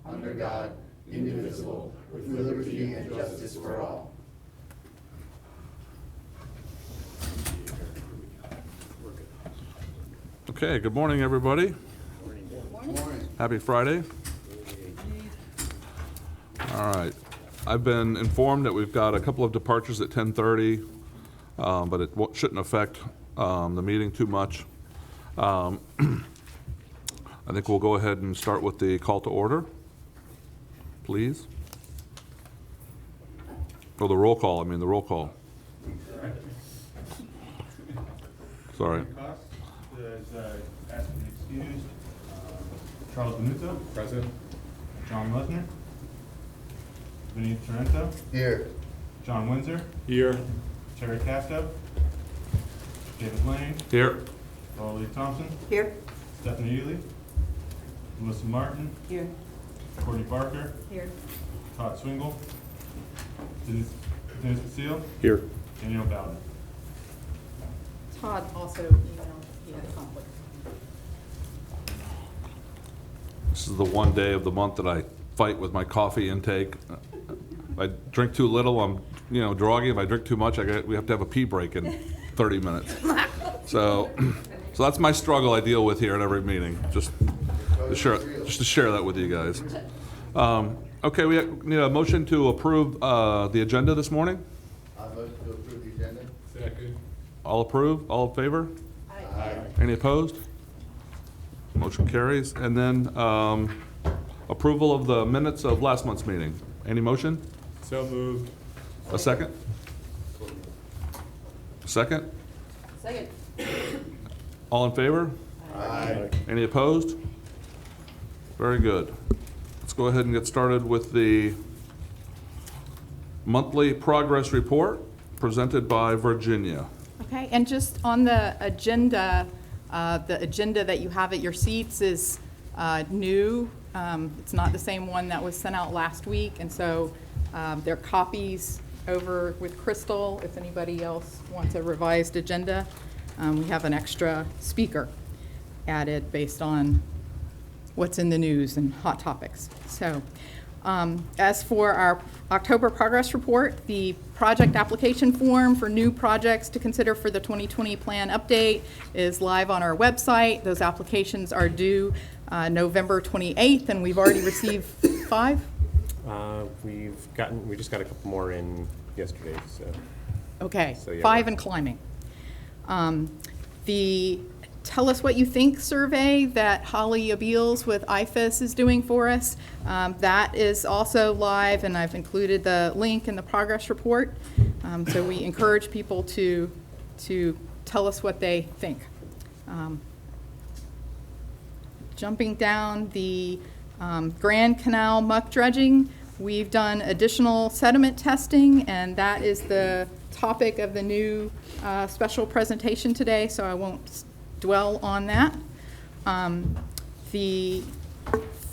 Under God, indivisible, with liberty and justice for all. Okay, good morning, everybody. Good morning. Happy Friday. All right. I've been informed that we've got a couple of departures at 10:30, but it shouldn't affect the meeting too much. I think we'll go ahead and start with the call to order, please. Oh, the roll call, the roll call. Sorry. Asked to be excused. Charles Benuto. Present. John Lesner. Vinny Torrento. Here. John Windsor. Here. Terry Casto. David Lane. Here. Laura Lee Thompson. Here. Stephanie Ely. Melissa Martin. Here. Courtney Barker. Here. Todd Swingle. Denise Basile. Here. Danielle Bowden. Todd also emailed, he had a conflict. This is the one day of the month that I fight with my coffee intake. If I drink too little, I'm groggy. If I drink too much, we have to have a pee break in 30 minutes. So that's my struggle I deal with here at every meeting. Just to share that with you guys. Okay, we need a motion to approve the agenda this morning. I vote to approve the agenda. Second. All approve? All in favor? Aye. Any opposed? Motion carries. And then approval of the minutes of last month's meeting. Any motion? So moved. A second? Second? Second. All in favor? Aye. Any opposed? Very good. Let's go ahead and get started with the monthly progress report presented by Virginia. Okay, and just on the agenda that you have at your seats is new. It's not the same one that was sent out last week, and so there are copies over with Crystal if anybody else wants a revised agenda. We have an extra speaker added based on what's in the news and hot topics. So as for our October progress report, the project application form for new projects to consider for the 2020 plan update is live on our website. Those applications are due November 28th, and we've already received 5. We just got a couple more in yesterday. So. Okay, So, yeah, 5 and climbing. The Tell Us What You Think survey that Holly Abeels with IFAS is doing for us, that is also live, and I've included the link in the progress report. So we encourage people to tell us what they think. Jumping down the Grand Canal muck dredging, we've done additional sediment testing, and that is the topic of the new special presentation today, so I won't dwell on that. The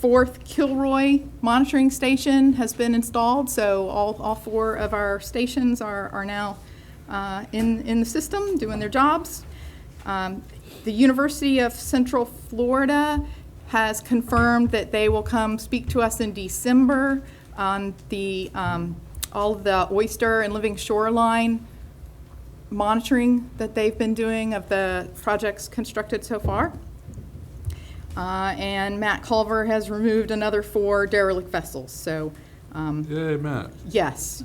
4th Kilroy monitoring station has been installed, so all 4 of our stations are now in the system doing their jobs. The University of Central Florida has confirmed that they will come speak to us in December on the all of the oyster and living shoreline monitoring that they've been doing of the projects constructed so far. And Matt Culver has removed another 4 derelict vessels. So Yay, Matt. yes,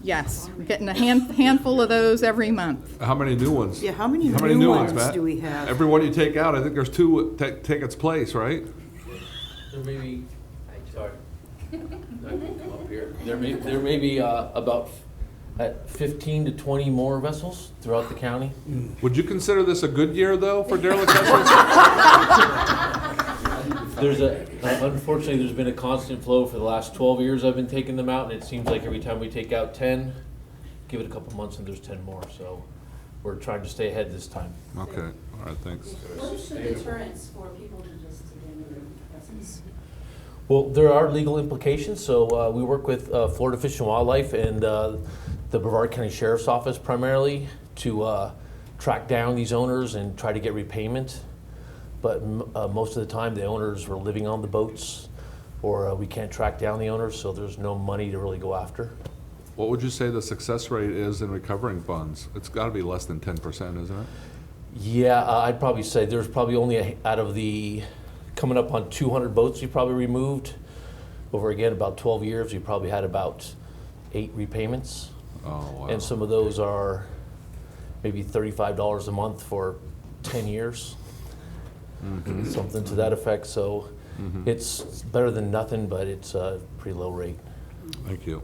we're getting a handful of those every month. How many new ones? Yeah, how many new new ones, ones Matt? do we have? Every one you take out, I think there's 2 take its place, right? There may be, sorry, I can come up here. There may be about 15 to 20 more vessels throughout the county. Would you consider this a good year, though, for derelict vessels? Unfortunately, there's been a constant flow for the last 12 years I've been taking them out, and it seems like every time we take out 10, give it a couple months and there's 10 more. So we're trying to stay ahead this time. Okay, all right, thanks. What's the deterrence for people to just abandon their vessels? Well, there are legal implications. So we work with Florida Fish and Wildlife and the Brevard County Sheriff's Office primarily to track down these owners and try to get repayment. But most of the time, the owners were living on the boats, or we can't track down the owners, so there's no money to really go after. What would you say the success rate is in recovering funds? It's got to be less than 10%, isn't it? Yeah, I'd probably say there's probably only out of the coming up on 200 boats we probably removed over again about 12 years. We probably had about 8 repayments. Oh, wow. And some of those are maybe $35 a month for 10 years, something to that effect. So it's better than nothing, but it's a pretty low rate. Thank you.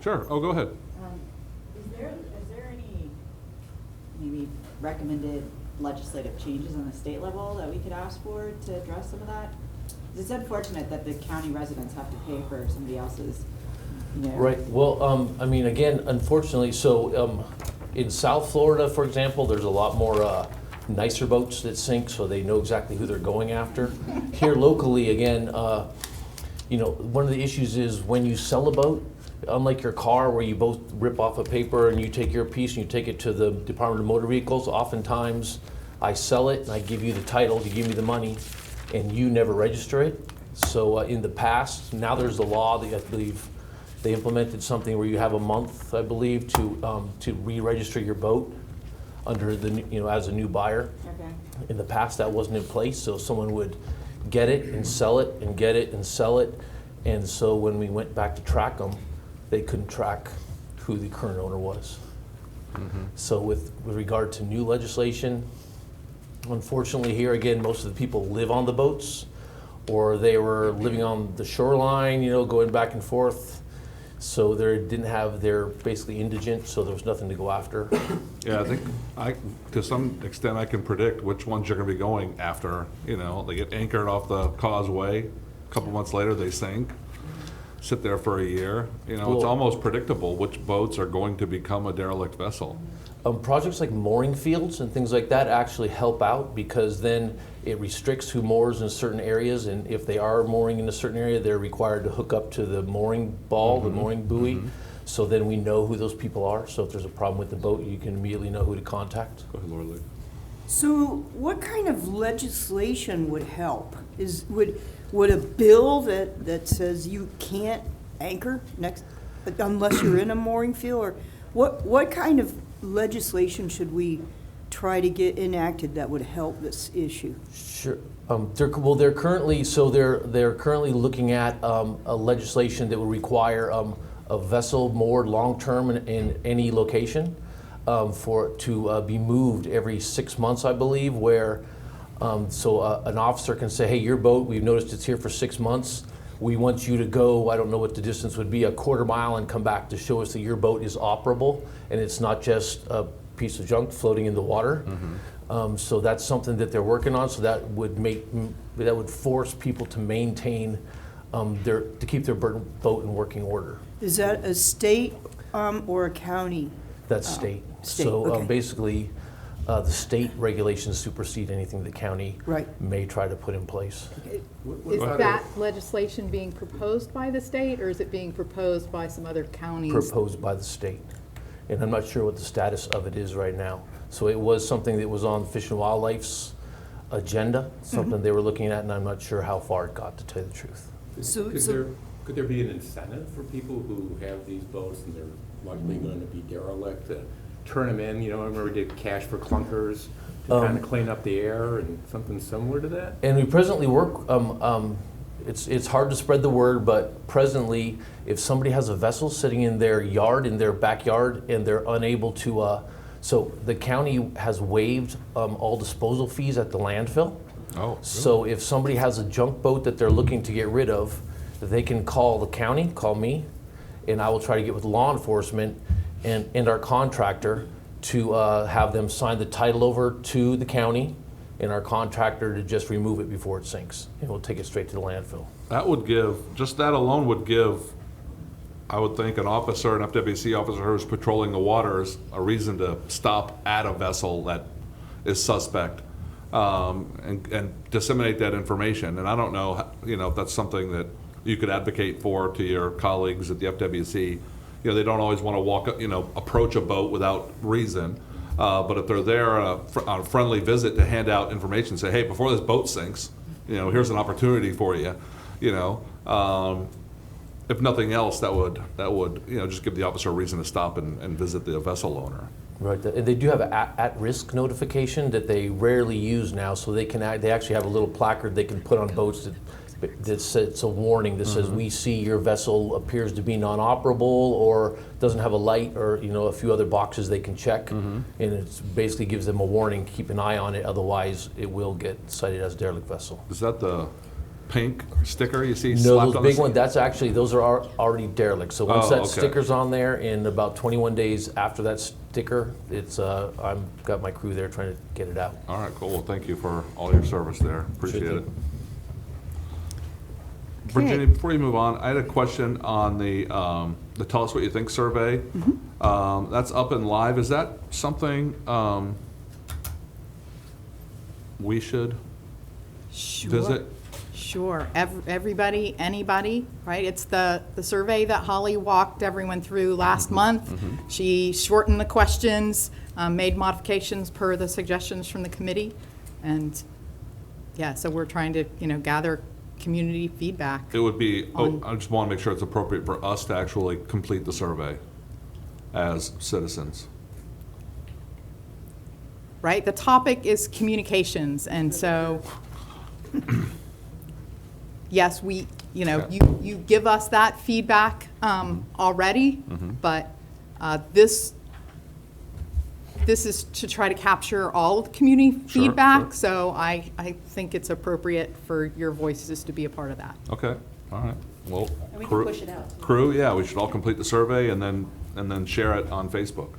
Sure. Oh, go ahead. Is there any maybe recommended legislative changes on the state level that we could ask for to address some of that? It's unfortunate that the county residents have to pay for somebody else's, you know. Right. Well, I mean, again, unfortunately, so in South Florida, for example, there's a lot more nicer boats that sink, so they know exactly who they're going after. Here locally, again, you know, one of the issues is when you sell a boat, unlike your car where you both rip off a paper and you take your piece and you take it to the Department of Motor Vehicles, oftentimes I sell it and I give you the title, you give me the money, and you never register it. So in the past, now there's a law that I believe they implemented something where you have a month, I believe, to re-register your boat under the, you know, as a new buyer. Okay. In the past, that wasn't in place, so someone would get it and sell it and get it and sell it. And so when we went back to track them, they couldn't track who the current owner was. So with regard to new legislation, unfortunately here again, most of the people live on the boats, or they were living on the shoreline, you know, going back and forth. So they didn't have, they're basically indigent, so there was nothing to go after. Yeah, I think to some extent I can predict which ones you're going to be going after. You know, they get anchored off the causeway. A couple months later, they sink. Sit there for a year. You know, it's Well, almost predictable which boats are going to become a derelict vessel. Projects like mooring fields and things like that actually help out, because then it restricts who moors in certain areas, and if they are mooring in a certain area, they're required to hook up to the mooring ball, the mooring buoy, so then we know who those people are. So if there's a problem with the boat, you can immediately know who to contact. Go ahead, Laura Lee. So what kind of legislation would help? Would a bill that says you can't anchor next, unless you're in a mooring field, or what kind of legislation should we try to get enacted that would help this issue? Sure. They're currently looking at a legislation that would require a vessel moored long-term in any location for it to be moved every 6 months, I believe, where an officer can say, hey, your boat, we've noticed it's here for 6 months. We want you to go, I don't know what the distance would be, a quarter mile and come back to show us that your boat is operable and it's not just a piece of junk floating in the water. So that's something that they're working on. So that would force people to maintain to keep their boat in working order. Is that a state or a county? That's state. State, So okay. basically, the state regulations supersede anything the county may try to put in place. Is that legislation being proposed by the state, or is it being proposed by some other counties? Proposed by the state. And I'm not sure what the status of it is right now. So it was something that was on Fish and Wildlife's agenda, something they were looking at, and I'm not sure how far it got, to tell you the truth. Could there be an incentive for people who have these boats and they're likely going to be derelict to turn them in? You know, I remember we did cash for clunkers to kind of clean up the air, and something similar to that? And we presently work, it's hard to spread the word, but presently, if somebody has a vessel sitting in their yard, in their backyard, and they're unable to, so the county has waived all disposal fees at the landfill. Oh, really? So if somebody has a junk boat that they're looking to get rid of, they can call the county, call me, and I will try to get with law enforcement and our contractor to have them sign the title over to the county, and our contractor to just remove it before it sinks, and we'll take it straight to the landfill. That would give, just that alone would give, I would think, an officer, an FWC officer who's patrolling the waters, a reason to stop at a vessel that is suspect, and disseminate that information. And I don't know, you know, if that's something that you could advocate for to your colleagues at the FWC, you you know, they don't always want to walk, you know, approach a boat without reason. But if they're there on a friendly visit to hand out information, say, hey, before this boat sinks, you know, here's an opportunity for you, you know. If nothing else, that would, you know, just give the officer a reason to stop and visit the vessel owner. Right, and they do have an at-risk notification that they rarely use now, so they actually have a little placard they can put on boats that says, it's a warning that says, we see your vessel appears to be non-operable or doesn't have a light, or, you know, a few other boxes they can check. And it basically gives them a warning, keep an eye on it, otherwise it will get cited as derelict vessel. Is that the pink sticker you see No, slapped those on big the ones, that's actually, those are already derelict. So once Oh, that okay. sticker's on there, in about 21 days after that sticker, it's, I've got my crew there trying to get it out. All right, cool. Well, thank you for all your service there. Appreciate Sure it. thing. Virginia, before you move on, I had a question on the Tell Us What You Think survey. That's up and live. Is that something we should visit? Sure, everybody, anybody, right? It's the survey that Holly walked everyone through last month. She shortened the questions, made modifications per the suggestions from the committee. And yeah, so we're trying to, you know, gather community feedback. It would be, I just want to make sure it's appropriate for us to actually complete the survey as citizens. Right, the topic is communications, and so yes, we, you know, Okay. you give us that feedback already, but this is to try to capture all of the community Sure, feedback, sure. so I think it's appropriate for your voices to be a part of that. Okay, all right. Well, And we can crew- push it out, too. Crew, yeah, we should all complete the survey and then share it on Facebook.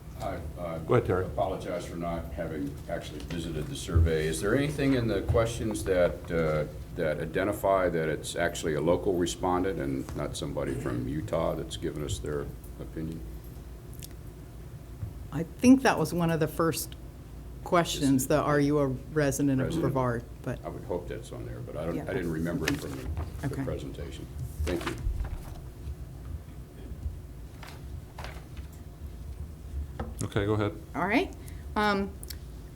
Go ahead, Terry. Apologize for not having actually visited the survey. Is there anything in the questions that identify that it's actually a local respondent and not somebody from Utah that's given us their opinion? I think that was one of the first questions, the are you a resident of Resident. Brevard? But I would hope that's on there, but I Yeah. didn't remember it from the Okay. presentation. Thank you. Okay, go ahead. all right.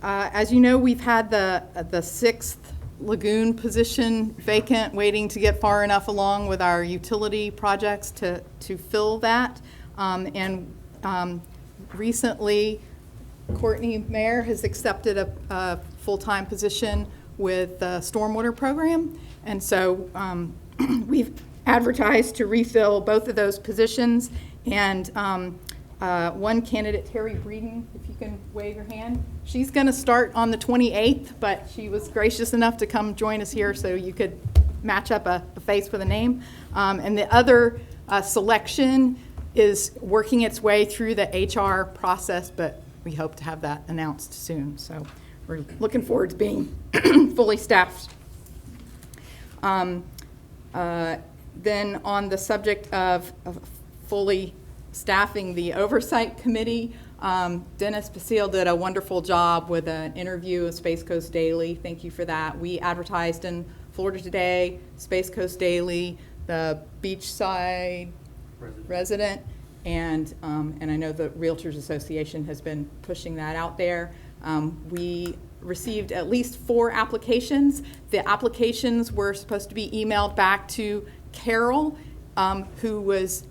As you know, we've had the sixth Lagoon position vacant, waiting to get far enough along with our utility projects to fill that. Recently, Courtney Mayer has accepted a full-time position with the stormwater program. And so we've advertised to refill both of those positions. And one candidate, Terry Breeden, if you can wave your hand, she's going to start on the 28th, but she was gracious enough to come join us here so you could match up a face with a name. And the other selection is working its way through the HR process, but we hope to have that announced soon. So we're looking forward to being fully staffed. Then on the subject of fully staffing the Oversight Committee, Dennis Basile did a wonderful job with an interview of Space Coast Daily. Thank you for that. We advertised in Florida Today, Space Coast Daily, the Beachside Resident, and I know the Realtors Association has been pushing that out there. We received at least 4 applications. The applications were supposed to be emailed back to Carol, who was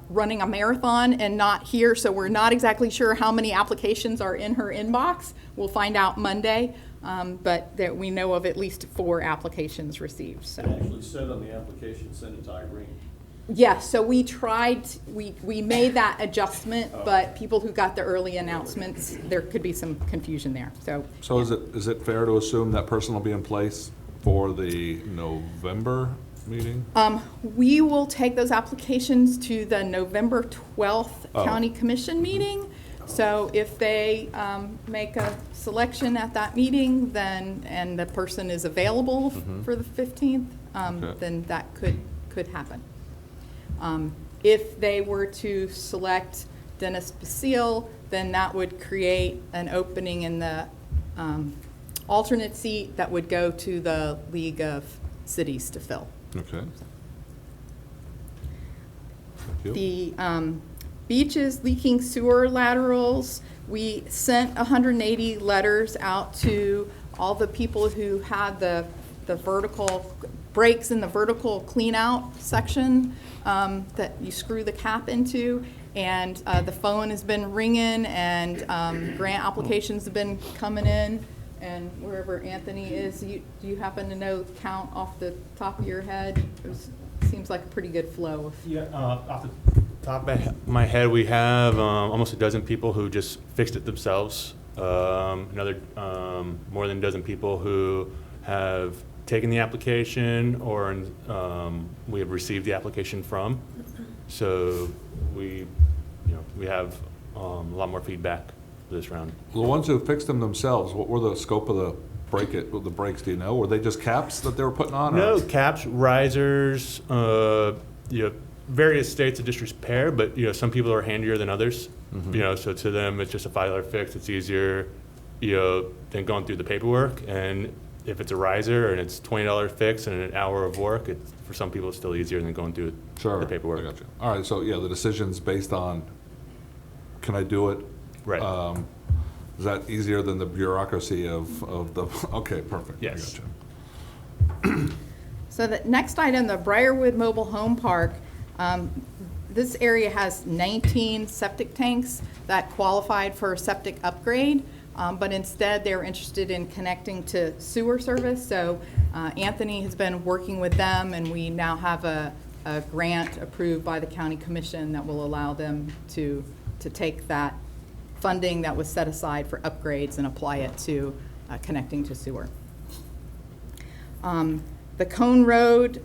running a marathon and not here, so we're not exactly sure how many applications are in her inbox. We'll find out Monday, but that we know of at least 4 applications received. So. It actually said on the application, send it to Irene. Yes, so we tried, we made that adjustment, but people who got the early announcements, there could be some confusion there, so. So is it fair to assume that person will be in place for the November meeting? We will take those applications to the November 12th Oh. County Commission meeting. So if they make a selection at that meeting, then, and the person is available for the 15th, Okay. then that could happen. If they were to select Dennis Basile, then that would create an opening in the alternate seat that would go to the League of Cities to fill. Okay. Thank you. The beaches, leaking sewer laterals. We sent 180 letters out to all the people who had the vertical breaks in the vertical clean out section that you screw the cap into. And the phone has been ringing, and grant applications have been coming in. And wherever Anthony is, do you happen to know the count off the top of your head? Seems like a pretty good flow. Yeah, off the top of my head, we have almost a dozen people who just fixed it themselves. Another more than a dozen people who have taken the application or we have received the application from. So we have a lot more feedback for this round. The ones who fixed them themselves, what were the scope of the brakes, do you know? Were they just caps that they were putting on? No, or? caps, risers, various states of disrepair, but some people are handier than others. So to them it's just a $5 fix. It's easier, than going through the paperwork. And if it's a riser and it's $20 fix and an hour of work, for some people it's still easier than going through the paperwork. I got you. All right, so yeah, the decision's based on, can I do it? Right. Is that easier than the bureaucracy of the, okay, perfect. Yes. I got you. So the next item, the Briarwood Mobile Home Park, this area has 19 septic tanks that qualified for septic upgrade, but instead they're interested in connecting to sewer service. So Anthony has been working with them, and we now have a grant approved by the county commission that will allow them to take that funding that was set aside for upgrades and apply it to connecting to sewer. The Cone Road,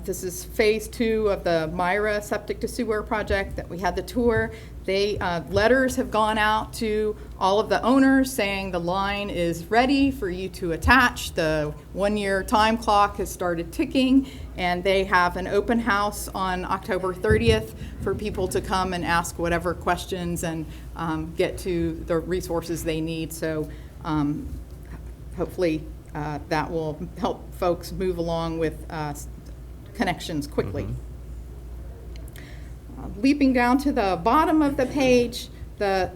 this is phase 2 of the Myra septic to sewer project that we had the tour. Letters have gone out to all of the owners saying the line is ready for you to attach. The 1-year time clock has started ticking, and they have an open house on October 30th for people to come and ask whatever questions and get to the resources they need. So hopefully that will help folks move along with connections quickly. Leaping down to the bottom of the page, the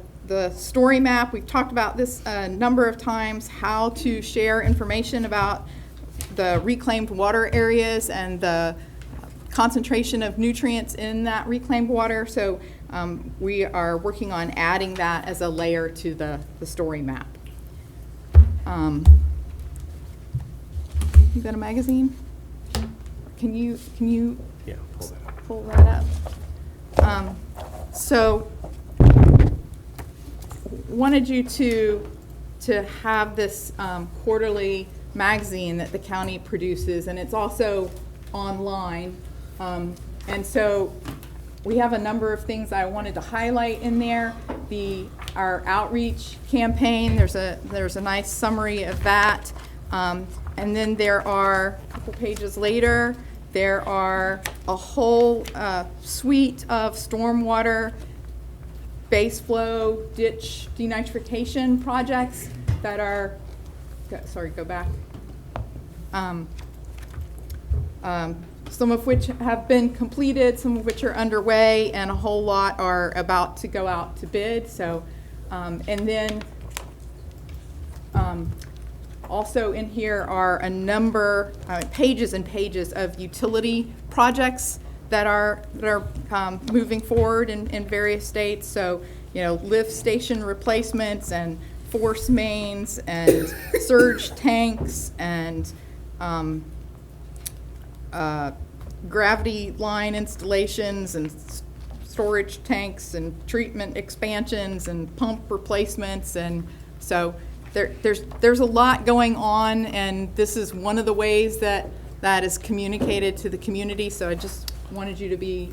story map. We've talked about this a number of times, how to share information about the reclaimed water areas and the concentration of nutrients in that reclaimed water. So we are working on adding that as a layer to the story map. You got a magazine? Can you Yeah, pull that up. pull that up? So wanted you to have this quarterly magazine that the county produces, and it's also online. And so we have a number of things I wanted to highlight in there. Our outreach campaign, there's a nice summary of that. And then there are, a couple pages later, there are a whole suite of stormwater base flow ditch denitrification projects that are, go back. Some of which have been completed, some of which are underway, and a whole lot are about to go out to bid. So, and then also in here are a number, pages and pages of utility projects that are moving forward in various states. So, lift station replacements and force mains and surge tanks and gravity line installations and storage tanks and treatment expansions and pump replacements. And so there's a lot going on, and this is one of the ways that is communicated to the community. So I just wanted you to be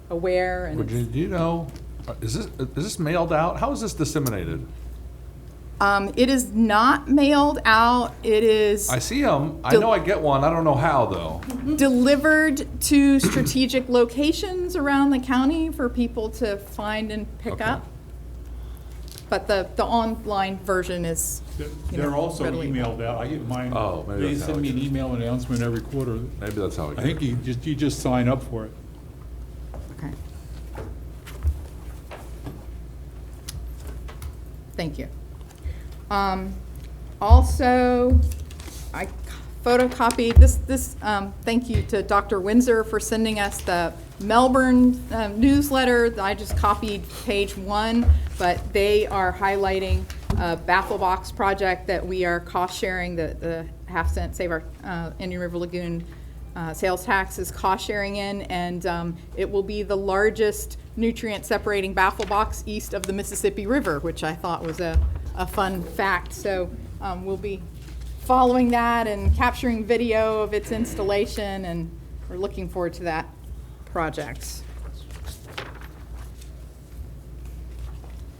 aware. And Do you know, is this mailed out? How is this disseminated? It is not mailed out. It is. I see them. I know I get one. I don't know how, though. Delivered to strategic locations around the county for people to find and pick up. But the online version is. They're also readily emailed out. I get mine. Oh, maybe They that's send how me it an email announcement every quarter. Maybe that's how it I think you just sign up for it. Okay. thank you. Also, I photocopied this, thank you to Dr. Windsor for sending us the Melbourne newsletter. I just copied page 1, but they are highlighting a Baffle box project that we are cost sharing, the half-cent Save Our Indian River Lagoon sales tax is cost sharing in, and it will be the largest nutrient separating baffle box east of the Mississippi River, which I thought was a fun fact. So we'll be following that and capturing video of its installation, and we're looking forward to that project.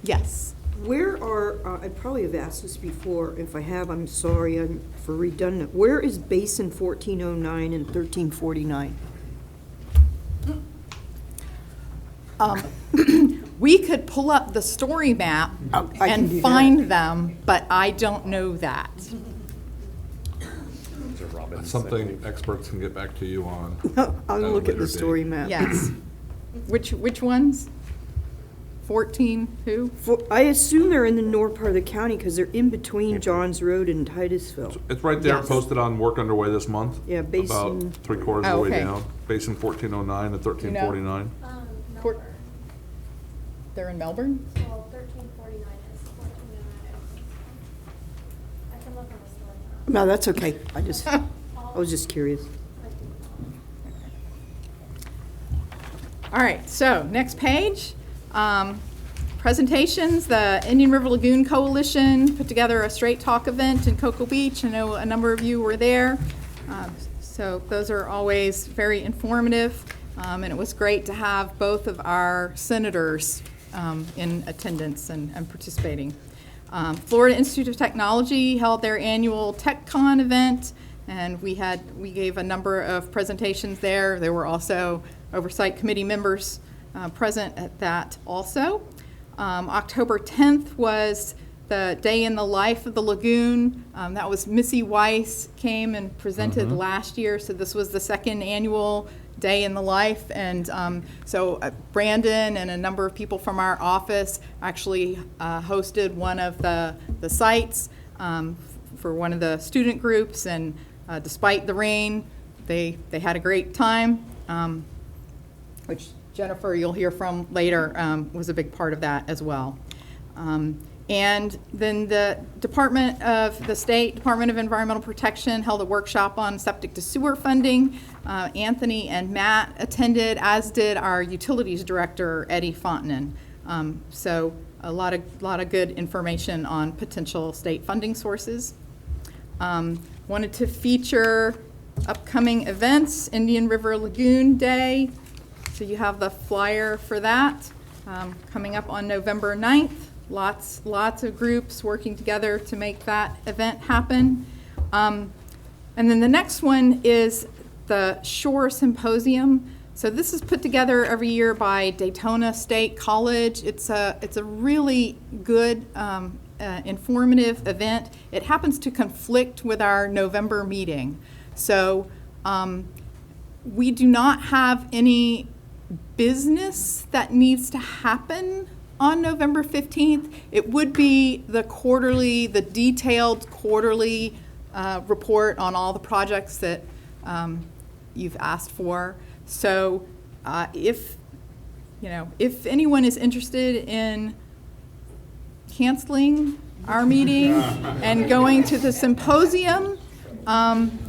Yes. Where are, I probably have asked this before, if I have, I'm sorry, I'm for redundant. Where is Basin 1409 and 1349? We could pull up the story map I can do and that. find them, but I don't know that. That's something experts can get back to you on. I'll At a look at later the date. story map. Yes. Which ones? 14, who? I assume they're in the north part of the county because they're in between Johns Road and Titusville. It's right there, Yes. posted on work underway this month. Yeah, About Basin. 3/4 of the Oh, way okay. down. Basin 1409 and 1349. Port- Melbourne. They're in Melbourne? Well, 1349 is 1409. I can look on the story map. No, that's okay. I was just curious. All right, so next page. Presentations, the Indian River Lagoon Coalition put together a Straight Talk event in Cocoa Beach. I know a number of you were there. So those are always very informative. And it was great to have both of our senators in attendance and participating. Florida Institute of Technology held their annual TechCon event, and we gave a number of presentations there. There were also Oversight Committee members present at that also. October 10th was the Day in the Life of the Lagoon. That was Missy Weiss came and presented last year, so this was the second annual Day in the Life. And so Brandon and a number of people from our office actually hosted one of the sites for one of the student groups, and despite the rain, they had a great time, which Jennifer, you'll hear from later, was a big part of that as well. And then the State Department of Environmental Protection held a workshop on septic to sewer funding. Anthony and Matt attended, as did our utilities director, Eddie Fontanen. So a lot of good information on potential state funding sources. Wanted to feature upcoming events, Indian River Lagoon Day. So you have the flyer for that coming up on November 9th. Lots of groups working together to make that event happen. And then the next one is the Shore Symposium. So this is put together every year by Daytona State College. It's a really good, informative event. It happens to conflict with our November meeting. So we do not have any business that needs to happen on November 15th. It would be the detailed quarterly report on all the projects that you've asked for. So if anyone is interested in canceling our meeting and going to the symposium,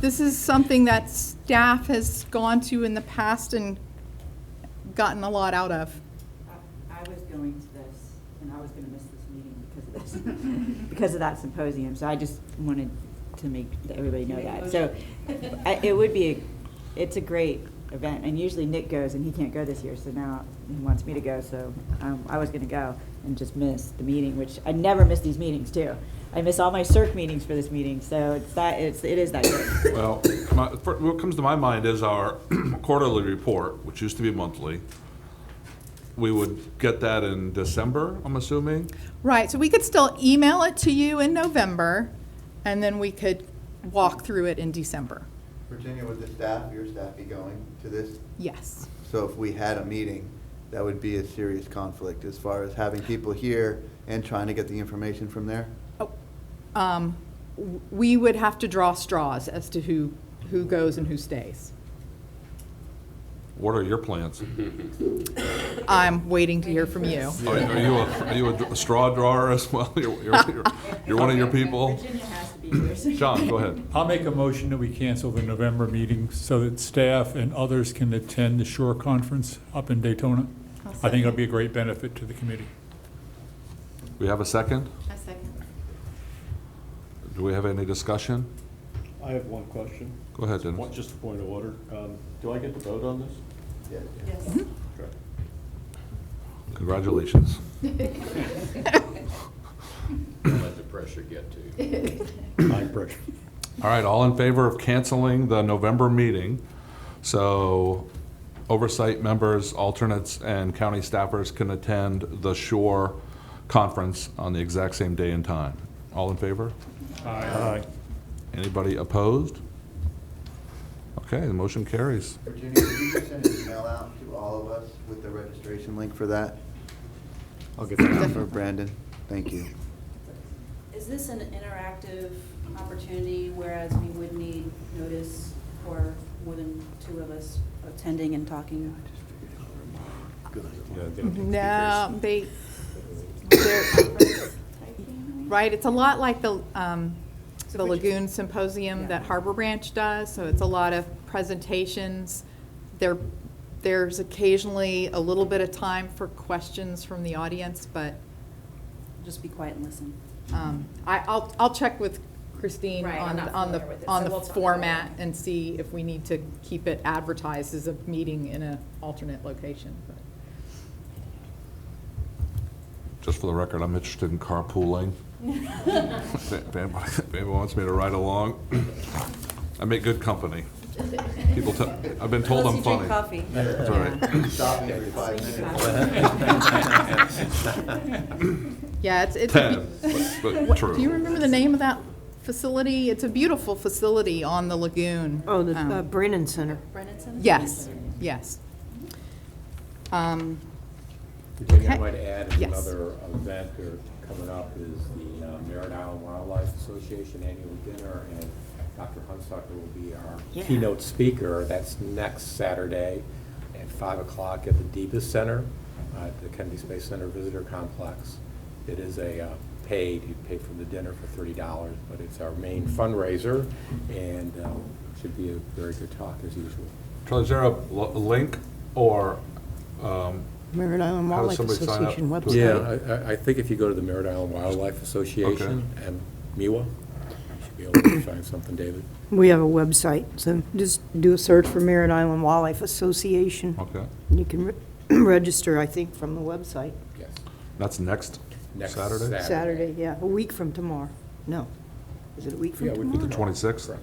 this is something that staff has gone to in the past and gotten a lot out of. I was going to this, and I was going to miss this meeting because of this, because of that symposium. So I just wanted to make everybody know that. So it's a great event, and usually Nick goes, and he can't go this year, so now he wants me to go. So I was going to go and just miss the meeting, which I never miss these meetings too. I miss all my CERC meetings for this meeting, so it is that good. Well, what comes to my mind is our quarterly report, which used to be monthly. We would get that in December, I'm assuming? Right, so we could still email it to you in November, and then we could walk through it in December. Virginia, would your staff be going to this? Yes. So if we had a meeting that would be a serious conflict as far as having people here and trying to get the information from there? We would have to draw straws as to who goes and who stays. What are your plans? I'm waiting to hear from you. Are you a straw drawer as well? You're one of your people? Virginia has to be here. so- John, go ahead. I'll make a motion that we cancel the November meeting so that staff and others can attend the Shore Conference up in Daytona. I think it'll be a great benefit to the committee. We have a second? A second. Do we have any discussion? I have one question. Go ahead, Dennis. Just a point of order. Do I get to vote on this? Yes. Okay. Congratulations. Don't let the pressure get to you. High pressure. All right, all in favor of canceling the November meeting, so oversight members, alternates, and county staffers can attend the Shore Conference on the exact same day and time. All in favor? Aye. Anybody opposed? Okay, the motion carries. Virginia, could you just send an email out to all of us with the registration link for that? I'll get that out for Brandon. Thank you. Is this an interactive opportunity, whereas we would need notice for more than 2 of us attending and talking? No, they're, right, it's a lot like the Lagoon Symposium that Harbor Branch does, so it's a lot of presentations. There's occasionally a little bit of time for questions from the audience, but Just be quiet and listen. I'll check with Christine Right, I'm not on the familiar with it, so we'll talk about format it. and see if we need to keep it advertised as a meeting in an alternate location. But Just for the record, I'm interested in carpooling. If anybody wants me to ride along, I make good company. People I've been told I'm funny. Unless you drink coffee. That's all right. Stop every 5 minutes. yeah, it's 10, but true. Do you remember the name of that facility? It's a beautiful facility on the lagoon. Oh, the Brennan Center. Brennan Center? Yes, yes. Virginia, Okay. I might add Yes. another event coming up is the Merritt Island Wildlife Association Annual Dinner, and Dr. Hunsucker will be our keynote speaker. That's next Saturday at 5 o'clock at the Deepest Center, at the Kennedy Space Center Visitor Complex. It is a you pay for the dinner for $30, but it's our main fundraiser, and should be a very good talk as usual. Charlie, is there a link or Merritt Island How does Wildlife somebody sign up Association to- website. Yeah, I think if you go to the Merritt Island Wildlife Association Okay. and MIWA, you should be able to find something, David. We have a website, so just do a search for Merritt Island Wildlife Association. Okay, And you can register, I think, from the website. Yes. that's next Next Saturday? Saturday, yeah, a week from tomorrow. No, is it a week from Yeah, we tomorrow? could- The 26th? Correct.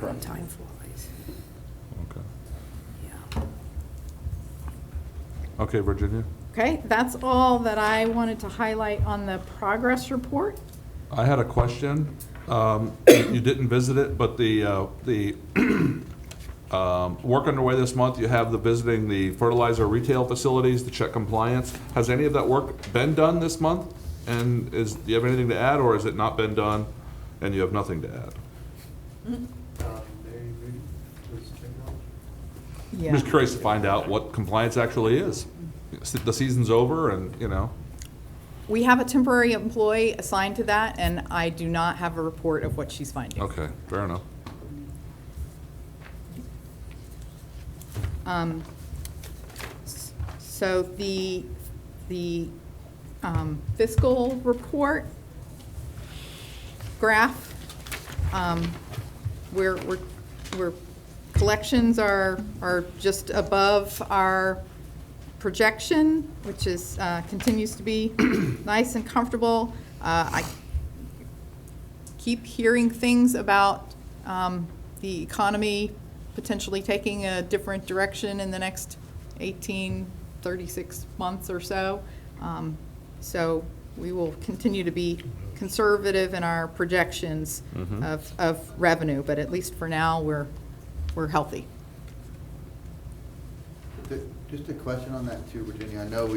God, time flies. Okay. Yeah. Okay, Virginia? Okay, that's all that I wanted to highlight on the progress report. I had a question. You didn't visit it, but the work underway this month, you have visiting the fertilizer retail facilities to check compliance. Has any of that work been done this month? And do you have anything to add, or has it not been done and you have nothing to add? Yeah. I'm just curious to find out what compliance actually is. The season's over and, We have a temporary employee assigned to that, and I do not have a report of what she's finding. okay, fair enough. So the fiscal report graph, we're collections are just above our projection, which is continues to be nice and comfortable. I keep hearing things about the economy potentially taking a different direction in the next 36 months or so. So we will continue to be conservative in our projections of revenue, but at least for now, we're healthy. Do Just a question on that too, Virginia. I know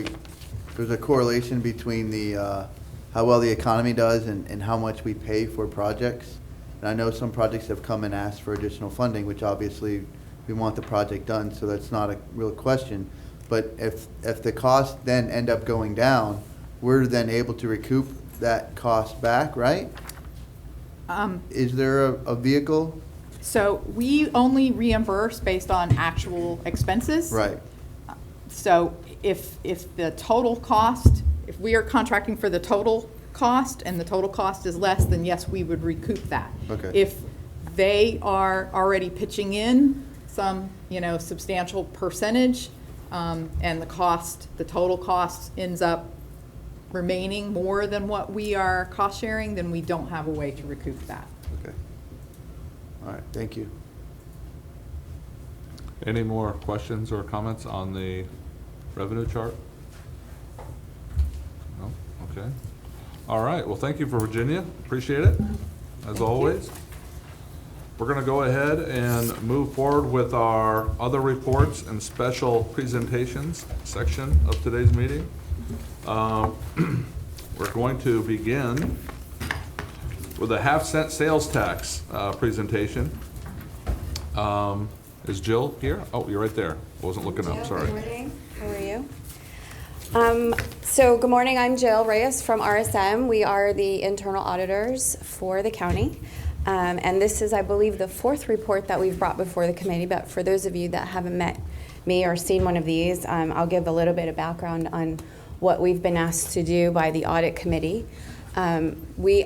there's a correlation between the, how well the economy does and how much we pay for projects. And I know some projects have come and asked for additional funding, which obviously we want the project done, so that's not a real question. But if the costs then end up going down, we're then able to recoup that cost back, right? Is there a vehicle? So we only reimburse based on actual expenses. Right. So if the total cost, if we are contracting for the total cost and the total cost is less, then yes, we would recoup that. Okay. If they are already pitching in some, substantial percentage, and the total cost ends up remaining more than what we are cost sharing, then we don't have a way to recoup that. Okay. All right, thank you. Any more questions or comments on the revenue chart? No? Okay. All right, well, thank you for Virginia. Appreciate it, as always. We're going to go ahead and move forward with our other reports and special presentations section of today's meeting. We're going to begin with a half-cent sales tax presentation. Is Jill here? Oh, you're right there. Wasn't looking up, sorry. Good morning. How are you? So good morning, I'm Jill Reyes from RSM. We are the internal auditors for the county. And this is, I believe, the fourth report that we've brought before the committee. But for those of you that haven't met me or seen one of these, I'll give a little bit of background on what we've been asked to do by the audit committee. We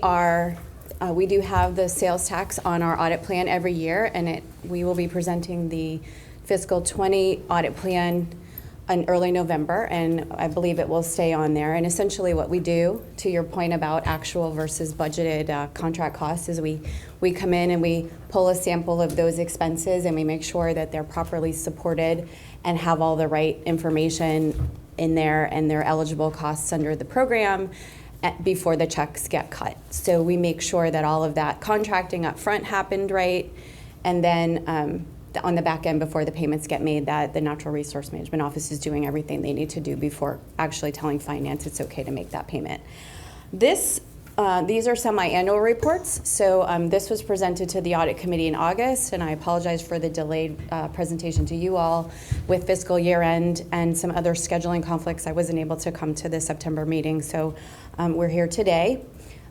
do have the sales tax on our audit plan every year, and we will be presenting the fiscal 20 audit plan in early November, and I believe it will stay on there. And essentially what we do, to your point about actual versus budgeted contract costs, is we come in and we pull a sample of those expenses and we make sure that they're properly supported and have all the right information in there and their eligible costs under the program before the checks get cut. So we make sure that all of that contracting up front happened right, and then on the back end before the payments get made, that the Natural Resource Management Office is doing everything they need to do before actually telling finance it's okay to make that payment. These are semi-annual reports. So this was presented to the audit committee in August, and I apologize for the delayed presentation to you all with fiscal year end and some other scheduling conflicts. I wasn't able to come to the September meeting, so we're here today.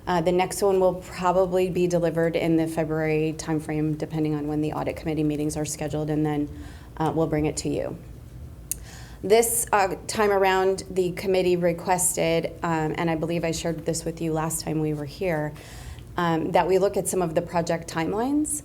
The next one will probably be delivered in the February timeframe, depending on when the audit committee meetings are scheduled, and then we'll bring it to you. This time around, the committee requested, and I believe I shared this with you last time we were here, that we look at some of the project timelines.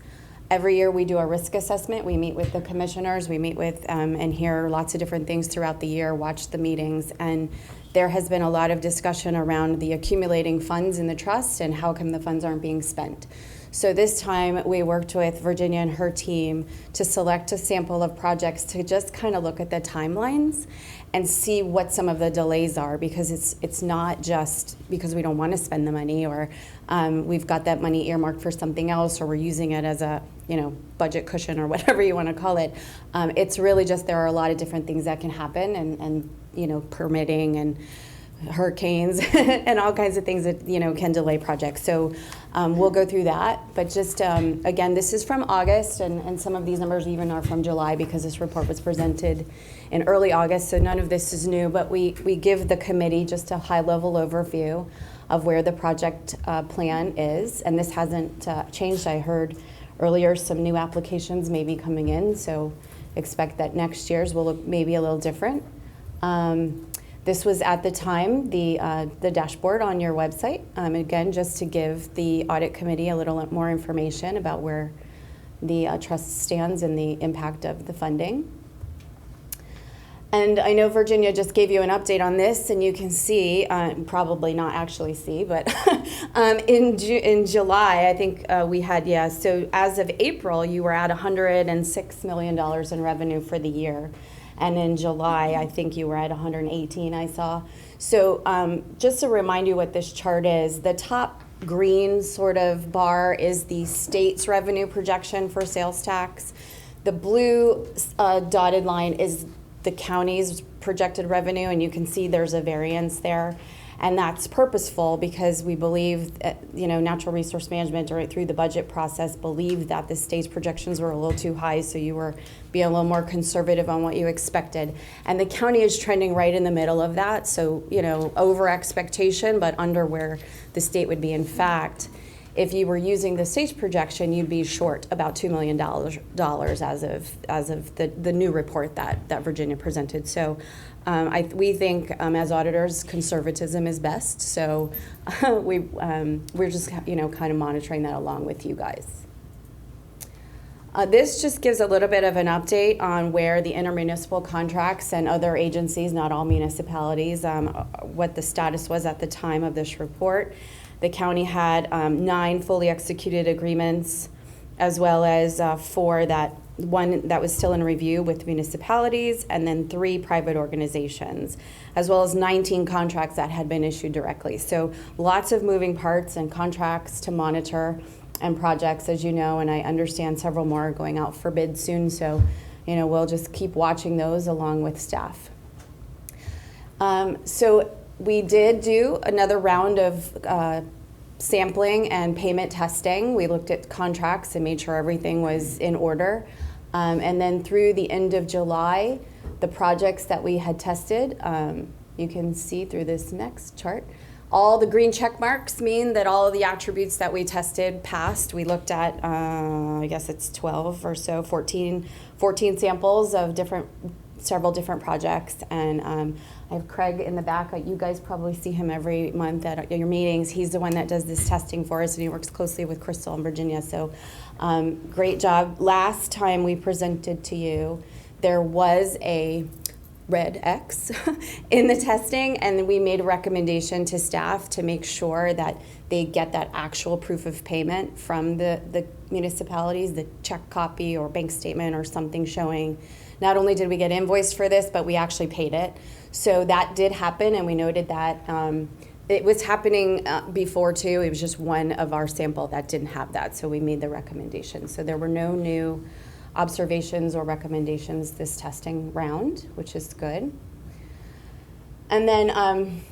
Every year we do a risk assessment. We meet with the commissioners, we meet with and hear lots of different things throughout the year, watch the meetings, and there has been a lot of discussion around the accumulating funds in the trust and how come the funds aren't being spent. So this time we worked with Virginia and her team to select a sample of projects to just kind of look at the timelines and see what some of the delays are, because it's not just because we don't want to spend the money, or we've got that money earmarked for something else, or we're using it as a budget cushion or whatever you want to call it. It's really just there are a lot of different things that can happen, and permitting and hurricanes and all kinds of things that can delay projects. So we'll go through that, but just again, this is from August, and some of these numbers even are from July, because this report was presented in early August, so none of this is new, but we give the committee just a high-level overview of where the project plan is, and this hasn't changed. I heard earlier some new applications may be coming in, so expect that next year's will look maybe a little different. This was at the time the dashboard on your website. Again, just to give the audit committee a little more information about where the trust stands and the impact of the funding. And I know Virginia just gave you an update on this, and you can see, probably not actually see, but in July, I think we had, so as of April, you were at $106 million in revenue for the year. And in July, I think you were at 118, I saw. So just to remind you what this chart is, the top green sort of bar is the state's revenue projection for sales tax. The blue dotted line is the county's projected revenue, and you can see there's a variance there. And that's purposeful because we believe, Natural Resource Management through the budget process believed that the state's projections were a little too high, so you were being a little more conservative on what you expected. And the county is trending right in the middle of that, so, over expectation, but under where the state would be. In fact, if you were using the state's projection, you'd be short about $2 million as of the new report that Virginia presented. So we think as auditors, conservatism is best. So we're just kind of monitoring that along with you guys. This just gives a little bit of an update on where the intermunicipal contracts and other agencies, not all municipalities, what the status was at the time of this report. The county had 9 fully executed agreements, as well as 4 one that was still in review with municipalities, and then 3 private organizations, as well as 19 contracts that had been issued directly. So lots of moving parts and contracts to monitor, and projects, as you know, and I understand several more are going out for bid soon. So, we'll just keep watching those along with staff. So we did do another round of sampling and payment testing. We looked at contracts and made sure everything was in order. And then through the end of July, the projects that we had tested, you can see through this next chart, all the green check marks mean that all of the attributes that we tested passed. We looked at, I guess it's 12 or so, 14 samples of several different projects. And I have Craig in the back. You guys probably see him every month at your meetings. He's the one that does this testing for us, and he works closely with Crystal in Virginia. So great job. Last time we presented to you, there was a red X in the testing, and we made a recommendation to staff to make sure that they get that actual proof of payment from the municipalities, the check copy or bank statement or something showing not only did we get invoiced for this, but we actually paid it. So that did happen, and we noted that it was happening before too. It was just one of our sample that didn't have that, so we made the recommendation. So there were no new observations or recommendations this testing round, which is good. And then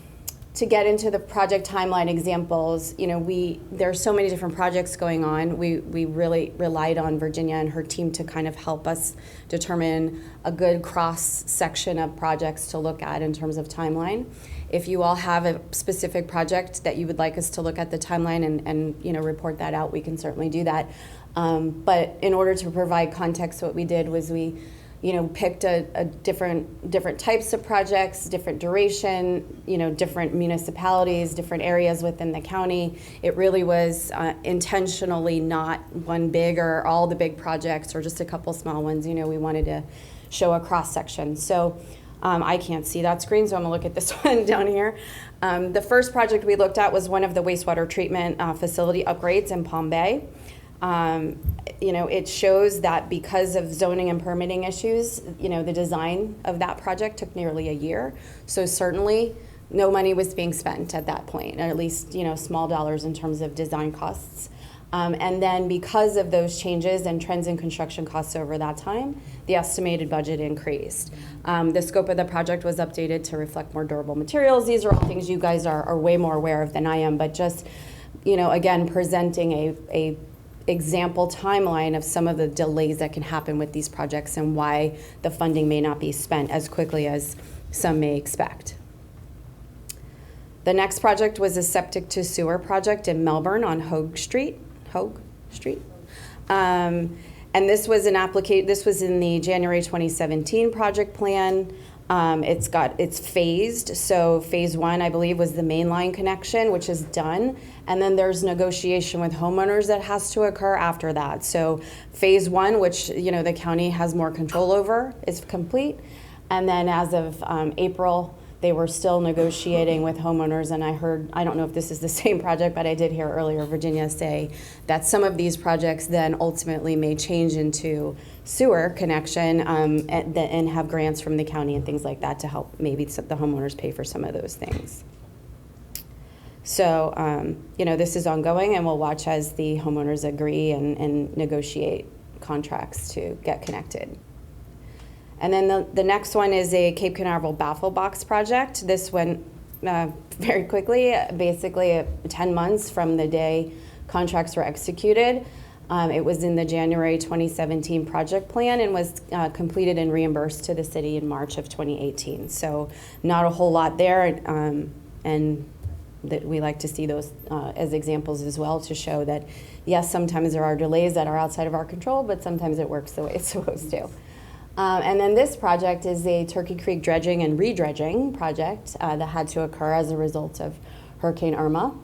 to get into the project timeline examples, there's so many different projects going on. We really relied on Virginia and her team to kind of help us determine a good cross section of projects to look at in terms of timeline. If you all have a specific project that you would like us to look at the timeline and report that out, we can certainly do that. But in order to provide context, what we did was we picked a different types of projects, different duration, different municipalities, different areas within the county. It really was intentionally not one big or all the big projects or just a couple small ones. We wanted to show a cross section. So I can't see that screen, so I'm gonna look at this one down here. The first project we looked at was one of the wastewater treatment facility upgrades in Palm Bay. It shows that because of zoning and permitting issues, the design of that project took nearly a year. So certainly no money was being spent at that point, or at least, small dollars in terms of design costs. And then because of those changes and trends in construction costs over that time, the estimated budget increased. The scope of the project was updated to reflect more durable materials. These are all things you guys are way more aware of than I am, but just, again, presenting a example timeline of some of the delays that can happen with these projects and why the funding may not be spent as quickly as some may expect. The next project was a septic to sewer project in Melbourne on Hogue Street. And this was this was in the January 2017 project plan. It's phased. So phase 1, I believe, was the main line connection, which is done. And then there's negotiation with homeowners that has to occur after that. So phase 1, which, the county has more control over, is complete. And then as of April, they were still negotiating with homeowners. And I don't know if this is the same project, but I did hear earlier Virginia say that some of these projects then ultimately may change into sewer connection and have grants from the county and things like that to help maybe the homeowners pay for some of those things. So, this is ongoing, and we'll watch as the homeowners agree and negotiate contracts to get connected. And then the next one is a Cape Canaveral Baffle box project. This went very quickly, basically 10 months from the day contracts were executed. It was in the January 2017 project plan and was completed and reimbursed to the city in March of 2018. So not a whole lot there, and that we like to see those as examples as well to show that, yes, sometimes there are delays that are outside of our control, but sometimes it works the way it's supposed to. And then this project is a Turkey Creek dredging and redredging project that had to occur as a result of Hurricane Irma.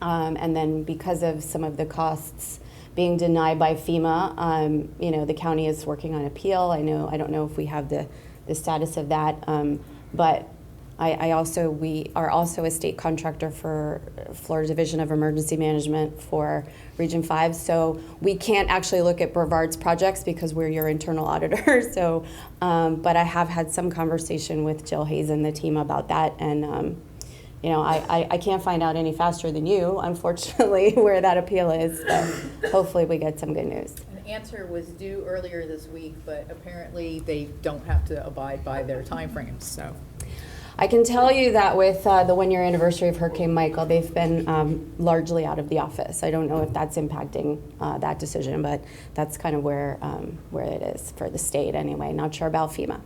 And then because of some of the costs being denied by FEMA, the county is working on appeal. I don't know if we have the status of that, but we are also a state contractor for Florida Division of Emergency Management for Region 5. So we can't actually look at Brevard's projects because we're your internal auditor. So, but I have had some conversation with Jill Reyes and the team about that. And, I can't find out any faster than you, unfortunately, where that appeal is. But hopefully we get some good news. An answer was due earlier this week, but apparently they don't have to abide by their timeframes, so. I can tell you that with the one-year anniversary of Hurricane Michael, they've been largely out of the office. I don't know if that's impacting that decision, but that's kind of where it is for the state anyway. Not sure about FEMA.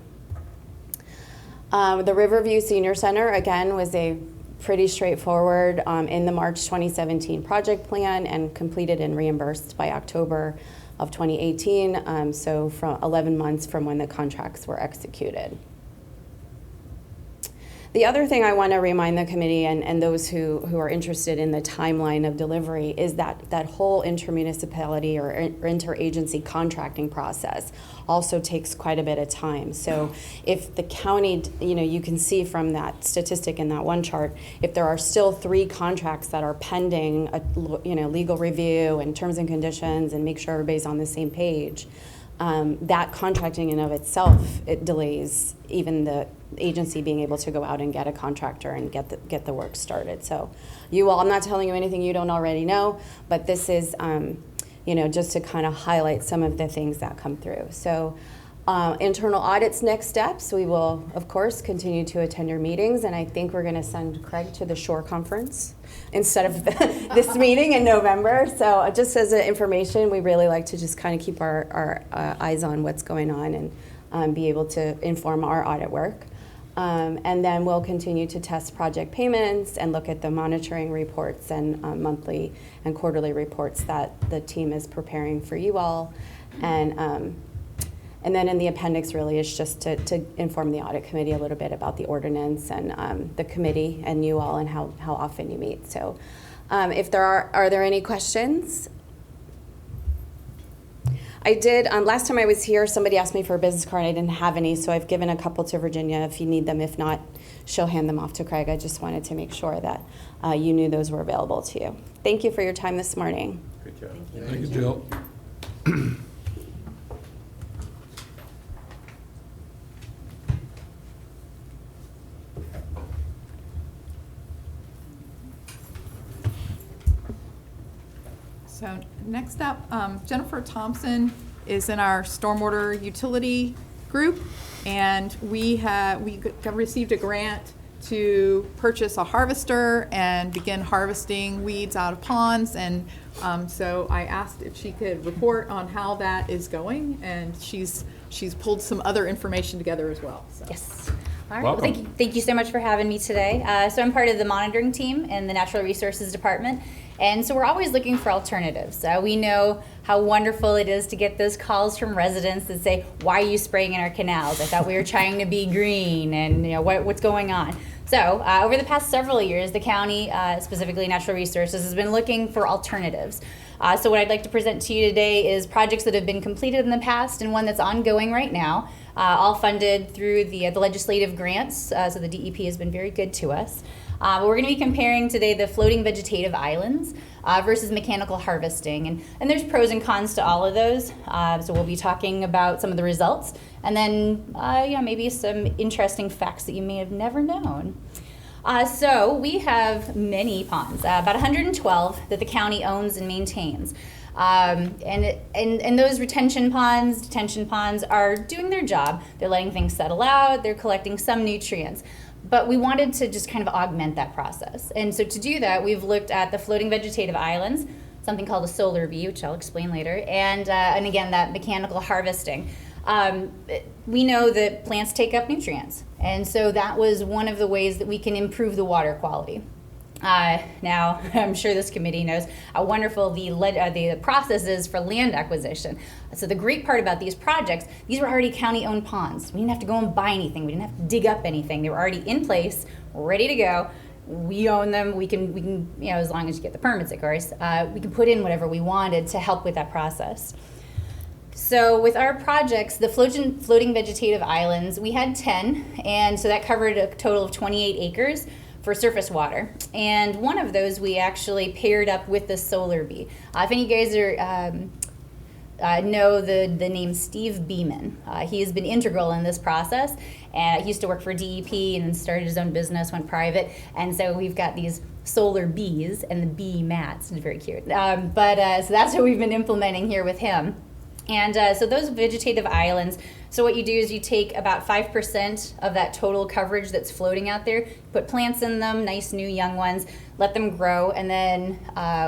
The Riverview Senior Center, again, was a pretty straightforward in the March 2017 project plan and completed and reimbursed by October of 2018, so from 11 months from when the contracts were executed. The other thing I want to remind the committee and those who are interested in the timeline of delivery is that whole intermunicipality or interagency contracting process also takes quite a bit of time. So if the county, you can see from that statistic in that one chart, if there are still 3 contracts that are pending, legal review and terms and conditions and make sure everybody's on the same page, that contracting in of itself, it delays even the agency being able to go out and get a contractor and get the work started. So I'm not telling you anything you don't already know, but this is, just to kind of highlight some of the things that come through. So internal audits next steps, we will, of course, continue to attend your meetings, and I think we're going to send Craig to the Shore Conference instead of this meeting in November. So just as information, we really like to just kind of keep our eyes on what's going on and be able to inform our audit work. And then we'll continue to test project payments and look at the monitoring reports and monthly and quarterly reports that the team is preparing for you all. And then in the appendix really is just to inform the audit committee a little bit about the ordinance and the committee and you all and how often you meet. So if there are there any questions? I did, last time I was here, somebody asked me for a business card. I didn't have any, so I've given a couple to Virginia if you need them. If not, she'll hand them off to Craig. I just wanted to make sure that you knew those were available to you. Thank you for your time this morning. Good job. Thank you, Jill. So next up, Jennifer Thompson is in our stormwater utility group, and we received a grant to purchase a harvester and begin harvesting weeds out of ponds. And so I asked if she could report on how that is going, and she's pulled some other information together as well. So. Yes. All right. Well, thank you so much for having me today. So I'm part of the monitoring team in the Natural Resources Department. And so we're always looking for alternatives. We know how wonderful it is to get those calls from residents that say, why are you spraying in our canals? I thought we were trying to be green, and what's going on? So over the past several years, the county, specifically Natural Resources, has been looking for alternatives. So what I'd like to present to you today is projects that have been completed in the past and one that's ongoing right now, all funded through the legislative grants. So the DEP has been very good to us. We're going to be comparing today the floating vegetative islands versus mechanical harvesting. And there's pros and cons to all of those. So we'll be talking about some of the results and then maybe some interesting facts that you may have never known. So we have many ponds, about 112 that the county owns and maintains. And those detention ponds are doing their job. They're letting things settle out, they're collecting some nutrients. But we wanted to just kind of augment that process. And so to do that, we've looked at the floating vegetative islands, something called a solar bee, which I'll explain later, and again, that mechanical harvesting. We know that plants take up nutrients, and so that was one of the ways that we can improve the water quality. Now, I'm sure this committee knows how wonderful the process is for land acquisition. So the great part about these projects, these were already county-owned ponds. We didn't have to go and buy anything. We didn't have to dig up anything. They were already in place, ready to go. We own them. We can, as long as you get the permits, of course, we can put in whatever we wanted to help with that process. So with our projects, the floating vegetative islands, we had 10, and so that covered a total of 28 acres for surface water. And one of those we actually paired up with the solar bee. If any of you guys know the name Steve Beeman, he has been integral in this process. He used to work for DEP and then started his own business, went private. And so we've got these solar bees and the bee mats. It's very cute. So that's what we've been implementing here with him. And so those vegetative islands, so what you do is you take about 5% of that total coverage that's floating out there, put plants in them, nice new young ones, let them grow, and then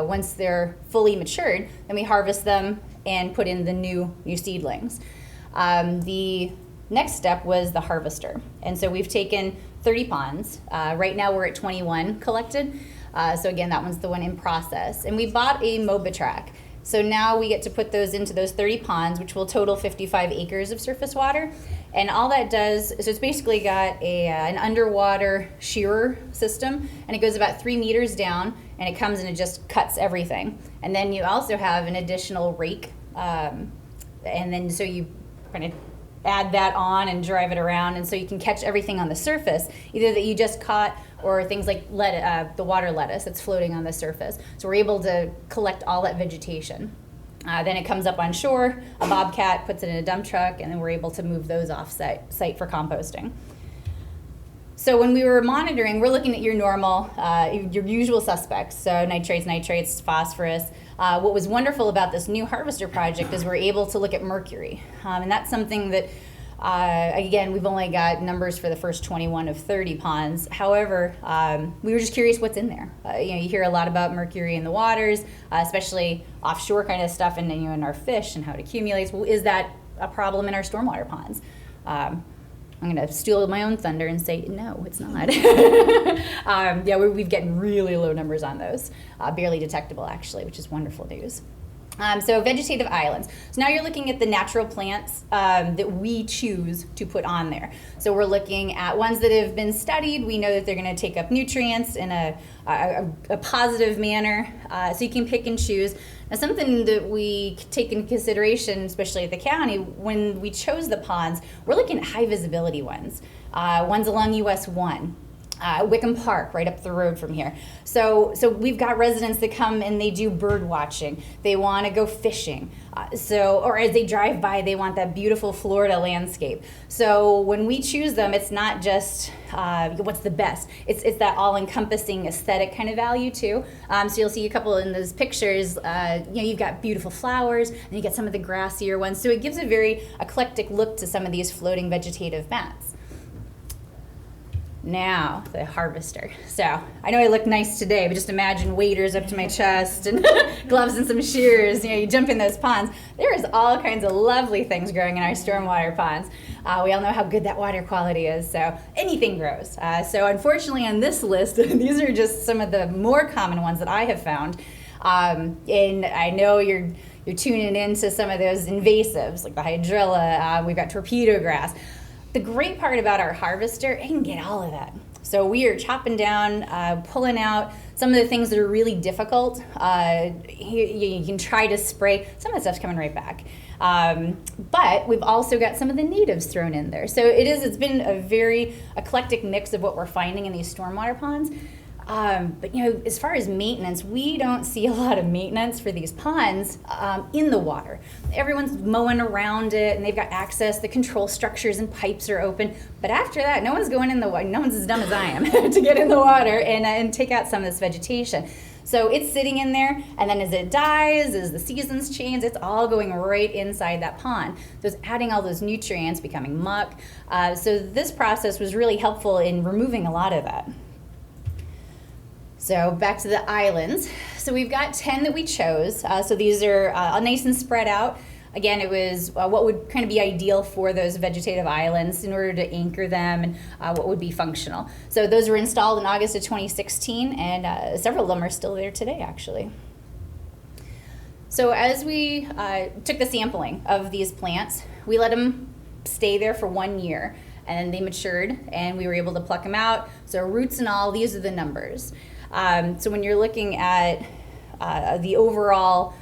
once they're fully matured, then we harvest them and put in the new seedlings. The next step was the harvester. And so we've taken 30 ponds. Right now we're at 21 collected. So again, that one's the one in process. And we bought a MobiTrack. So now we get to put those into those 30 ponds, which will total 55 acres of surface water. And all that does, so it's basically got an underwater shearer system, and it goes about 3 meters down, and it comes and it just cuts everything. And then you also have an additional rake, and then so you kind of add that on and drive it around, and so you can catch everything on the surface, either that you just caught or things like the water lettuce that's floating on the surface. So we're able to collect all that vegetation. Then it comes up on shore, a bobcat puts it in a dump truck, and then we're able to move those off site for composting. So when we were monitoring, we're looking at your normal, your usual suspects, so nitrates, phosphorus. What was wonderful about this new harvester project is we're able to look at mercury. And that's something that, again, we've only got numbers for the first 21 of 30 ponds. However, we were just curious what's in there. You hear a lot about mercury in the waters, especially offshore kind of stuff, and in our fish and how it accumulates. Well, is that a problem in our stormwater ponds? I'm going to steal my own thunder and say, no, it's not. We've gotten really low numbers on those, barely detectable actually, which is wonderful news. So vegetative islands. So now you're looking at the natural plants that we choose to put on there. So we're looking at ones that have been studied. We know that they're going to take up nutrients in a positive manner. So you can pick and choose. Now something that we take into consideration, especially at the county, when we chose the ponds, we're looking at high visibility ones. Ones along US 1. Wickham Park, right up the road from here. So we've got residents that come and they do bird watching. They want to go fishing. Or as they drive by, they want that beautiful Florida landscape. So when we choose them, it's not just what's the best. It's that all-encompassing aesthetic kind of value too. So you'll see a couple in those pictures. You've got beautiful flowers, and you get some of the grassier ones. So it gives a very eclectic look to some of these floating vegetative mats. Now, the harvester. So, I know I look nice today, but just imagine waders up to my chest and gloves and some shears. You jump in those ponds. There is all kinds of lovely things growing in our stormwater ponds. We all know how good that water quality is, so anything grows. So unfortunately on this list, these are just some of the more common ones that I have found. And I know you're tuning into some of those invasives, like the hydrilla. We've got torpedo grass. The great part about our harvester, it can get all of that. So we are chopping down, pulling out some of the things that are really difficult. You can try to spray. Some of that stuff's coming right back. But we've also got some of the natives thrown in there. So it's been a very eclectic mix of what we're finding in these stormwater ponds. But as far as maintenance, we don't see a lot of maintenance for these ponds in the water. Everyone's mowing around it, and they've got access. The control structures and pipes are open. But after that, no one's going in the water. No one's as dumb as I am to get in the water and take out some of this vegetation. So it's sitting in there, and then as it dies, as the seasons change, it's all going right inside that pond. So it's adding all those nutrients, becoming muck. So this process was really helpful in removing a lot of that. So back to the islands. So we've got 10 that we chose. So these are nice and spread out. Again, it was what would kind of be ideal for those vegetative islands in order to anchor them and what would be functional. So those were installed in August of 2016, and several of them are still there today, actually. So as we took the sampling of these plants, we let them stay there for 1 year, and then they matured, and we were able to pluck them out. So roots and all, these are the numbers. So when you're looking at the overall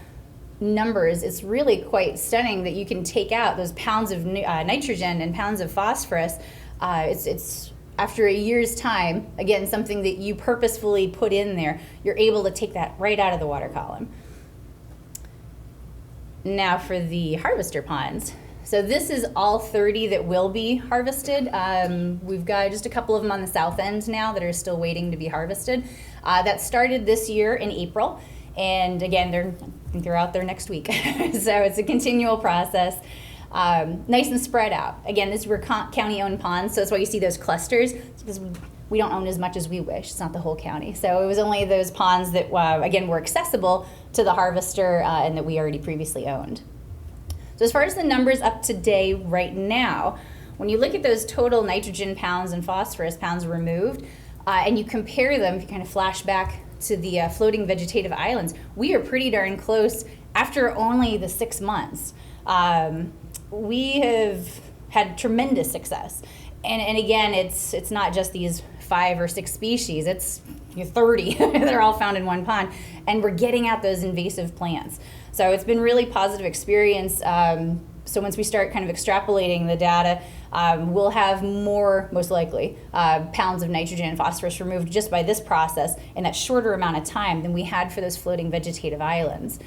numbers, it's really quite stunning that you can take out those pounds of nitrogen and pounds of phosphorus. It's after a year's time, again, something that you purposefully put in there, you're able to take that right out of the water column. Now for the harvester ponds. So this is all 30 that will be harvested. We've got just a couple of them on the south end now that are still waiting to be harvested. That started this year in April. And again, I think they're out there next week. So it's a continual process. Nice and spread out. Again, these were county-owned ponds, so that's why you see those clusters, because we don't own as much as we wish. It's not the whole county. So it was only those ponds that, again, were accessible to the harvester and that we already previously owned. So as far as the numbers up to date right now, when you look at those total nitrogen pounds and phosphorus pounds removed, and you compare them, if you kind of flash back to the floating vegetative islands, we are pretty darn close after only the 6 months. We have had tremendous success. And again, it's not just these 5 or 6 species, it's 30 that are all found in one pond, and we're getting at those invasive plants. So it's been really positive experience. So once we start kind of extrapolating the data, we'll have more, most likely, pounds of nitrogen and phosphorus removed just by this process in that shorter amount of time than we had for those floating vegetative islands.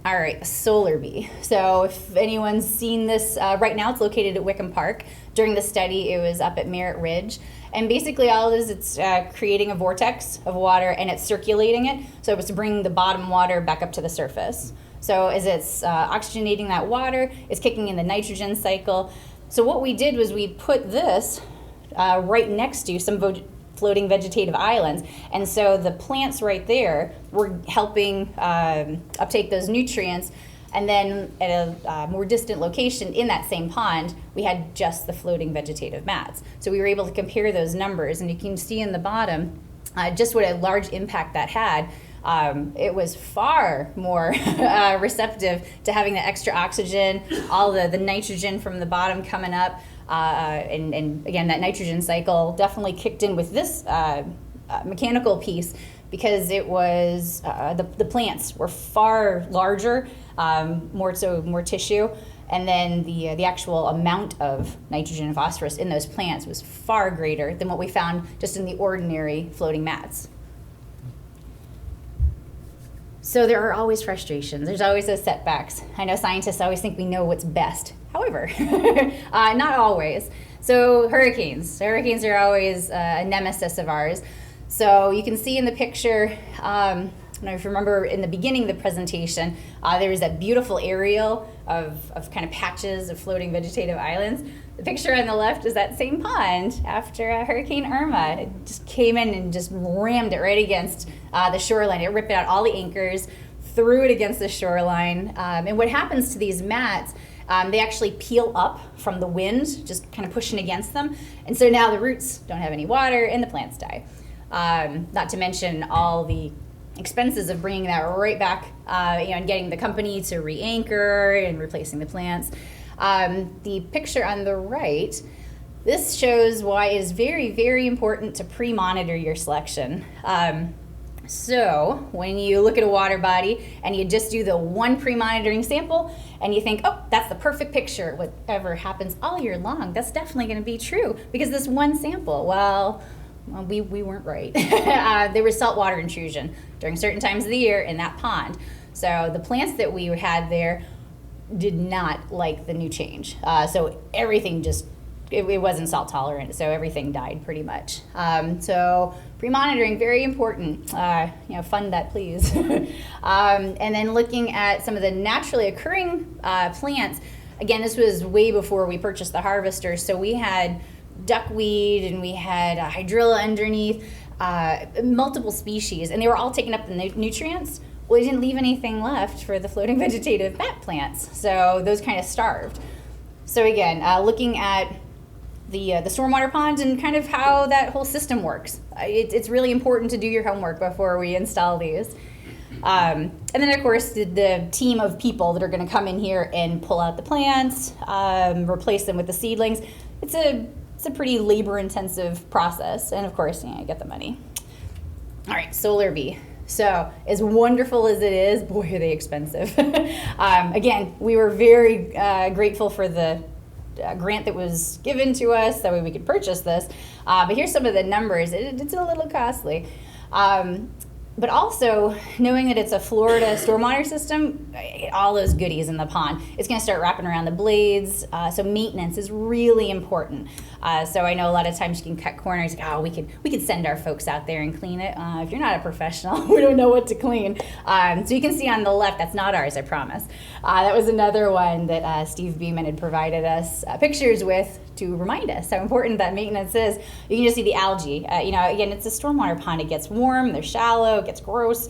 All right, solar bee. So if anyone's seen this, right now it's located at Wickham Park. During the study, it was up at Merritt Ridge. And basically all it is, it's creating a vortex of water and it's circulating it. So it's bringing the bottom water back up to the surface. So as it's oxygenating that water, it's kicking in the nitrogen cycle. So what we did was we put this right next to some floating vegetative islands. And so the plants right there were helping uptake those nutrients. And then at a more distant location in that same pond, we had just the floating vegetative mats. So we were able to compare those numbers, and you can see in the bottom just what a large impact that had. It was far more receptive to having the extra oxygen, all the nitrogen from the bottom coming up, and again, that nitrogen cycle definitely kicked in with this mechanical piece, because it was the plants were far larger, more tissue, and then the actual amount of nitrogen and phosphorus in those plants was far greater than what we found just in the ordinary floating mats. So there are always frustrations. There's always those setbacks. I know scientists always think we know what's best. However, not always. So hurricanes. Hurricanes are always a nemesis of ours. So you can see in the picture, I don't know if you remember in the beginning of the presentation, there was that beautiful aerial of kind of patches of floating vegetative islands. The picture on the left is that same pond after Hurricane Irma. It just came in and just rammed it right against the shoreline. It ripped out all the anchors, threw it against the shoreline. And what happens to these mats, they actually peel up from the wind, just kind of pushing against them. And so now the roots don't have any water and the plants die. Not to mention all the expenses of bringing that right back, and getting the company to re-anchor and replacing the plants. The picture on the right, this shows why it is very, very important to pre-monitor your selection. So when you look at a water body and you just do the one pre-monitoring sample and you think, oh, that's the perfect picture, whatever happens all year long, that's definitely going to be true because this one sample. Well, well, we weren't right. There was saltwater intrusion during certain times of the year in that pond. So the plants that we had there did not like the new change. So everything just, it wasn't salt tolerant, so everything died pretty much. So pre-monitoring, very important. Fund that, please. And then looking at some of the naturally occurring plants. Again, this was way before we purchased the harvester, so we had duckweed and we had hydrilla underneath, multiple species, and they were all taking up the nutrients. Well, they didn't leave anything left for the floating vegetative mat plants, so those kind of starved. So again, looking at the stormwater pond and kind of how that whole system works. It's really important to do your homework before we install these. And then of course the team of people that are going to come in here and pull out the plants, replace them with the seedlings. It's a pretty labor-intensive process, and of course, get the money. All right, solar bee. So as wonderful as it is, boy, are they expensive. Again, we were very grateful for the grant that was given to us, that way we could purchase this. But here's some of the numbers. It's a little costly. But also, knowing that it's a Florida stormwater system, all those goodies in the pond, it's going to start wrapping around the blades. So maintenance is really important. So I know a lot of times you can cut corners. We could send our folks out there and clean it. If you're not a professional, we don't know what to clean. So you can see on the left, that's not ours, I promise. That was another one that Steve Beeman had provided us pictures with to remind us how important that maintenance is. You can just see the algae. Again, it's a stormwater pond. It gets warm, they're shallow, it gets gross.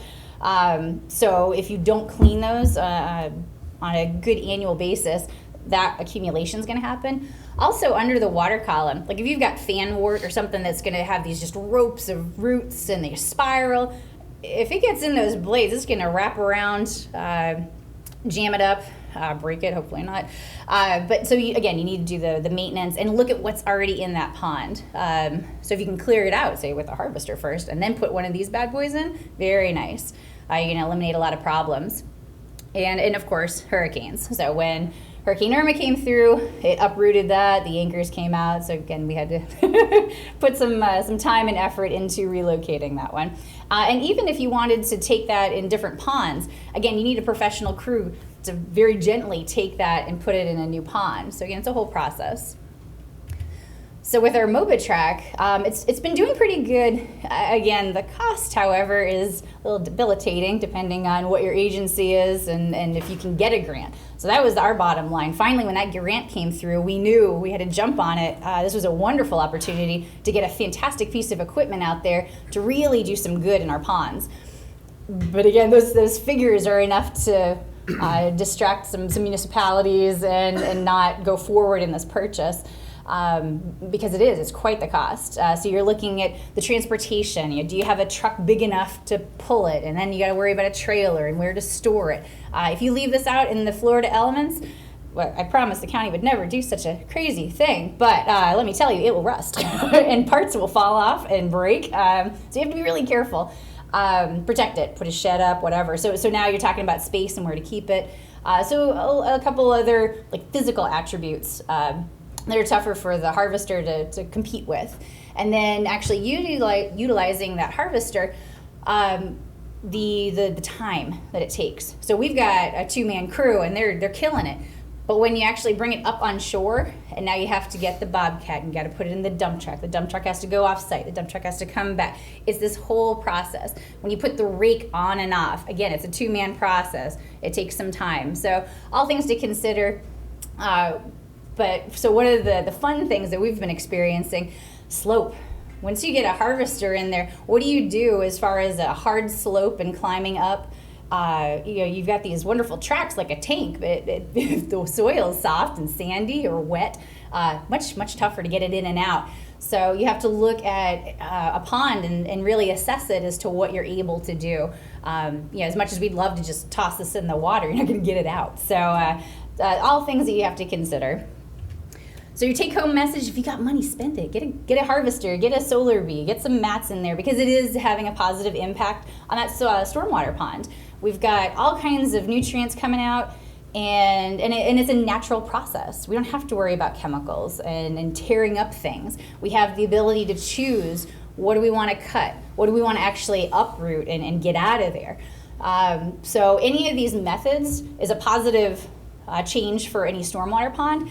So if you don't clean those on a good annual basis, that accumulation is going to happen. Also, under the water column, like if you've got fanwort or something that's going to have these just ropes of roots and they spiral, if it gets in those blades, it's going to wrap around, jam it up, break it, hopefully not. But so you need to do the maintenance and look at what's already in that pond. So if you can clear it out, say with a harvester first, and then put one of these bad boys in, very nice. You can eliminate a lot of problems. And of course, hurricanes. So when Hurricane Irma came through, it uprooted that, the anchors came out, so again, we had to put some time and effort into relocating that one. And even if you wanted to take that in different ponds, again, you need a professional crew to very gently take that and put it in a new pond. So again, it's a whole process. So with our MobiTrack, it's been doing pretty good. Again, the cost, however, is a little debilitating depending on what your agency is and if you can get a grant. So that was our bottom line. Finally, when that grant came through, we knew we had to jump on it. This was a wonderful opportunity to get a fantastic piece of equipment out there to really do some good in our ponds. But again, those figures are enough to distract some municipalities and not go forward in this purchase. Because it's quite the cost. So you're looking at the transportation. Do you have a truck big enough to pull it? And then you got to worry about a trailer and where to store it. If you leave this out in the Florida elements, well, I promise the county would never do such a crazy thing, but let me tell you, it will rust and parts will fall off and break. So you have to be really careful. Protect it, put a shed up, whatever. So now you're talking about space and where to keep it. So a couple other physical attributes that are tougher for the harvester to compete with. And then actually utilizing that harvester, the time that it takes. So we've got a 2-man crew and they're killing it. But when you actually bring it up on shore, and now you have to get the bobcat and you got to put it in the dump truck. The dump truck has to go off site. The dump truck has to come back. It's this whole process. When you put the rake on and off, again, it's a 2-man process. It takes some time. So all things to consider. But so one of the fun things that we've been experiencing, slope. Once you get a harvester in there, what do you do as far as a hard slope and climbing up? You've got these wonderful tracks like a tank, but if the soil is soft and sandy or wet, much tougher to get it in and out. So you have to look at a pond and really assess it as to what you're able to do. As much as we'd love to just toss this in the water, you're not going to get it out. So all things that you have to consider. So your take-home message, if you got money, spend it. Get a harvester, get a solar bee, get some mats in there because it is having a positive impact on that stormwater pond. We've got all kinds of nutrients coming out, and it's a natural process. We don't have to worry about chemicals and tearing up things. We have the ability to choose What do we want to cut? What do we want to actually uproot and get out of there? So any of these methods is a positive change for any stormwater pond.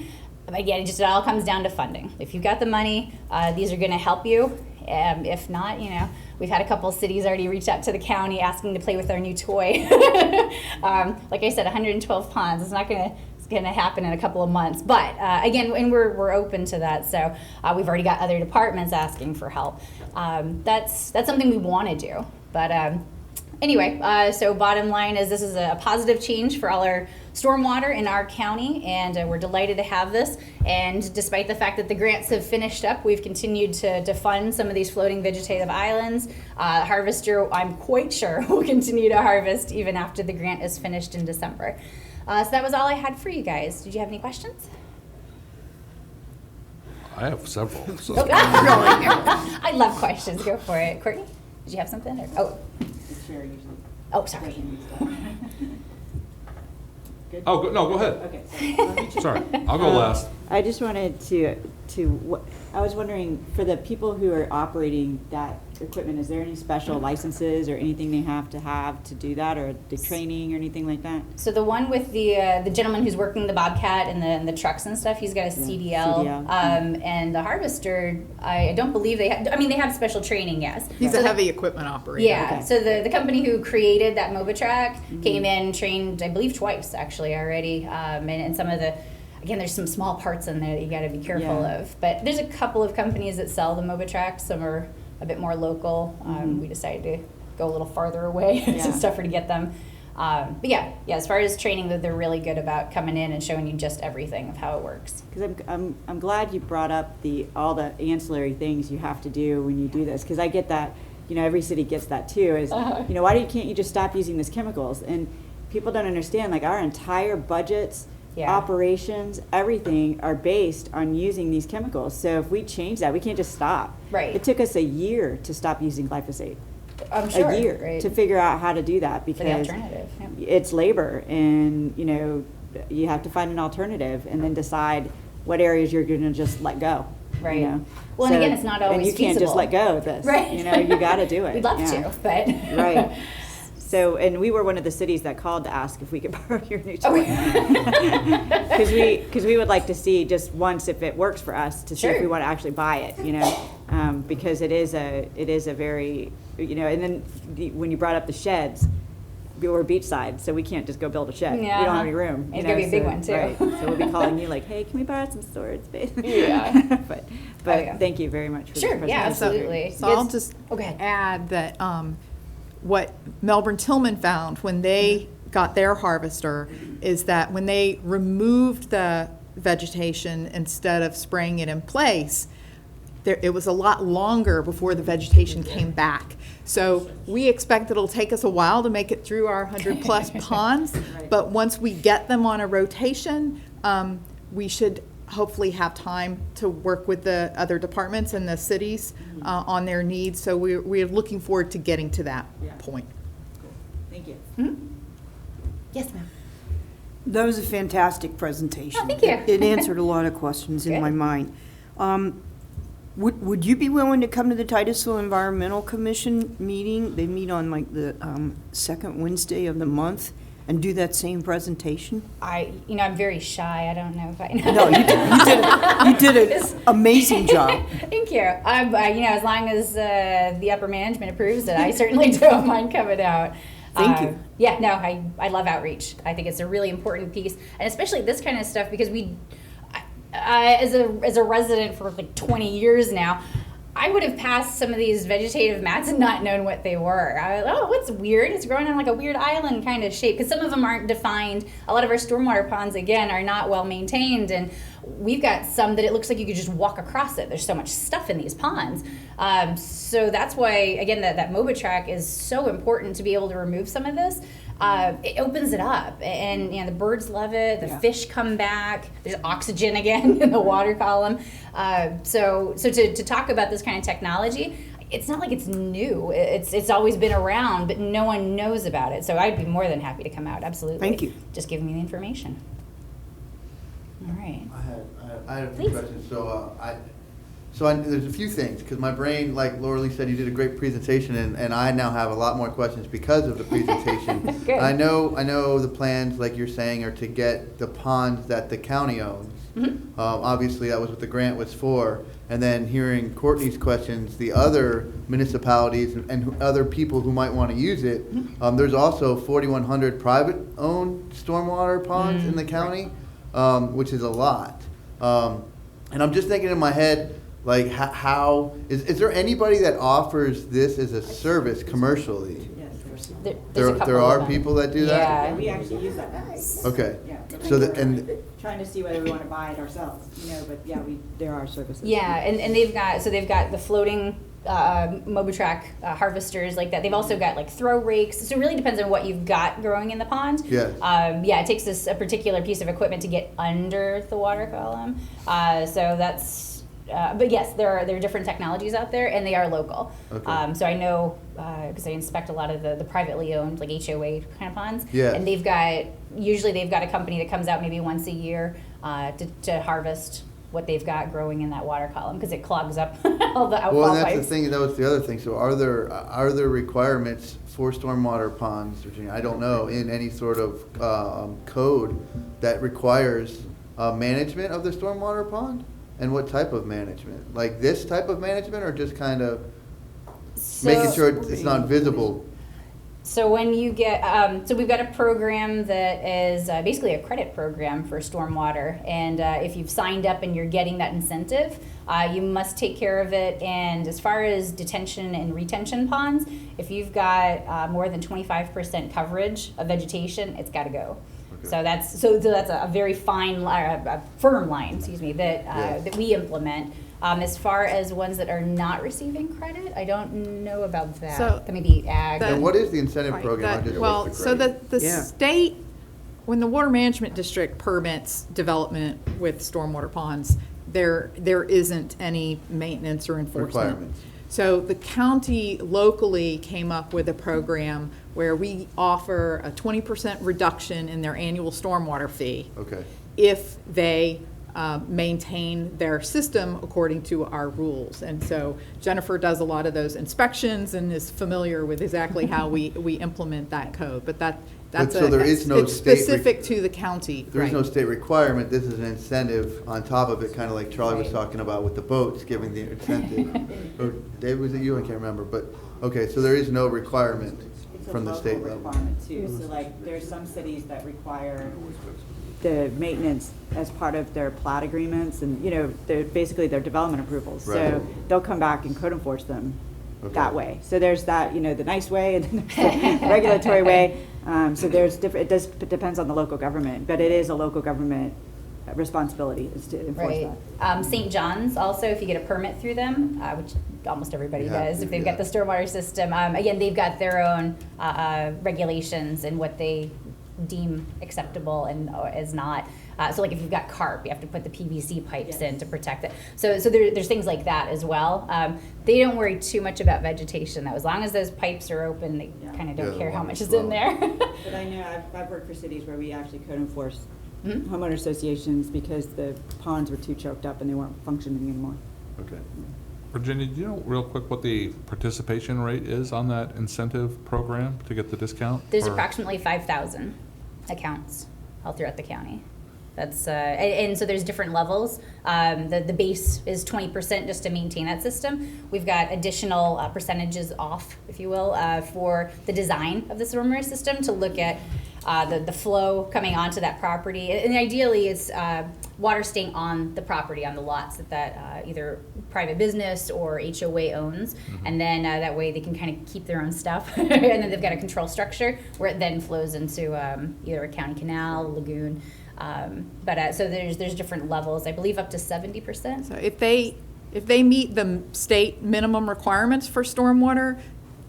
Again, it all comes down to funding. If you've got the money, these are going to help you. If not, we've had a couple of cities already reach out to the county asking to play with our new toy. Like I said, 112 ponds. It's not going to happen in a couple of months. But again, and we're open to that. So we've already got other departments asking for help. That's something we want to do. But anyway, so bottom line is this is a positive change for all our stormwater in our county, and we're delighted to have this. And despite the fact that the grants have finished up, we've continued to fund some of these floating vegetative islands. Harvester, I'm quite sure, will continue to harvest even after the grant is finished in December. So that was all I had for you guys. Did you have any questions? I have several. So. I love questions. Go for it. Courtney, did you have something? Or, oh, sorry. Good? Oh, no, go ahead. Okay. Sorry, I'll go last. I just wanted I was wondering, for the people who are operating that equipment, is there any special licenses or anything they have to do that, or the training or anything like that? So the one with the gentleman who's working the Bobcat and the trucks and stuff, he's got a CDL. And the harvester, I don't believe they have. I mean, they have special training, yes. He's a heavy equipment operator. Yeah. Okay. So the company who created that MobiTrack came in, trained, I believe, twice actually already, and some of the. Again, there's some small parts in there that you got to be careful of. But there's a couple of companies that sell the MobiTrack. Some are a bit more local. We decided to go a little farther away. It's just tougher to get them. But yeah, as far as training, they're really good about coming in and showing you just everything of how it works. Because I'm glad you brought up all the ancillary things you have to do when you do this. Because I get that, every city gets that too. Is why can't you just stop using these chemicals? And people don't understand, like, our entire budgets. Operations, everything are based on using these chemicals. So if we change that, we can't just stop. Right. It took us a year to stop using glyphosate. I'm sure. A year to figure out how to do that, because the alternative. It's labor, and you have to find an alternative and then decide what areas you're going to just let go. Right. Well, and again, it's not always and you can't just let go of this. Right. You got to do it. We'd love to, but right. So, and we were one of the cities that called to ask if we could borrow your new toy. Because we would like to see just once if it works for us, to see if we want to actually buy it, because it is a very, and then when you brought up the sheds, we're beachside, so we can't just go build a shed. We don't have any room. It's going to be a big one too. Right. So we'll be calling you like, hey, can we borrow some storage space? Yeah. but thank you very much for this presentation. Yeah, absolutely. So I'll just add that what Melbourne Tillman found when they got their harvester is that when they removed the vegetation instead of spraying it in place, it was a lot longer before the vegetation came back. So we expect it'll take us a while to make it through our 100+ ponds, but once we get them on a rotation, we should hopefully have time to work with the other departments and the cities on their needs. So we're looking forward to getting to that point. Cool. Thank you. Mm-hmm. Yes, ma'am. That was a fantastic presentation. Oh, thank you. It answered a lot of questions in my mind. Would you be willing to come to the Titusville Environmental Commission meeting? They meet on like the second Wednesday of the month, and do that same presentation? I'm very shy. I don't know if I know. No, you did an amazing job. Thank you. As long as the upper management approves it, I certainly don't mind coming out. Thank you. Yeah, no, I love outreach. I think it's a really important piece, and especially this kind of stuff, because as a resident for like 20 years now, I would have passed some of these vegetative mats and not known what they were. What's weird? It's growing on like a weird island kind of shape, because some of them aren't defined. A lot of our stormwater ponds, again, are not well maintained, and we've got some that it looks like you could just walk across it. There's so much stuff in these ponds. So that's why, again, that MobiTrack is so important to be able to remove some of this. It opens it up, and the birds love it. The fish come back. There's oxygen again in the water column. So to talk about this kind of technology, it's not like it's new. It's always been around, but no one knows about it. So I'd be more than happy to come out. Absolutely. Thank you. Just give me the information. All right. I had a few questions. So So there's a few things, because my brain, like Laura Lee said, you did a great presentation, and I now have a lot more questions because of the presentation. Good. I know the plans, like you're saying, are to get the ponds that the county owns. Obviously, that was what the grant was for. And then hearing Courtney's questions, the other municipalities and other people who might want to use it, there's also 4,100 private-owned stormwater ponds in the county, which is a lot. And I'm just thinking in my head, like, how is there anybody that offers this as a service commercially? There are people that do that? Yeah, we actually use that. Okay. Yeah. So and Trying to see whether we want to buy it ourselves, but yeah, there are services. Yeah, and they've got the floating Mobitrack harvesters like that. They've also got like throw rakes. So it really depends on what you've got growing in the pond. Yeah. It takes a particular piece of equipment to get under the water column. So that's. But yes, there are different technologies out there, and they are local. Okay. So I know because I inspect a lot of the privately owned, like HOA kind of ponds. Yeah. And they've got a company that comes out maybe once a year to harvest what they've got growing in that water column because it clogs up all the outfall well, and that's pipes. the thing. That was the other thing. So are there requirements for stormwater ponds, Virginia? I don't know, in any sort of code that requires management of the stormwater pond. And what type of management? Like this type of management, or just kind of making sure it's not visible? So when you get, so we've got a program that is basically a credit program for stormwater. And if you've signed up and you're getting that incentive, you must take care of it. And as far as detention and retention ponds, if you've got more than 25% coverage of vegetation, it's got to go. So that's a very fine, a firm line, that we implement. As far as ones that are not receiving credit, I don't know about that. So that may be ag. And what is the incentive program? State, when the Water Management District permits development with stormwater ponds, there isn't any maintenance or enforcement. Requirements. So the county locally came up with a program where we offer a 20% reduction in their annual stormwater fee. Okay. If they maintain their system according to our rules. And so Jennifer does a lot of those inspections and is familiar with exactly how we implement that code. But it's specific to the county. There is no state requirement. This is an incentive on top of it, kind of like Charlie was talking about with the boats, giving the incentive. Or Dave, was it you? I can't remember. But okay, so there is no requirement from the state level. Requirement too. So like there's some cities that require the maintenance as part of their plat agreements, and they're basically their development approvals. Right. So they'll come back and code enforce them that way. So there's that, the nice way and then there's the regulatory way. So there's different. It depends on the local government, but it is a local government responsibility is to enforce that. St. John's also, if you get a permit through them, which almost everybody does, if they've got the stormwater system, again, they've got their own regulations and what they deem acceptable and is not. So like if you've got carp, you have to put the PVC pipes in to protect it. So there's things like that as well. They don't worry too much about vegetation though. As long as those pipes are open, they kind of don't care how much is in there. But I know I've worked for cities where we actually code enforce homeowner associations because the ponds were too choked up and they weren't functioning anymore. Okay. Virginia, do you know real quick what the participation rate is on that incentive program to get the discount? There's approximately 5,000 accounts all throughout the county. That's and so there's different levels. The base is 20% just to maintain that system. We've got additional percentages off, if you will, for the design of the stormwater system to look at the flow coming onto that property. And ideally, it's water staying on the property, on the lots that either private business or HOA owns. And then that way they can kind of keep their own stuff. And then they've got a control structure where it then flows into either a county canal, lagoon. So there's different levels, I believe up to 70%. So if they meet the state minimum requirements for stormwater,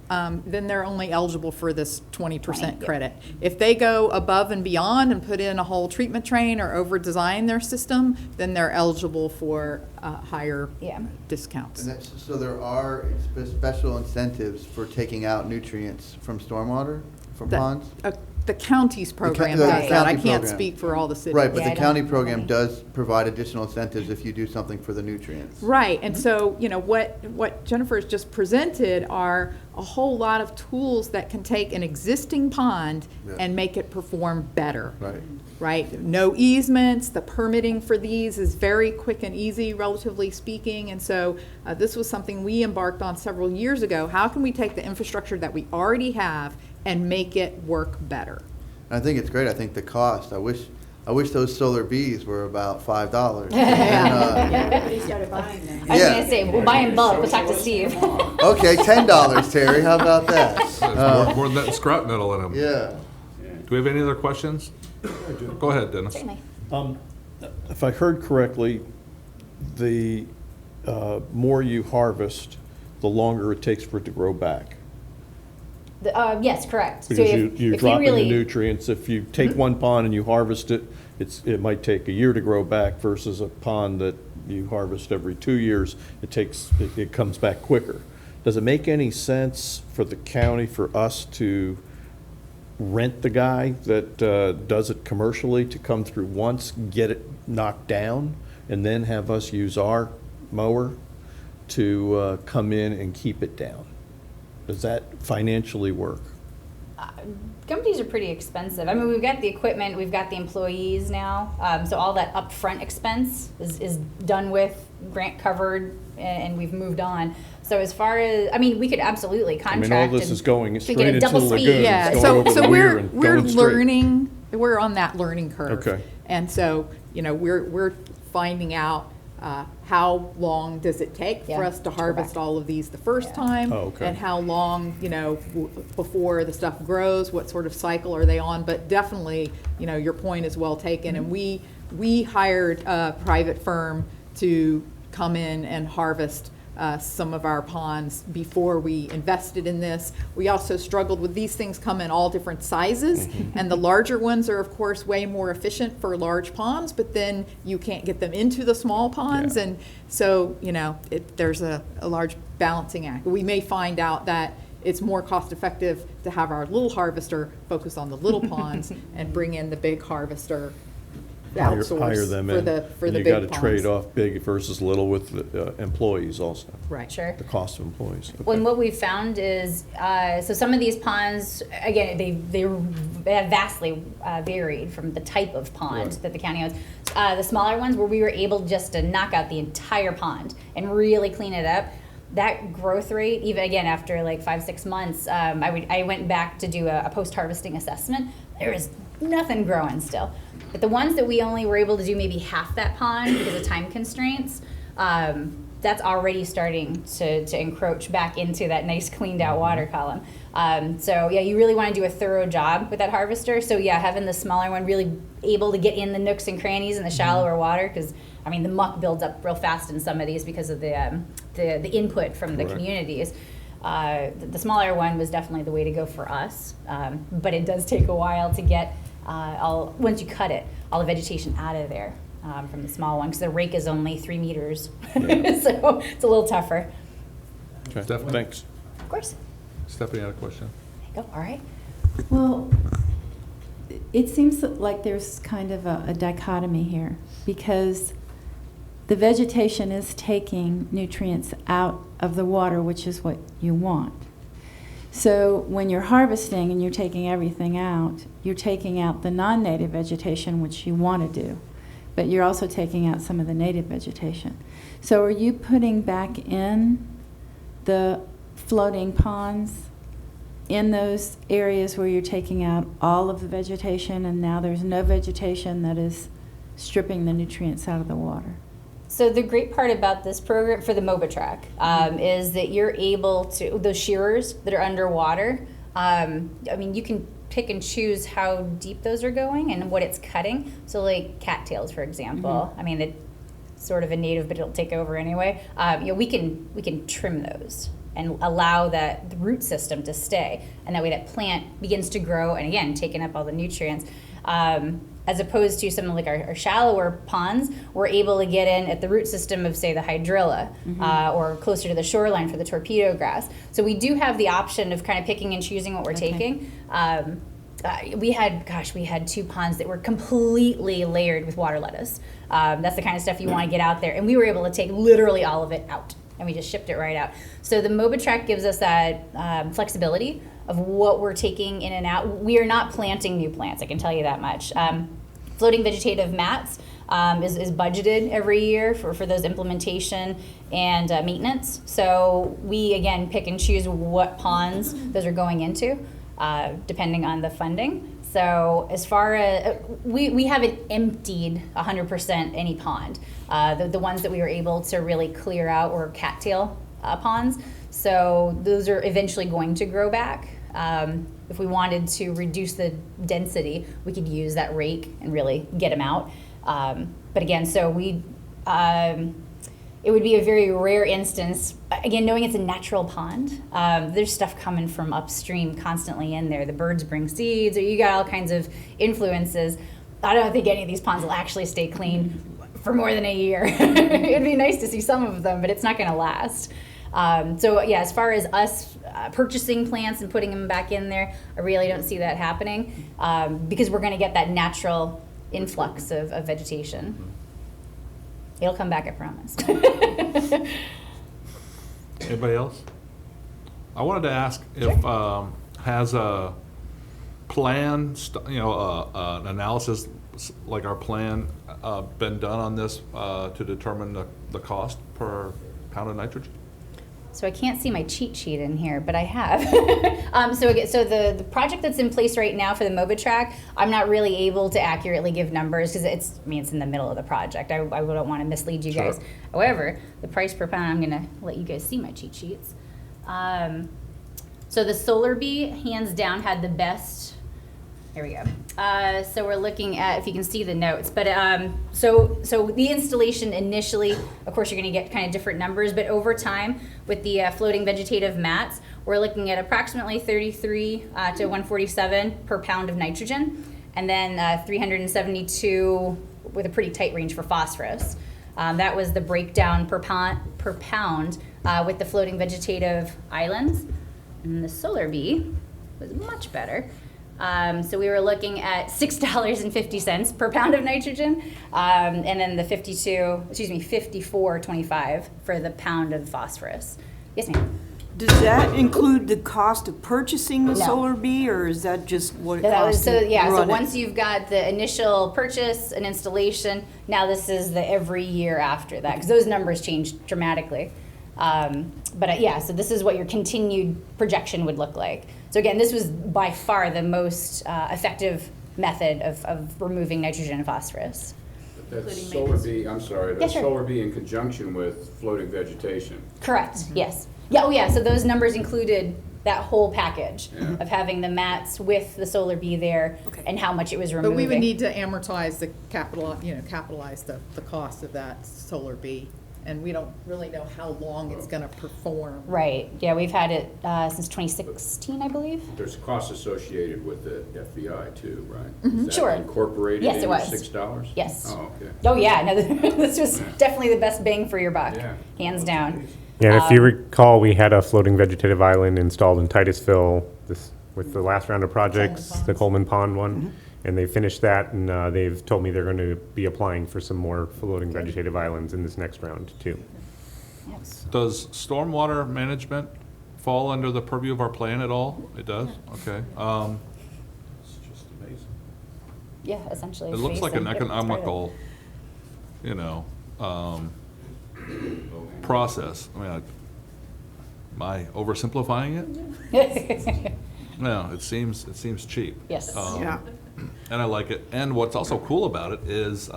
then they're only eligible for this 20% credit. If they go above and beyond and put in a whole treatment train or over-design their system, then they're eligible for higher discounts. And so there are special incentives for taking out nutrients from stormwater, from ponds? the county's program the does that. I county can't program. speak for all the cities. Right, but Yeah, the I county don't- program does provide additional incentives if you do something for the nutrients. Right, and so, you know, what Jennifer has just presented are a whole lot of tools that can take an existing pond Yeah. and make it perform better. Right. Right, no easements, the permitting for these is very quick and easy, relatively speaking, and so this was something we embarked on several years ago. How can we take the infrastructure that we already have and make it work better? And I think it's great. I think the cost, I wish those solar bees were about $5. Yeah, they started buying them. I was Yeah. gonna say, we'll buy in bulk, we'll talk to Steve. Okay, $10, Terry, how about that? There's more than that scrap metal in them. Yeah. Do we have any other questions? Go ahead, Dennis. Certainly. If I heard correctly, the more you harvest, the longer it takes for it to grow back. Yes, correct. So Because if you're you dropping really- the nutrients. If you take one pond and you harvest it, it might take a year to grow back versus a pond that you harvest every 2 years. It comes back quicker. Does it make any sense for the county, for us to rent the guy that does it commercially to come through once, get it knocked down, and then have us use our mower to come in and keep it down? Does that financially work? Companies are pretty expensive. I mean, we've got the equipment, we've got the employees now, so all that upfront expense is done with, grant covered, and we've moved on. So as far as, I mean, we could absolutely I mean, contract. all this is going to straight get a into the double speed. lagoon. Yeah, It's going over so the weir we're and going straight. learning, we're on that learning curve. Okay. And so, you know, we're finding out how long does it take Yeah, for us to to go harvest back. all of these the first Yeah. time? Oh, okay. And how long, you know, before the stuff grows, what sort of cycle are they on? But definitely, you know, your point is well taken. And we hired a private firm to come in and harvest some of our ponds before we invested in this. We also struggled with these things come in all different sizes, and the larger ones are of course way more efficient for large ponds, but then you can't get them into the small ponds, Yeah. and so, you know, there's a large balancing act. We may find out that it's more cost effective to have our little harvester focus on the little ponds and bring in the big harvester Hire outsource them for in. the And big you ponds. got to trade off big versus little with the employees also, Right. Sure. the cost of employees. Okay. When what we've found is, so some of these ponds, again, they have vastly varied from the type of pond that the county owns. The smaller ones where we were able just to knock out the entire pond and really clean it up, that growth rate, even again after like 5-6 months, I went back to do a post-harvesting assessment. There is nothing growing still. But the ones that we only were able to do maybe half that pond because of time constraints, that's already starting to encroach back into that nice cleaned out water column. So yeah, you really want to do a thorough job with that harvester. So yeah, having the smaller one really able to get in the nooks and crannies in the shallower water, because I mean the muck builds up real fast in some of these because of the input from the Correct. communities. The smaller one was definitely the way to go for us, but it does take a while to get once you cut it, all the vegetation out of there from the small one, because the rake is only 3 meters, so it's a little tougher. Okay, Stephanie? thanks. Of course. Stephanie had a question. There you go. All right. Well, it seems like there's kind of a dichotomy here, because the vegetation is taking nutrients out of the water, which is what you want. So when you're harvesting and you're taking everything out, you're taking out the non-native vegetation, which you want to do, but you're also taking out some of the native vegetation. So are you putting back in the floating ponds in those areas where you're taking out all of the vegetation and now there's no vegetation that is stripping the nutrients out of the water? So the great part about this program for the MOBA track is that you're able to, those shearers that are underwater, I mean, you can pick and choose how deep those are going and what it's cutting. So like cattails, for example, I mean, it's sort of a native, but it'll take over anyway. You know, we can trim those and allow the root system to stay. And that way that plant begins to grow and again, taking up all the nutrients. As opposed to some of like our shallower ponds, we're able to get in at the root system of, say, the hydrilla, or closer to the shoreline for the torpedo grass. So we do have the option of kind of picking and choosing what we're taking. we had 2 ponds that were completely layered with water lettuce. That's the kind of stuff you want to get out there. And we were able to take literally all of it out, and we just shipped it right out. So the MobaTrack gives us that flexibility of what we're taking in and out. We are not planting new plants, I can tell you that much. Floating vegetative mats is budgeted every year for those implementation and maintenance. So we, again, pick and choose what ponds those are going into, depending on the funding. So as far as, we haven't emptied 100% any pond. The ones that we were able to really clear out were cattail ponds. So those are eventually going to grow back. If we wanted to reduce the density, we could use that rake and really get them out. But again, so it would be a very rare instance, again, knowing it's a natural pond, there's stuff coming from upstream constantly in there. The birds bring seeds, or you got all kinds of influences. I don't think any of these ponds will actually stay clean for more than a year. It'd be nice to see some of them, but it's not gonna last. So yeah, as far as us purchasing plants and putting them back in there, I really don't see that happening, because we're gonna get that natural influx of vegetation. It'll come back, I promise. Anybody else? I wanted to ask if has a plan, an analysis like our plan been done on this to determine the cost per pound of nitrogen? So I can't see my cheat sheet in here, but I have. So the project that's in place right now for the MobaTrack, I'm not really able to accurately give numbers because it's in the middle of the project. I don't want to mislead you guys. However, the price per pound, I'm gonna let you guys see my cheat sheets. So the Solar Bee, hands down, had the best. Here we go. So we're looking at, if you can see the notes, but so the installation initially, of course, you're going to get kind of different numbers, but over time with the floating vegetative mats, we're looking at approximately 33 to 147 per pound of nitrogen, and then 372 with a pretty tight range for phosphorus. That was the breakdown per pound with the floating vegetative islands, and the Solar Bee was much better. So we were looking at $6.50 per pound of nitrogen, and then the 54.25 for the pound of phosphorus. Yes, ma'am. Does that include the cost of purchasing the No. Solar Bee, or is that just what it That was, costs so to yeah, so run it? once you've got the initial purchase and installation, now this is the every year after that, because those numbers change dramatically. But yeah, so this is what your continued projection would look like. So again, this was by far the most effective method of removing nitrogen and phosphorus. That's Solar Bee, I'm sorry, Yeah, that's sure. Solar Bee in conjunction with floating vegetation. Correct, yes. Yeah, oh yeah, so those numbers included that whole package of having the mats with the Solar Bee there and how much it was removing. But we would need to amortize the capitalize the cost of that Solar Bee. And we don't really know how long it's gonna perform. Right, yeah, we've had it since 2016, I believe. There's costs associated with the FBI too, right? Mhm. Is that Sure. incorporated Yes, it in was. $6? Yes. Oh, okay. Oh, yeah, no, this was definitely the best bang for your buck, Yeah. hands down. Yeah, and if you recall, we had a floating vegetative island installed in Titusville with the last round of projects, the Coleman Pond one. And they finished that, and they've told me they're going to be applying for some more floating vegetative islands in this next round, too. Yes. Does stormwater management fall under the purview of our plan at all? It does? Okay. It's just amazing. Yeah, essentially. It looks like an Yep, that's part of it. economical, process. I mean, am I oversimplifying it? No, it seems cheap. Yes. Yeah. And I like it. And what's also cool about it is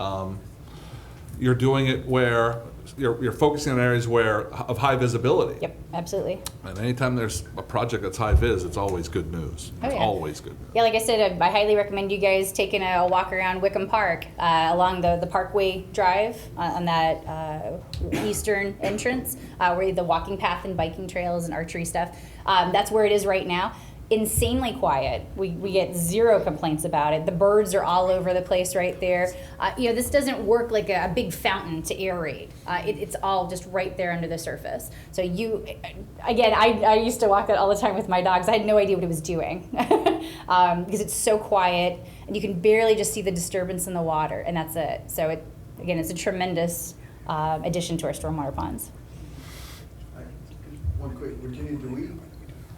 you're doing it where you're focusing on areas of high visibility. Yep, absolutely. And anytime there's a project that's high vis, it's always good news. Oh, It's yeah. always good news. Yeah, like I said, I highly recommend you guys taking a walk around Wickham Park along the Parkway Drive on that eastern entrance where the walking path and biking trails and archery stuff. That's where it is right now. Insanely quiet. We get zero complaints about it. The birds are all over the place right there. This doesn't work like a big fountain to aerate. It's all just right there under the surface. So I used to walk that all the time with my dogs. I had no idea what it was doing. because it's so quiet and you can barely just see the disturbance in the water, and that's it. So again, it's a tremendous addition to our stormwater ponds. One quick, Virginia,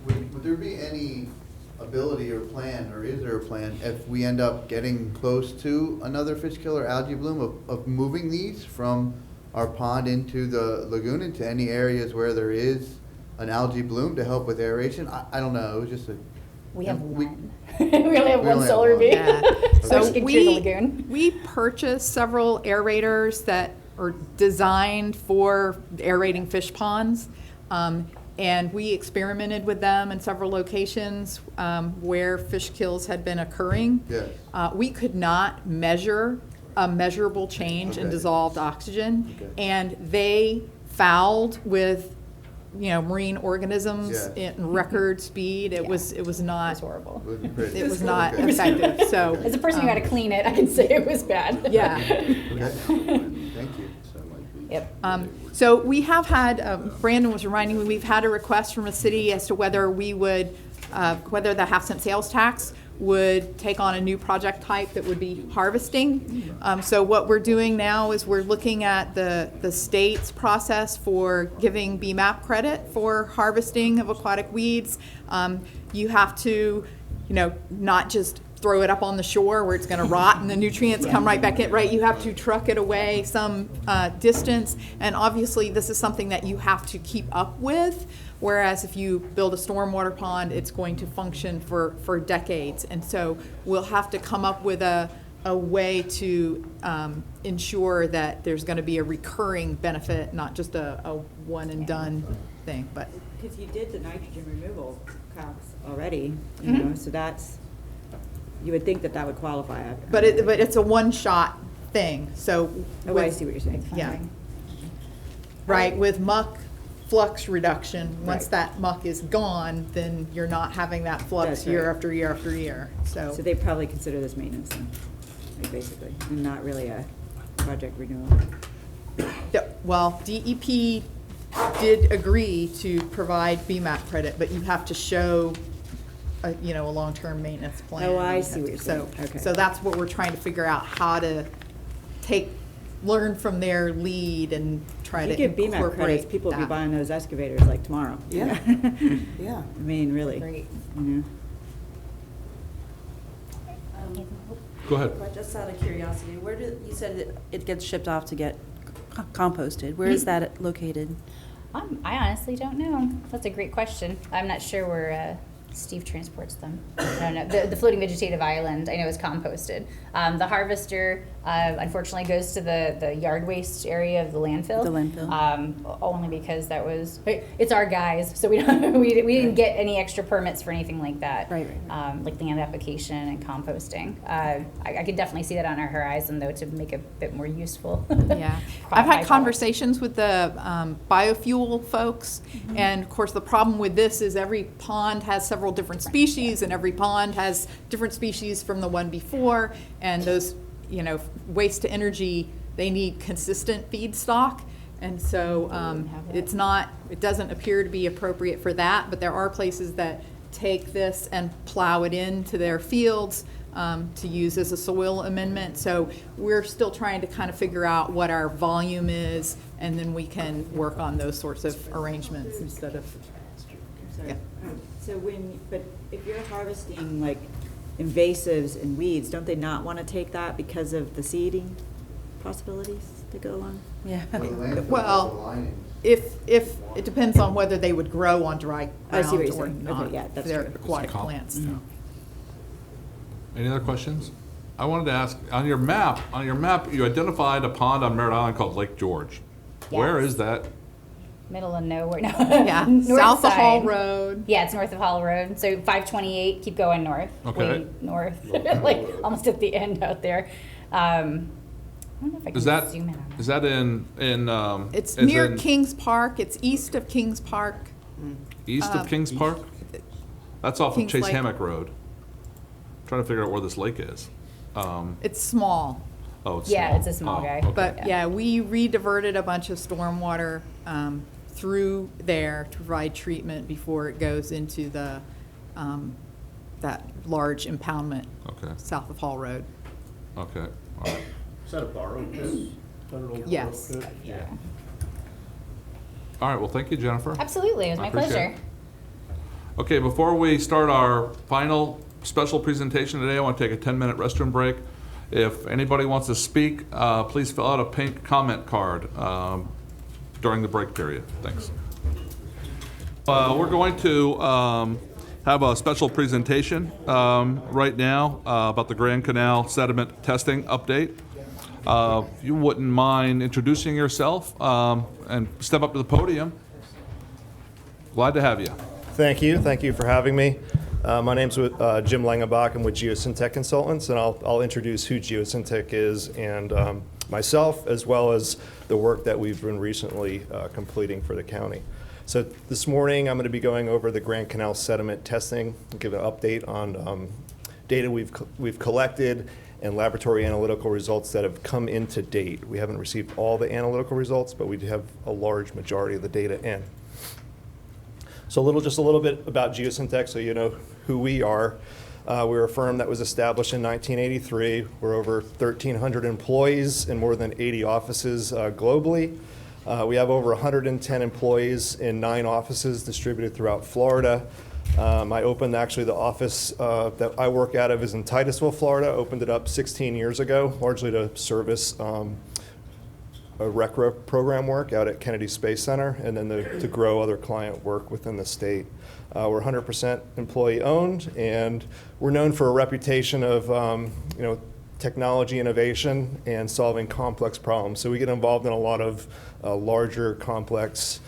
would there be any ability or plan, or is there a plan, if we end up getting close to another fish kill or algae bloom, of moving these from our pond into the lagoon, into any areas where there is an algae bloom to help with aeration? I don't know, it was just a. We have one. We only have one solar bee. Yeah. So So we purchased several aerators that are designed for aerating fish ponds. And we experimented with them in several locations where fish kills had been occurring. Yes. We could not measure a measurable change in Okay. dissolved oxygen. Okay. And they fouled with, marine organisms Yes. in record speed. It was not. It's horrible. It was not Okay. effective, so. As a person who had to clean it, I can say it was bad. Yeah. Okay. Thank you. Yep. So we have had, Brandon was reminding me, we've had a request from the city as to whether we would, whether the half-cent sales tax would take on a new project type that would be harvesting. So what we're doing now is we're looking at the state's process for giving BMAP credit for harvesting of aquatic weeds. You have to, not just throw it up on the shore where it's going to rot and the nutrients come right back in, right? You have to truck it away some distance, and obviously this is something that you have to keep up with, whereas if you build a stormwater pond, it's going to function for decades. And so we'll have to come up with a way to ensure that there's going to be a recurring benefit, not just a one and done thing. But Because you did the nitrogen removal caps already, so that's, you would think that would qualify. but it's a one-shot thing. So Oh, I see what you're saying. Yeah. Right, with muck flux reduction, once Right. that muck is gone, then you're not having that flux That's year right. after year after year, so. So they probably consider this maintenance, then, like, basically, and not really a project renewal. Well, DEP did agree to provide BMAP credit, but you have to show a long-term maintenance plan. Oh, I see what you're So- saying. Okay. So that's what we're trying to figure out, how to learn from their lead and try If to you give BMAP credits, incorporate people will be that. buying those excavators like tomorrow. Yeah. Yeah. I mean, really. Great. Go ahead. Just out of curiosity, you said it gets shipped off to get composted. Where is that located? I honestly don't know. That's a great question. I'm not sure where Steve transports them. I don't know. The floating vegetative island, I know, is composted. The harvester, unfortunately, goes to the yard waste area of the landfill. The landfill. Only because it's our guys, so we don't, we didn't get any extra permits for anything like that. Right. Like land application and composting. I could definitely see that on our horizon, though, to make it a bit more useful. Yeah, I've had conversations with the biofuel folks, and of course the problem with this is every pond has several different species, and every pond has different species from the one before, and those, waste to energy, they need consistent feedstock, and so it doesn't appear to be appropriate for that, but there are places that take this and plow it into their fields to use as a soil amendment. So we're still trying to kind of figure out what our volume is, and then we can work on those sorts of arrangements instead of. Sorry. Yeah. So but if you're harvesting like invasives and weeds, don't they not want to take that because of the seeding possibilities to go along? Yeah. Well, if it depends on whether they would grow on dry I see what ground you're or saying. not. Okay, yeah, that's They're true. aquatic plants. Any other questions? I wanted to ask, on your map, you identified a pond on Merritt Island called Lake George. Where Yes. is that? Middle of nowhere. No. Yeah, North south of Hall side. Road. Yeah, it's north of Hall Road. So 528, keep going north. Okay. Way north. Like almost at the end out there. I don't know if I can Is that, zoom in on that. is that in? It's is near in Kings Park. It's east of Kings Park. East of Kings Park? That's off of Kings Chase Lake. Hammock Road. Trying to figure out where this lake is. It's small. Oh, it's Yeah, small. it's a small guy. Okay. But yeah, we re-diverted a bunch of stormwater through there to provide treatment before it goes into the that large impoundment Okay, south of Hall Road. okay, all right. Is that a borrowed pit? Is that an old Yes. borrowed pit? Yeah. All right, well, thank you, Jennifer. Absolutely, it was I my appreciate pleasure. it. Okay, before we start our final special presentation today, I want to take a 10-minute restroom break. If anybody wants to speak, please fill out a pink comment card during the break period. Thanks. We're going to have a special presentation right now about the Grand Canal sediment testing update. If you wouldn't mind introducing yourself and step up to the podium. Glad to have you. Thank you. Thank you for having me. My name's Jim Langenbach. I'm with Geosyntec Consultants, and I'll introduce who Geosyntec is and myself, as well as the work that we've been recently completing for the county. So this morning, I'm going to be going over the Grand Canal sediment testing, give an update on data we've collected and laboratory analytical results that have come in to date. We haven't received all the analytical results, but we do have a large majority of the data in. So just a little bit about Geosyntec, so you know who we are. We're a firm that was established in 1983. We're over 1,300 employees in more than 80 offices globally. We have over 110 employees in 9 offices distributed throughout Florida. I opened actually the office that I work out of is in Titusville, Florida. Opened it up 16 years ago, largely to service a RECRA program work out at Kennedy Space Center, and then to grow other client work within the state. We're 100% employee owned, and we're known for a reputation of technology innovation and solving complex problems. So we get involved in a lot of larger, complex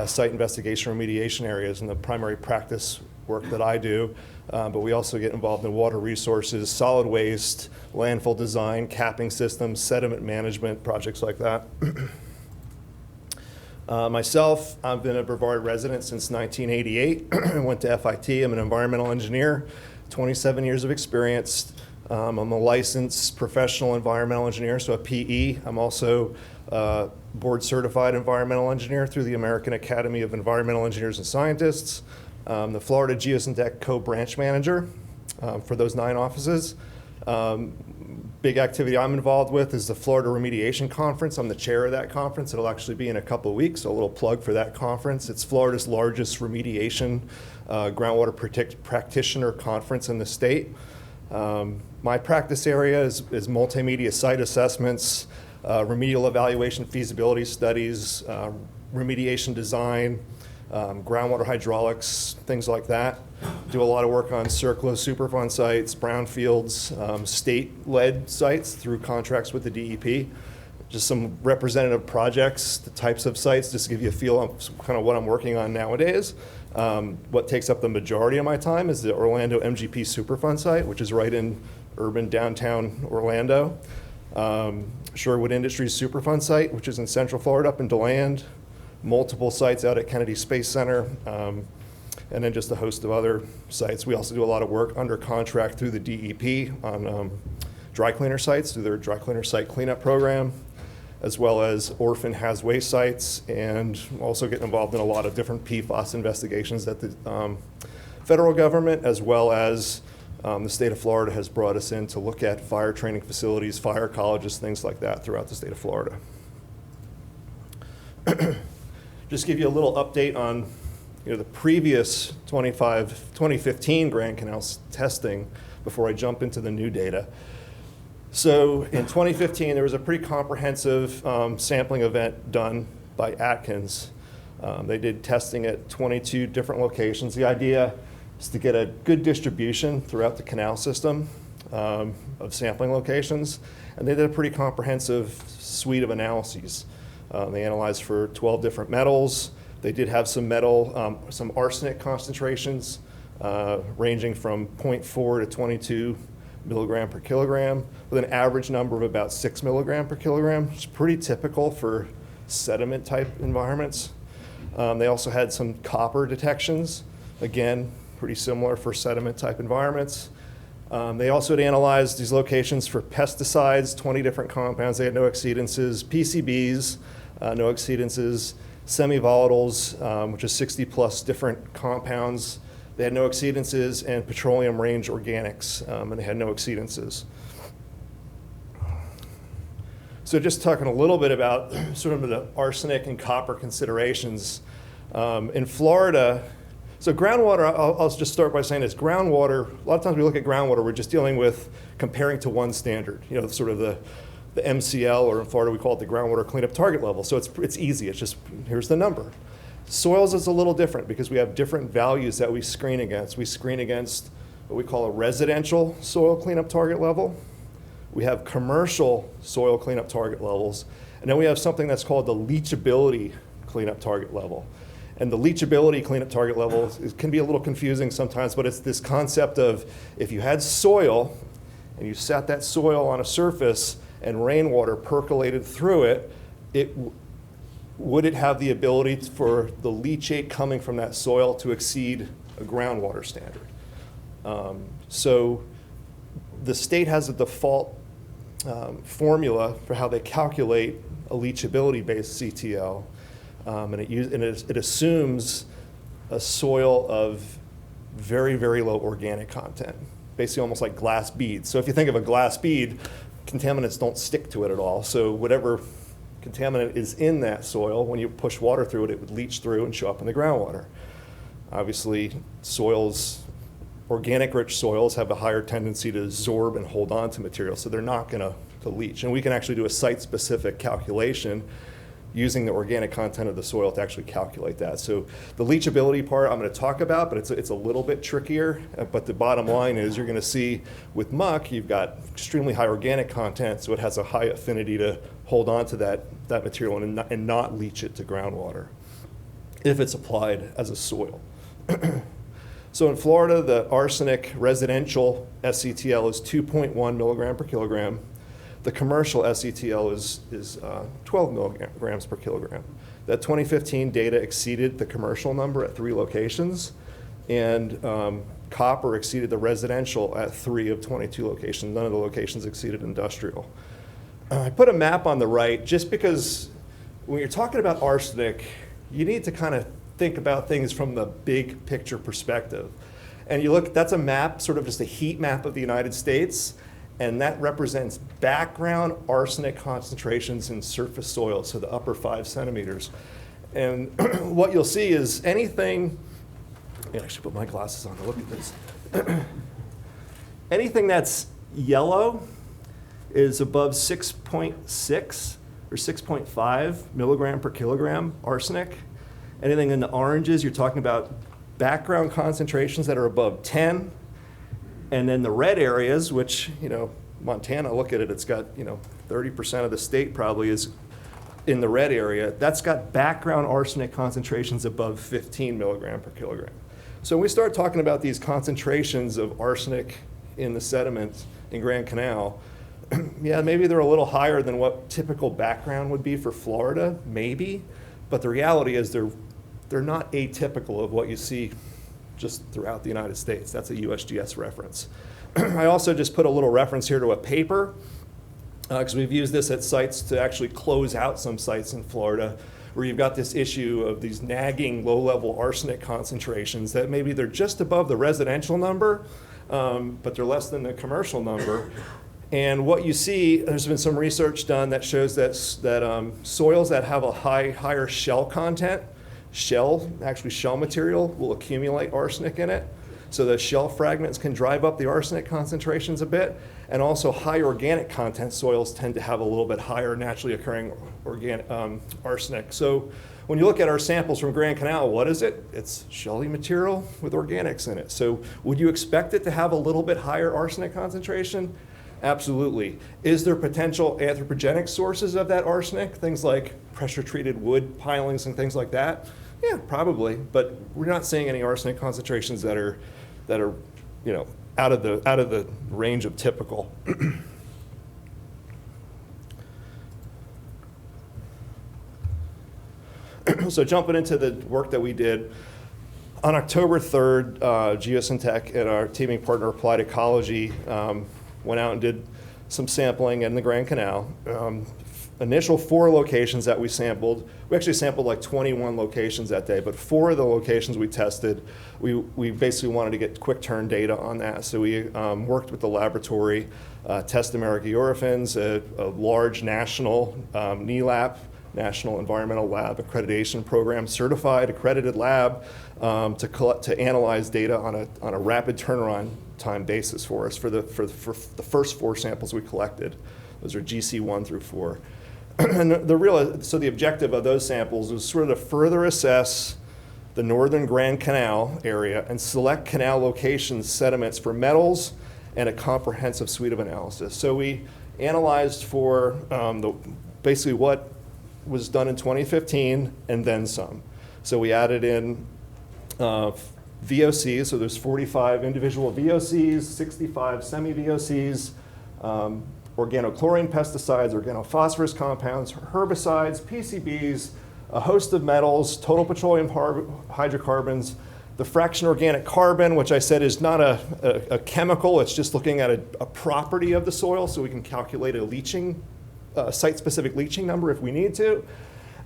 site investigation remediation areas in the primary practice work that I do. But we also get involved in water resources, solid waste, landfill design, capping systems, sediment management, projects like that. Myself, I've been a Brevard resident since 1988. I went to FIT. I'm an environmental engineer, 27 years of experience. I'm a licensed professional environmental engineer, so a PE. I'm also a board certified environmental engineer through the American Academy of Environmental Engineers and Scientists. The Florida Geosyntec co-branch manager for those 9 offices. Big activity I'm involved with is the Florida Remediation Conference. I'm the chair of that conference. It'll actually be in a couple of weeks, so a little plug for that conference. It's Florida's largest remediation groundwater practitioner conference in the state. My practice area is multimedia site assessments, remedial evaluation feasibility studies, remediation design, groundwater hydraulics, things like that. Do a lot of work on CERCLA Superfund sites, brownfields, state-led sites through contracts with the DEP. Just some representative projects, the types of sites, just to give you a feel of kind of what I'm working on nowadays. What takes up the majority of my time is the Orlando MGP Superfund site, which is right in urban downtown Orlando. Shorewood Industries Superfund site, which is in Central Florida up in DeLand. Multiple sites out at Kennedy Space Center, and then just a host of other sites. We also do a lot of work under contract through the DEP on dry cleaner sites, through their dry cleaner site cleanup program, as well as orphan haz waste sites, and also get involved in a lot of different PFAS investigations that the federal government, as well as the state of Florida, has brought us in to look at fire training facilities, fire colleges, things like that throughout the state of Florida. Just give you a little update on the previous 2015 Grand Canal testing before I jump into the new data. So in 2015, there was a pretty comprehensive sampling event done by Atkins. They did testing at 22 different locations. The idea is to get a good distribution throughout the canal system of sampling locations. And they did a pretty comprehensive suite of analyses. They analyzed for 12 different metals. They did have some some arsenic concentrations ranging from 0.4 to 22 milligram per kilogram, with an average number of about 6 milligram per kilogram. It's pretty typical for sediment type environments. They also had some copper detections, again, pretty similar for sediment type environments. They also had analyzed these locations for pesticides, 20 different compounds. They had no exceedances, PCBs, no exceedances, semi-volatiles, which is 60 plus different compounds, they had no exceedances, and petroleum range organics, and they had no exceedances. So just talking a little bit about sort of the arsenic and copper considerations. In Florida, so groundwater, I'll just start by saying this, groundwater, a lot of times we look at groundwater, we're just dealing with comparing to one standard, you know, sort of the MCL, or in Florida we call it the groundwater cleanup target level. So it's easy, it's just, here's the number. Soils is a little different because we have different values that we screen against. We screen against what we call a residential soil cleanup target level. We have commercial soil cleanup target levels. And then we have something that's called the leachability cleanup target level. And the leachability cleanup target level can be a little confusing sometimes, but it's this concept of if you had soil and you sat that soil on a surface and rainwater percolated through it, would it have the ability for the leachate coming from that soil to exceed a groundwater standard? So the state has a default formula for how they calculate a leachability-based CTL, and it assumes a soil of very, very low organic content, basically almost like glass beads. So if you think of a glass bead, contaminants don't stick to it at all. So whatever contaminant is in that soil, when you push water through it, it would leach through and show up in the groundwater. Obviously, organic rich soils have a higher tendency to absorb and hold on to material, so they're not going to leach. And we can actually do a site-specific calculation using the organic content of the soil to actually calculate that. So the leachability part I'm going to talk about, but it's a little bit trickier. But the bottom line is you're going to see with muck, you've got extremely high organic content, so it has a high affinity to hold on to that material and not leach it to groundwater if it's applied as a soil. So in Florida, the arsenic residential SCTL is 2.1 milligram per kilogram. The commercial SCTL is 12 milligrams per kilogram. That 2015 data exceeded the commercial number at 3 locations, and copper exceeded the residential at 3 of 22 locations. None of the locations exceeded industrial. I put a map on the right just because when you're talking about arsenic, you need to kind of think about things from the big picture perspective. And you look, that's a map, sort of just a heat map of the United States, and that represents background arsenic concentrations in surface soil, so the upper 5 centimeters. And what you'll see is anything, I should put my glasses on to look at this. Anything that's yellow is above 6.6 or 6.5 milligram per kilogram arsenic. Anything in the oranges, you're talking about background concentrations that are above 10. And then the red areas, which, Montana, look at it, it's got, 30% of the state probably is in the red area. That's got background arsenic concentrations above 15 milligram per kilogram. So when we start talking about these concentrations of arsenic in the sediment in Grand Canal, yeah, maybe they're a little higher than what typical background would be for Florida, maybe. But the reality is they're not atypical of what you see just throughout the United States. That's a USGS reference. I also just put a little reference here to a paper, because we've used this at sites to actually close out some sites in Florida where you've got this issue of these nagging low-level arsenic concentrations that maybe they're just above the residential number, but they're less than the commercial number. And what you see, there's been some research done that shows that soils that have a higher shell content, shell material will accumulate arsenic in it. So the shell fragments can drive up the arsenic concentrations a bit. And also high organic content soils tend to have a little bit higher naturally occurring organic arsenic. So when you look at our samples from Grand Canal, what is it? It's shelly material with organics in it. So would you expect it to have a little bit higher arsenic concentration? Absolutely. Is there potential anthropogenic sources of that arsenic? Things like pressure-treated wood pilings and things like that? Yeah, probably. But we're not seeing any arsenic concentrations that are out of the range of typical. So jumping into the work that we did, on October 3rd, Geosyntec and our teaming partner Applied Ecology went out and did some sampling in the Grand Canal. initial 4 locations that we sampled, we actually sampled like 21 locations that day, but 4 of the locations we tested, we basically wanted to get quick turn data on that. So we worked with the laboratory, Test America Eurofins, a large national NELAP, National Environmental Lab Accreditation Program, certified, accredited lab to analyze data on a rapid turnaround time basis for us for the first 4 samples we collected. Those are GC 1 through 4. And so the objective of those samples was sort of to further assess the northern Grand Canal area and select canal location sediments for metals and a comprehensive suite of analysis. So we analyzed for basically what was done in 2015 and then some. So we added in VOCs, so there's 45 individual VOCs, 65 semi-VOCs, organochlorine pesticides, organophosphorus compounds, herbicides, PCBs, a host of metals, total petroleum hydrocarbons, the fraction organic carbon, which I said is not a chemical, it's just looking at a property of the soil, so we can calculate a leaching, site-specific leaching number if we need to.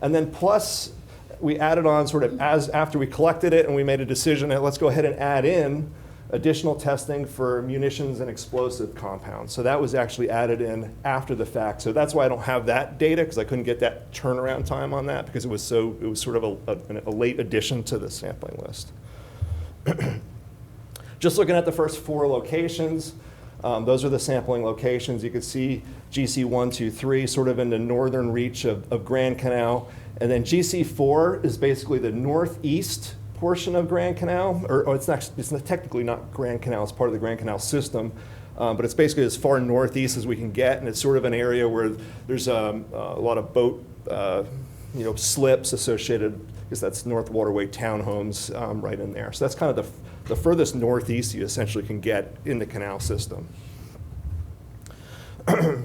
And then plus, we added on sort of after we collected it and we made a decision that let's go ahead and add in additional testing for munitions and explosive compounds. So that was actually added in after the fact. So that's why I don't have that data, because I couldn't get that turnaround time on that, because it was sort of a late addition to the sampling list. Just looking at the first 4 locations, those are the sampling locations. You can see GC 1, 2, 3, sort of in the northern reach of Grand Canal. And then GC 4 is basically the northeast portion of Grand Canal, or it's technically not Grand Canal, it's part of the Grand Canal system, but it's basically as far northeast as we can get, and it's sort of an area where there's a lot of boat slips associated, because that's North Waterway townhomes right in there. So that's kind of the furthest northeast you essentially can get in the canal system.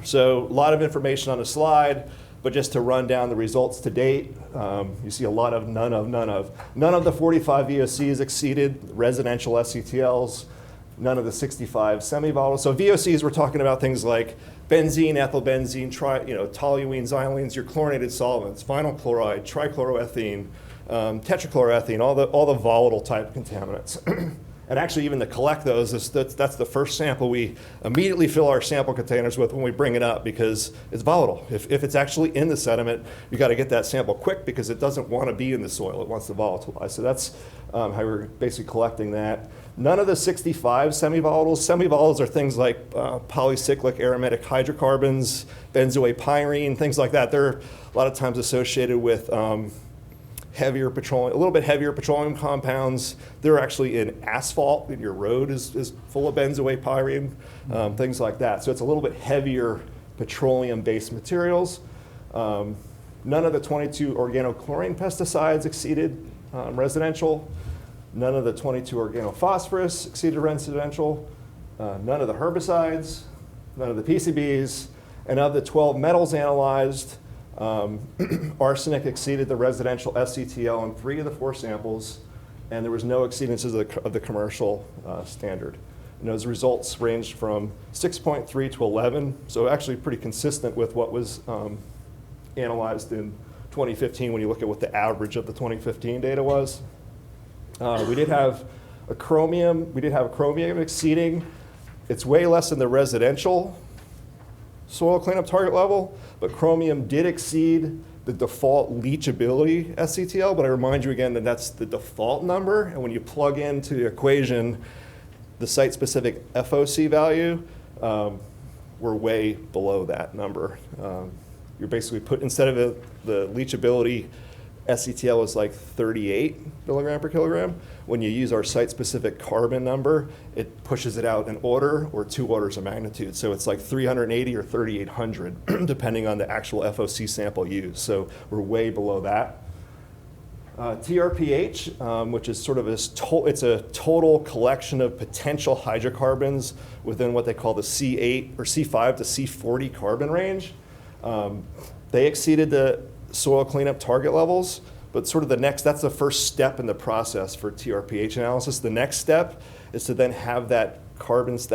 So a lot of information on the slide. But just to run down the results to date, you see a lot of none of the 45 VOCs exceeded residential SCTLs, none of the 65 semi-volatile. So VOCs, we're talking about things like benzene, ethylbenzene, toluene, xylenes, your chlorinated solvents, vinyl chloride, trichloroethene, tetrachloroethene, all the volatile type contaminants. And actually, even to collect those, that's the first sample we immediately fill our sample containers with when we bring it up, because it's volatile. If it's actually in the sediment, you got to get that sample quick, because it doesn't want to be in the soil. It wants to volatilize. So that's how we're basically collecting that. None of the 65 semi-volatiles. Semi-volatiles are things like polycyclic aromatic hydrocarbons, benzoate pyrene, things like that. They're a lot of times associated with a little bit heavier petroleum compounds. They're actually in asphalt. Your road is full of benzoate pyrene, things like that. So it's a little bit heavier petroleum-based materials. None of the 22 organochlorine pesticides exceeded residential. None of the 22 organophosphorus exceeded residential. None of the herbicides, none of the PCBs, and of the 12 metals analyzed, arsenic exceeded the residential SCTL in 3 of the 4 samples, and there was no exceedances of the commercial standard. And those results ranged from 6.3 to 11, so actually pretty consistent with what was analyzed in 2015 when you look at what the average of the 2015 data was. We did have a chromium exceeding. It's way less than the residential soil cleanup target level, but chromium did exceed the default leachability SCTL, but I remind you again that that's the default number, and when you plug into the equation the site-specific FOC value, we're way below that number. You're basically instead of the leachability SCTL is like 38 milligram per kilogram. When you use our site-specific carbon number, it pushes it out an order or 2 orders of magnitude. So it's like 380 or 3,800, depending on the actual FOC sample used. So we're way below that. TRPH, which is sort of it's a total collection of potential hydrocarbons within what they call the C8 or C5 to C40 carbon range. They exceeded the soil cleanup target levels, but sort of that's the first step in the process for TRPH analysis. The next step is to then have that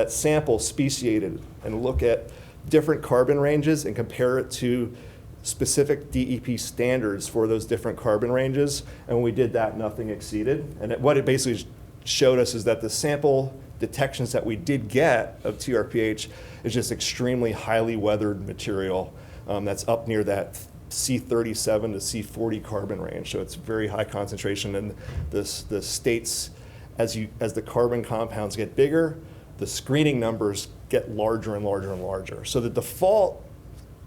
sample speciated and look at different carbon ranges and compare it to specific DEP standards for those different carbon ranges, and when we did that, nothing exceeded. And what it basically showed us is that the sample detections that we did get of TRPH is just extremely highly weathered material that's up near that C37 to C40 carbon range. So it's very high concentration, and the states, as the carbon compounds get bigger, the screening numbers get larger and larger and larger. So the default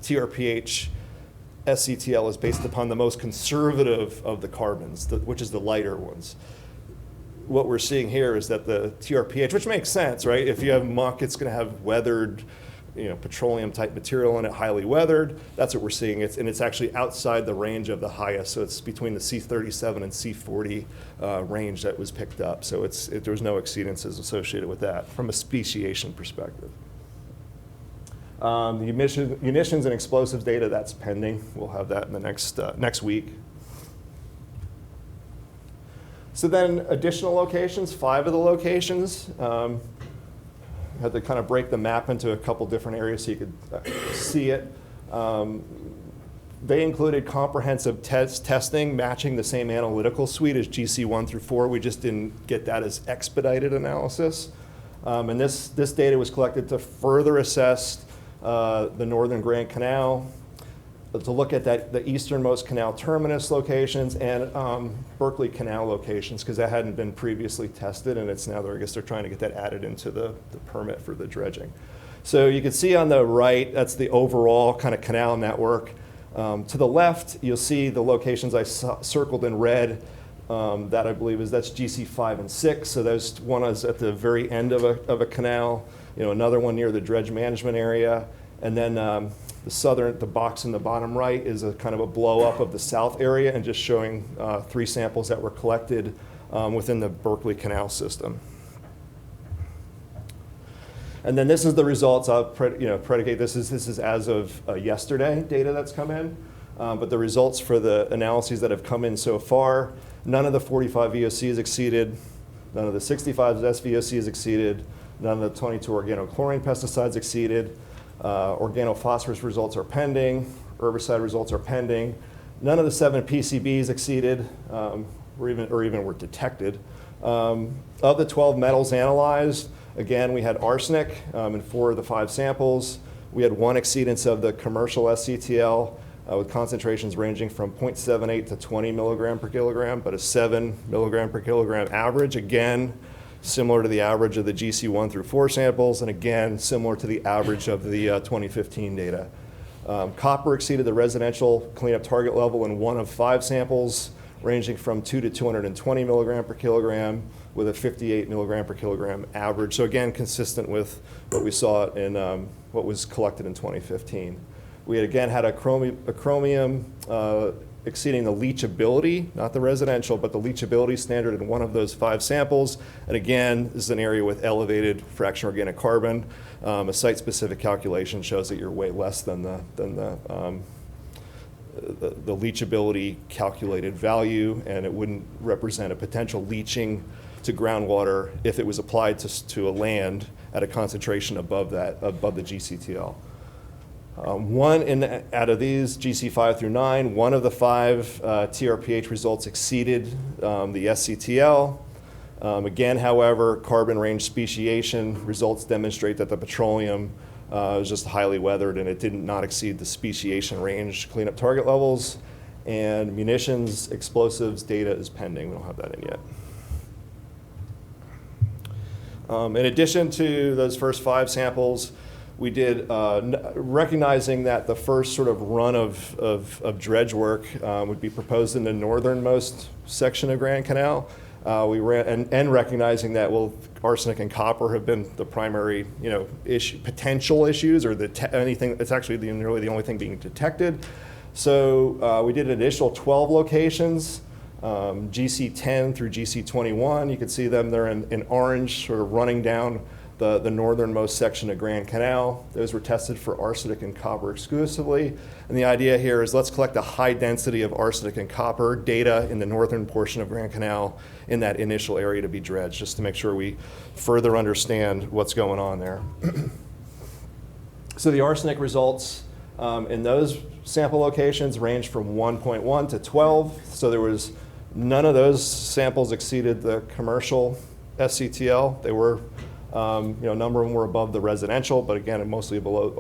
TRPH SCTL is based upon the most conservative of the carbons, which is the lighter ones. What we're seeing here is that the TRPH, which makes sense, right? If you have muck, it's going to have weathered, petroleum type material in it, highly weathered. That's what we're seeing. It's actually outside the range of the highest. So it's between the C37 and C40 range that was picked up. So there was no exceedances associated with that from a speciation perspective. The munitions and explosives data, that's pending. We'll have that in the next week. So then additional locations, 5 of the locations. Had to kind of break the map into a couple different areas so you could see it. They included comprehensive testing, matching the same analytical suite as GC 1 through 4. We just didn't get that as expedited analysis. And this data was collected to further assess the northern Grand Canal, to look at the easternmost canal terminus locations and Berkeley Canal locations, because that hadn't been previously tested, and it's now, I guess they're trying to get that added into the permit for the dredging. So you can see on the right, that's the overall kind of canal network. To the left, you'll see the locations I circled in red. That I believe that's GC 5 and 6. So those one is at the very end of a canal. Another one near the dredge management area, and then the box in the bottom right is a kind of a blow up of the south area and just showing 3 samples that were collected within the Berkeley Canal system. And then this is the results. I'll predicate this is as of yesterday data that's come in, but the results for the analyses that have come in so far, none of the 45 VOCs exceeded, none of the 65 SVOCs exceeded, none of the 22 organochlorine pesticides exceeded. Organophosphorus results are pending. Herbicide results are pending. None of the 7 PCBs exceeded or even were detected. Of the 12 metals analyzed, again, we had arsenic in 4 of the 5 samples. We had 1 exceedance of the commercial SCTL with concentrations ranging from 0.78 to 20 milligram per kilogram, but a 7 milligram per kilogram average. Again, similar to the average of the GC 1 through 4 samples, and again, similar to the average of the 2015 data. Copper exceeded the residential cleanup target level in 1 of 5 samples, ranging from 2 to 220 milligram per kilogram, with a 58 milligram per kilogram average. So again, consistent with what we saw in what was collected in 2015. We had again had a chromium exceeding the leachability, not the residential, but the leachability standard in 1 of those 5 samples. And again, this is an area with elevated fraction organic carbon. A site-specific calculation shows that you're way less than the leachability calculated value, and it wouldn't represent a potential leaching to groundwater if it was applied to a land at a concentration above the GCTL. Out of these, GC 5 through 9, 1 of the 5 TRPH results exceeded the SCTL. Again, however, carbon range speciation results demonstrate that the petroleum was just highly weathered and it did not exceed the speciation range cleanup target levels. And munitions, explosives data is pending. We don't have that in yet. In addition to those first 5 samples, we did, recognizing that the first sort of run of dredge work would be proposed in the northernmost section of Grand Canal. We ran, and recognizing that, well, arsenic and copper have been the primary, potential issues, or anything. It's actually really the only thing being detected. So we did an initial 12 locations, GC 10 through GC 21. You can see them. They're in orange, sort of running down the northernmost section of Grand Canal. Those were tested for arsenic and copper exclusively. And the idea here is let's collect a high density of arsenic and copper data in the northern portion of Grand Canal in that initial area to be dredged, just to make sure we further understand what's going on there. So the arsenic results in those sample locations ranged from 1.1 to 12. So there was none of those samples exceeded the commercial SCTL. They were, a number of them were above the residential, but again, mostly below,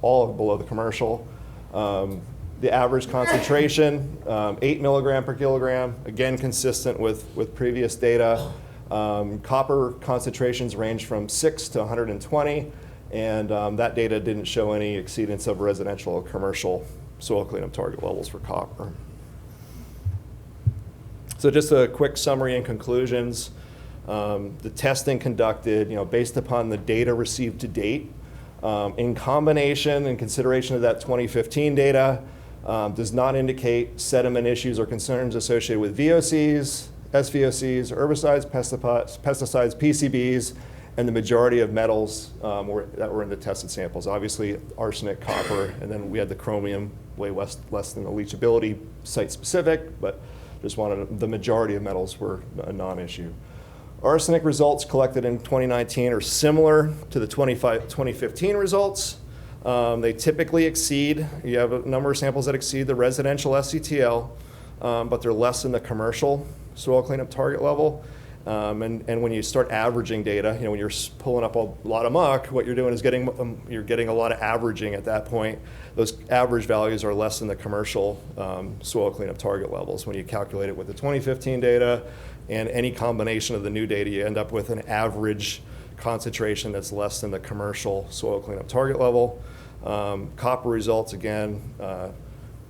all below the commercial. The average concentration, 8 milligram per kilogram, again consistent with previous data. Copper concentrations range from 6 to 120, and that data didn't show any exceedance of residential or commercial soil cleanup target levels for copper. So just a quick summary and conclusions. The testing conducted, based upon the data received to date, in combination and consideration of that 2015 data, does not indicate sediment issues or concerns associated with VOCs, SVOCs, herbicides, pesticides, PCBs, and the majority of metals that were in the tested samples. Obviously, arsenic, copper, and then we had the chromium, way less than the leachability, site-specific, but just wanted the majority of metals were a non-issue. Arsenic results collected in 2019 are similar to the 2015 results. They typically exceed, you have a number of samples that exceed the residential SCTL, but they're less than the commercial soil cleanup target level. And when you start averaging data, when you're pulling up a lot of muck, what you're doing is you're getting a lot of averaging at that point. Those average values are less than the commercial soil cleanup target levels. When you calculate it with the 2015 data and any combination of the new data, you end up with an average concentration that's less than the commercial soil cleanup target level. Copper results, again,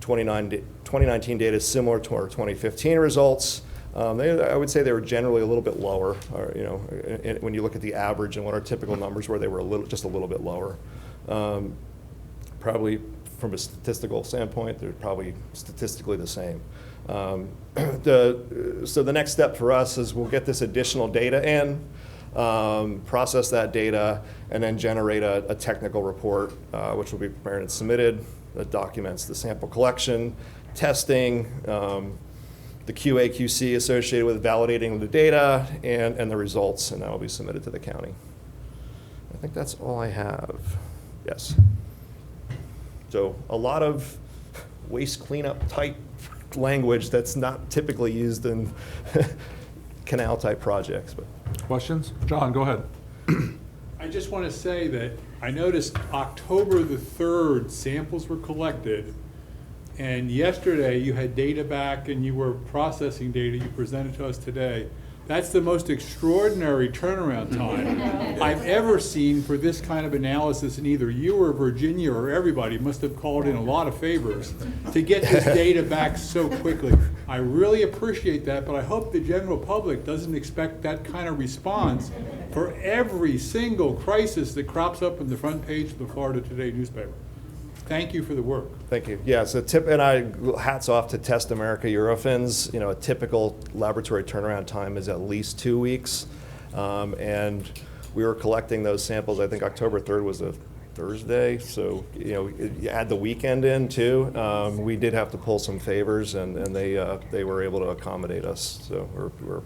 2019 data is similar to our 2015 results. I would say they were generally a little bit lower, when you look at the average and what our typical numbers were, they were just a little bit lower. Probably from a statistical standpoint, they're probably statistically the same. So the next step for us is we'll get this additional data in, process that data, and then generate a technical report, which will be prepared and submitted, that documents the sample collection, testing, the QA/QC associated with validating the data, and the results, and that will be submitted to the county. I think that's all I have. Yes. So a lot of waste cleanup type language that's not typically used in canal type projects. But questions? John, go ahead. I just want to say that I noticed October the 3rd, samples were collected, and yesterday you had data back and you were processing data you presented to us today. That's the most extraordinary turnaround time I've ever seen for this kind of analysis, and either you or Virginia or everybody must have called in a lot of favors to get this data back so quickly. I really appreciate that, but I hope the general public doesn't expect that kind of response for every single crisis that crops up in the front page of the Florida Today newspaper. Thank you for the work. Thank you. Yeah, so hats off to Test America Eurofins. A typical laboratory turnaround time is at least 2 weeks. And we were collecting those samples, I think October 3rd was a Thursday, so you add the weekend in too. We did have to pull some favors, and they were able to accommodate us. So we're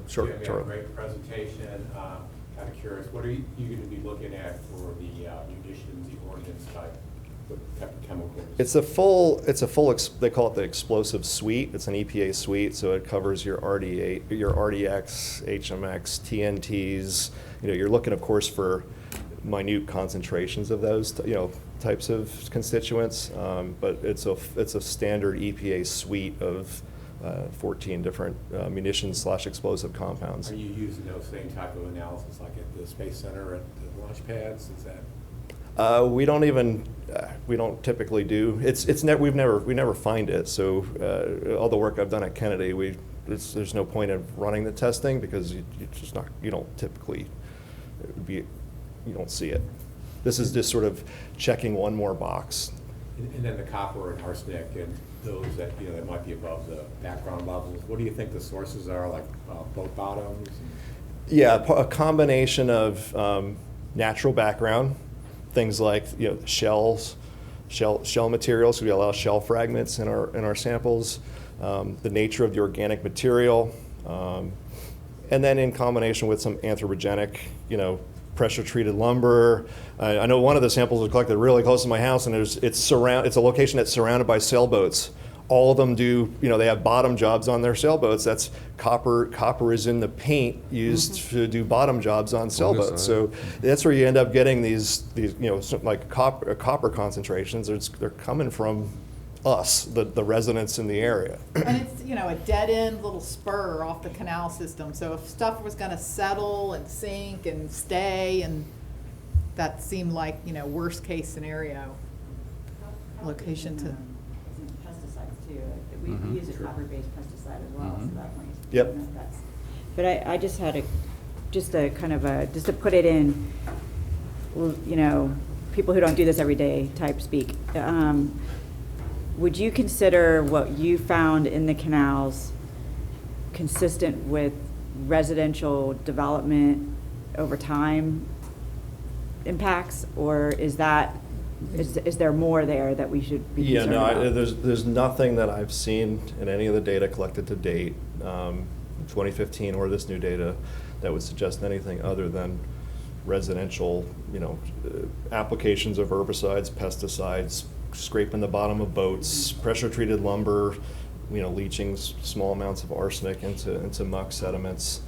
Jim, you had a great presentation. Kind of curious, what are you going to be looking at for the munitions, the ordnance type of chemicals? It's a full. They call it the explosive suite. It's an EPA suite, so it covers your RDA, your RDX, HMX, TNTs. You're looking, of course, for minute concentrations of those, types of constituents. But it's a standard EPA suite of 14 different munitions/explosive compounds. Are you using those same type of analysis like at the Space Center at the launch pads? Is that? We don't typically do. We never find it. So all the work I've done at Kennedy, there's no point of running the testing because you don't typically you don't see it. This is just sort of checking one more box. And then the copper and arsenic and those that that might be above the background levels. What do you think the sources are, like boat bottoms? Yeah, a combination of natural background, things like shells, shell materials. So we allow shell fragments in our samples. The nature of the organic material, and then in combination with some anthropogenic, pressure-treated lumber. I know one of the samples was collected really close to my house, and it's a location that's surrounded by sailboats. All of them do, they have bottom jobs on their sailboats. That's copper. Copper is in the paint used to do bottom jobs on sailboats. So that's where you end up getting these like copper concentrations. They're coming from us, the residents in the area. And it's, a dead-end little spur off the canal system. So if stuff was going to settle and sink and stay, and that seemed like, worst-case scenario location to. Pesticides too. We use a copper-based pesticide as well, so that might. Yep. But I just had just to put it in, people who don't do this every day type speak. Would you consider what you found in the canals consistent with residential development over time impacts, or is there more there that we should be concerned about? There's nothing that I've seen in any of the data collected to date, 2015 or this new data, that would suggest anything other than residential, applications of herbicides, pesticides, scraping the bottom of boats, pressure-treated lumber, leaching small amounts of arsenic into muck sediments,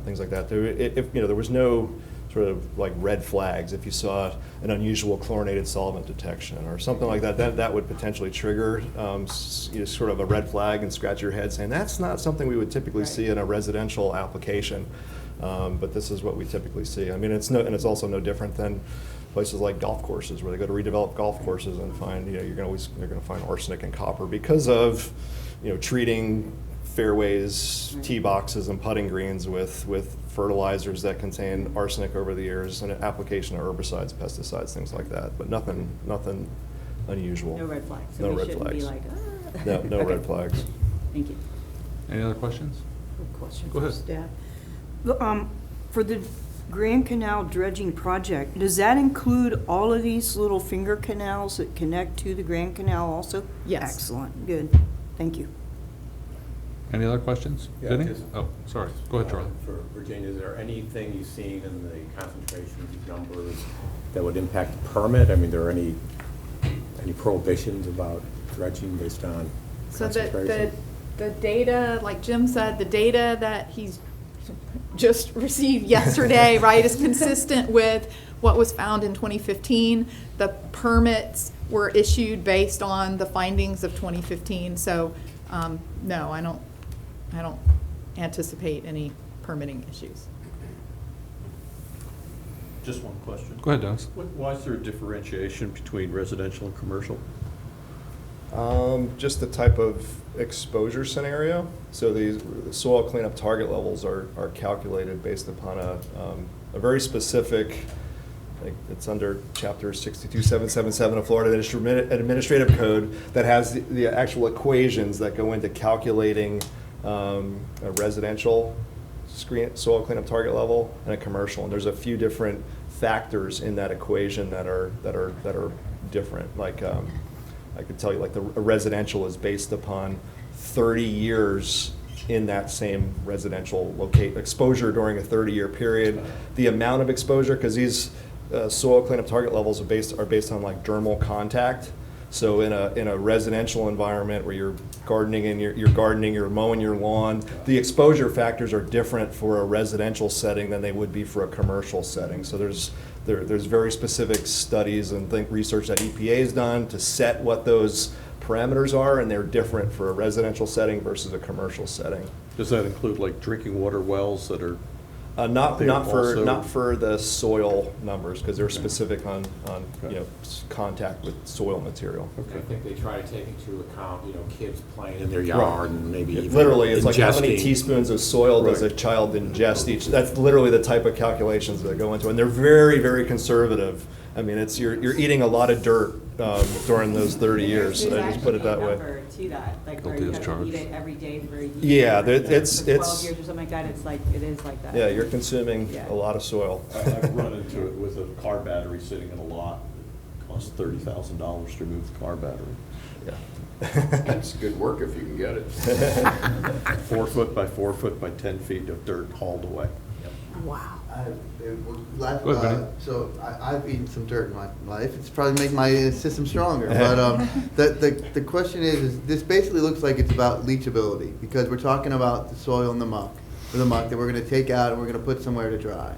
things like that. There was no sort of like red flags. If you saw an unusual chlorinated solvent detection or something like that, that would potentially trigger sort of a red flag and scratch your head saying that's not something we would typically see in a residential application. But this is what we typically see. I mean, it's also no different than places like golf courses where they go to redevelop golf courses and find, you're going to find arsenic and copper because of, treating fairways, tee boxes, and putting greens with fertilizers that contain arsenic over the years, and an application of herbicides, pesticides, things like that. But nothing unusual. No red flags. So no we red shouldn't flags. be like, No Okay. red flags. Thank you. Any other questions? Question Go ahead. for staff. For the Grand Canal dredging project, does that include all of these little finger canals that connect to the Grand Canal also? Yes. Excellent, good, thank you. Any other questions? Yeah, Denny? just- Oh, sorry. Go ahead, Charlie. For Virginia, is there anything you've seen in the concentration numbers that would impact the permit? I mean, there are any prohibitions about dredging based on So concentration? the data, like Jim said, the data that he's just received yesterday, right, is consistent with what was found in 2015. The permits were issued based on the findings of 2015. So, no, I don't anticipate any permitting issues. Just one question. Go ahead, Dennis. Why is there a differentiation between residential and commercial? Just the type of exposure scenario. So the soil cleanup target levels are calculated based upon a very specific, like it's under Chapter 62777 of Florida Administrative Code that has the actual equations that go into calculating a residential soil cleanup target level and a commercial. And there's a few different factors in that equation that are different. Like I could tell you, like a residential is based upon 30 years in that same residential exposure during a 30-year period. The amount of exposure, because these soil cleanup target levels are based on like dermal contact. So in a residential environment where you're gardening and you're mowing your lawn, the exposure factors are different for a residential setting than they would be for a commercial setting. So there's very specific studies and research that EPA has done to set what those parameters are, and they're different for a residential setting versus a commercial setting. Does that include like drinking water wells that are? Not also- for the soil numbers, because they're specific on contact with soil material. I think they try to take into account, kids playing in their yard and maybe even Literally, it's like how many ingesting. teaspoons of soil does a Right. child ingest each? That's literally the type of calculations that go into it. And they're very, very conservative. I mean, you're eating a lot of dirt during those 30 years. There's I just put it that actually a way. number to that, like where Guilty you as have to eat charged. it every day for a year. Yeah, for it's 12 years or something like that. It is like that. Yeah, you're consuming Yeah. a lot of soil. I've run into it with a car battery sitting in a lot. It costs $30,000 to remove the car battery. That's good work if you can get it. 4 foot by 4 foot by 10 feet of dirt hauled away. Wow. Go ahead, Vinny. So I've eaten some dirt in my life. It's probably make my system stronger. But the question is this basically looks like it's about leachability because we're talking about the soil and the muck that we're going to take out and we're going to put somewhere to dry.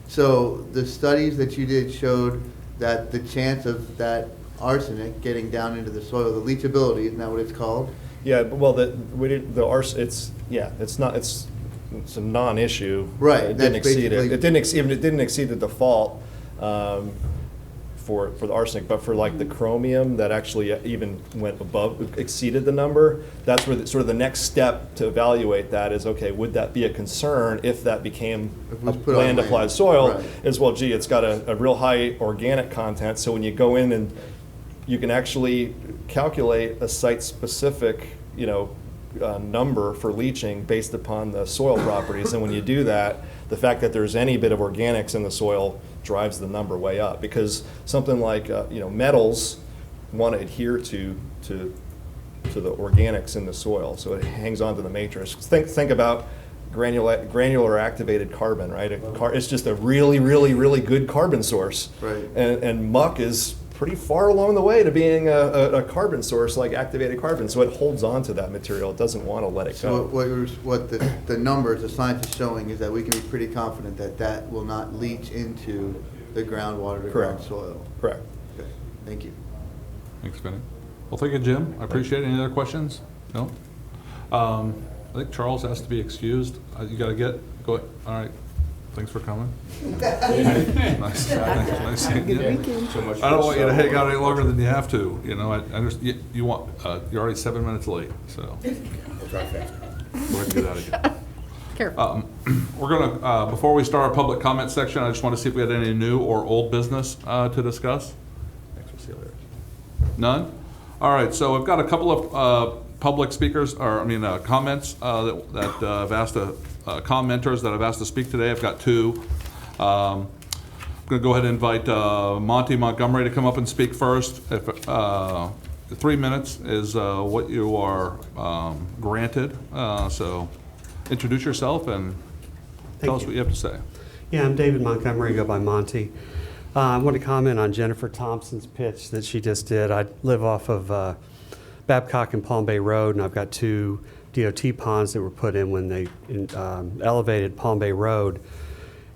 So the studies that you did showed that the chance of that arsenic getting down into the soil, the leachability, isn't that what it's called? Yeah, well, it's a non-issue. Right, It didn't that's exceed it. basically- It didn't exceed the default for the arsenic, but for like the chromium that actually even exceeded the number. That's where sort of the next step to evaluate that is, okay, would that be a concern if that became a land applied soil? Right. As well, gee, it's got a real high organic content, so when you go in and you can actually calculate a site-specific, number for leaching based upon the soil properties. And when you do that, the fact that there's any bit of organics in the soil drives the number way up. Because something like, metals want to adhere to the organics in the soil, so it hangs on to the matrix. Think about granular activated carbon, right? It's just a really, really, really good carbon source. Right. And muck is pretty far along the way to being a carbon source like activated carbon, so it holds on to that material. It doesn't want to let it So go. what the numbers, the science is showing is that we can be pretty confident that that will not leach into the groundwater, the ground soil. Correct. Okay, thank you. Thanks, Vinny. Well, thank you, Jim. I appreciate it. Any other questions? No? I think Charles has to be excused. You got to go ahead. All right. Thanks for coming. Nice seeing you. I don't want you to hang out any longer than you have to. I understand. You want. You're already 7 minutes late, so. I'll try fast. Go ahead and do that again. Careful. We're gonna, before we start our public comment section, I just want to see if we had any new or old business to discuss. None? All right, so I've got a couple of public speakers, comments that have asked commenters that have asked to speak today. I've got two. I'm going to go ahead and invite Monty Montgomery to come up and speak first. 3 minutes is what you are granted. So introduce yourself and tell us what you have to say. Yeah, I'm David Montgomery, go by Monty. I want to comment on Jennifer Thompson's pitch that she just did. I live off of Babcock and Palm Bay Road, and I've got 2 DOT ponds that were put in when they elevated Palm Bay Road.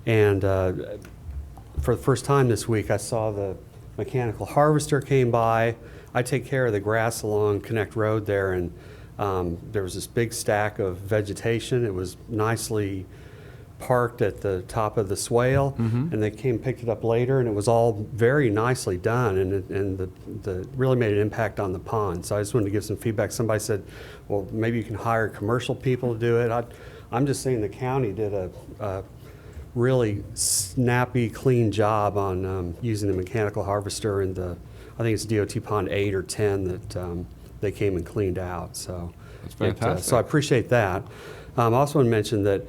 And for the first time this week, I saw the mechanical harvester came by. I take care of the grass along Connect Road there, and there was this big stack of vegetation. It was nicely parked at the top of the swale, and they came and picked it up later, and it was all very nicely done, and the really made an impact on the pond. So I just wanted to give some feedback. Somebody said, well, maybe you can hire commercial people to do it. I'm just saying the county did a really snappy, clean job on using the mechanical harvester in I think it's DOT pond 8 or 10 that they came and cleaned out. So that's fantastic. So I appreciate that. I also want to mention that,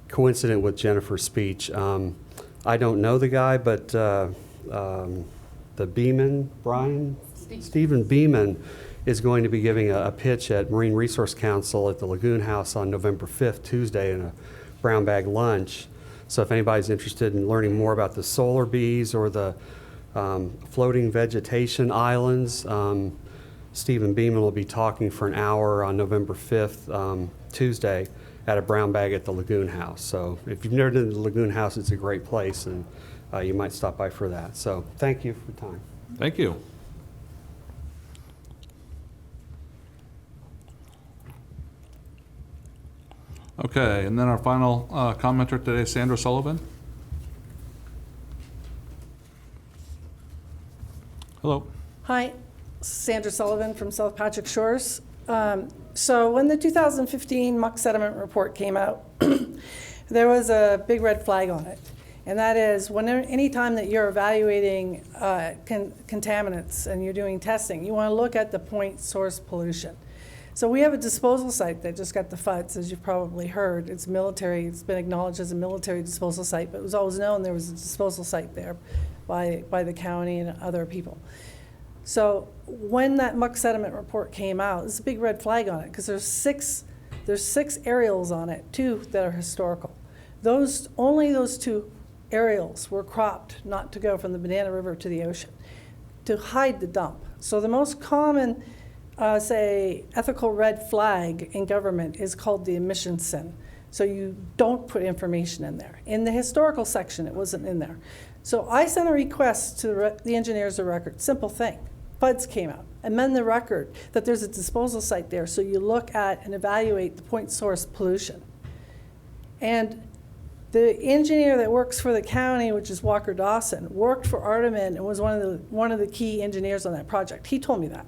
coincident with Jennifer's speech, I don't know the guy, but the Beeman, Stephen Beeman is going to be giving a pitch at Marine Resource Council at the Lagoon House on November 5th, Tuesday, in a brown bag lunch. So if anybody's interested in learning more about the solar bees or the floating vegetation islands, Stephen Beeman will be talking for an hour on November 5th, Tuesday, at a brown bag at the Lagoon House. So if you've never been to the Lagoon House, it's a great place, and you might stop by for that. So thank you for your time. Thank you. Okay, and then our final commenter today, Sandra Sullivan. Hello. Hi, Sandra Sullivan from South Patrick Shores. So when the 2015 Muck Sediment Report came out, there was a big red flag on it. And that is, any time that you're evaluating contaminants and you're doing testing, you want to look at the point source pollution. So we have a disposal site that just got the FUDs, as you've probably heard. It's military. It's been acknowledged as a military disposal site, but it was always known there was a disposal site there by the county and other people. So when that muck sediment report came out, there's a big red flag on it because there's six aerials on it, 2 that are historical. only those two aerials were cropped not to go from the Banana River to the ocean, to hide the dump. So the most common, say, ethical red flag in government is called the emission sin. So you don't put information in there. In the historical section, it wasn't in there. So I sent a request to the engineers of record, simple thing. FUDs came out, amend the record that there's a disposal site there so you look at and evaluate the point source pollution. And the engineer that works for the county, which is Walker Dawson, worked for Artemin and was one of the key engineers on that project. He told me that.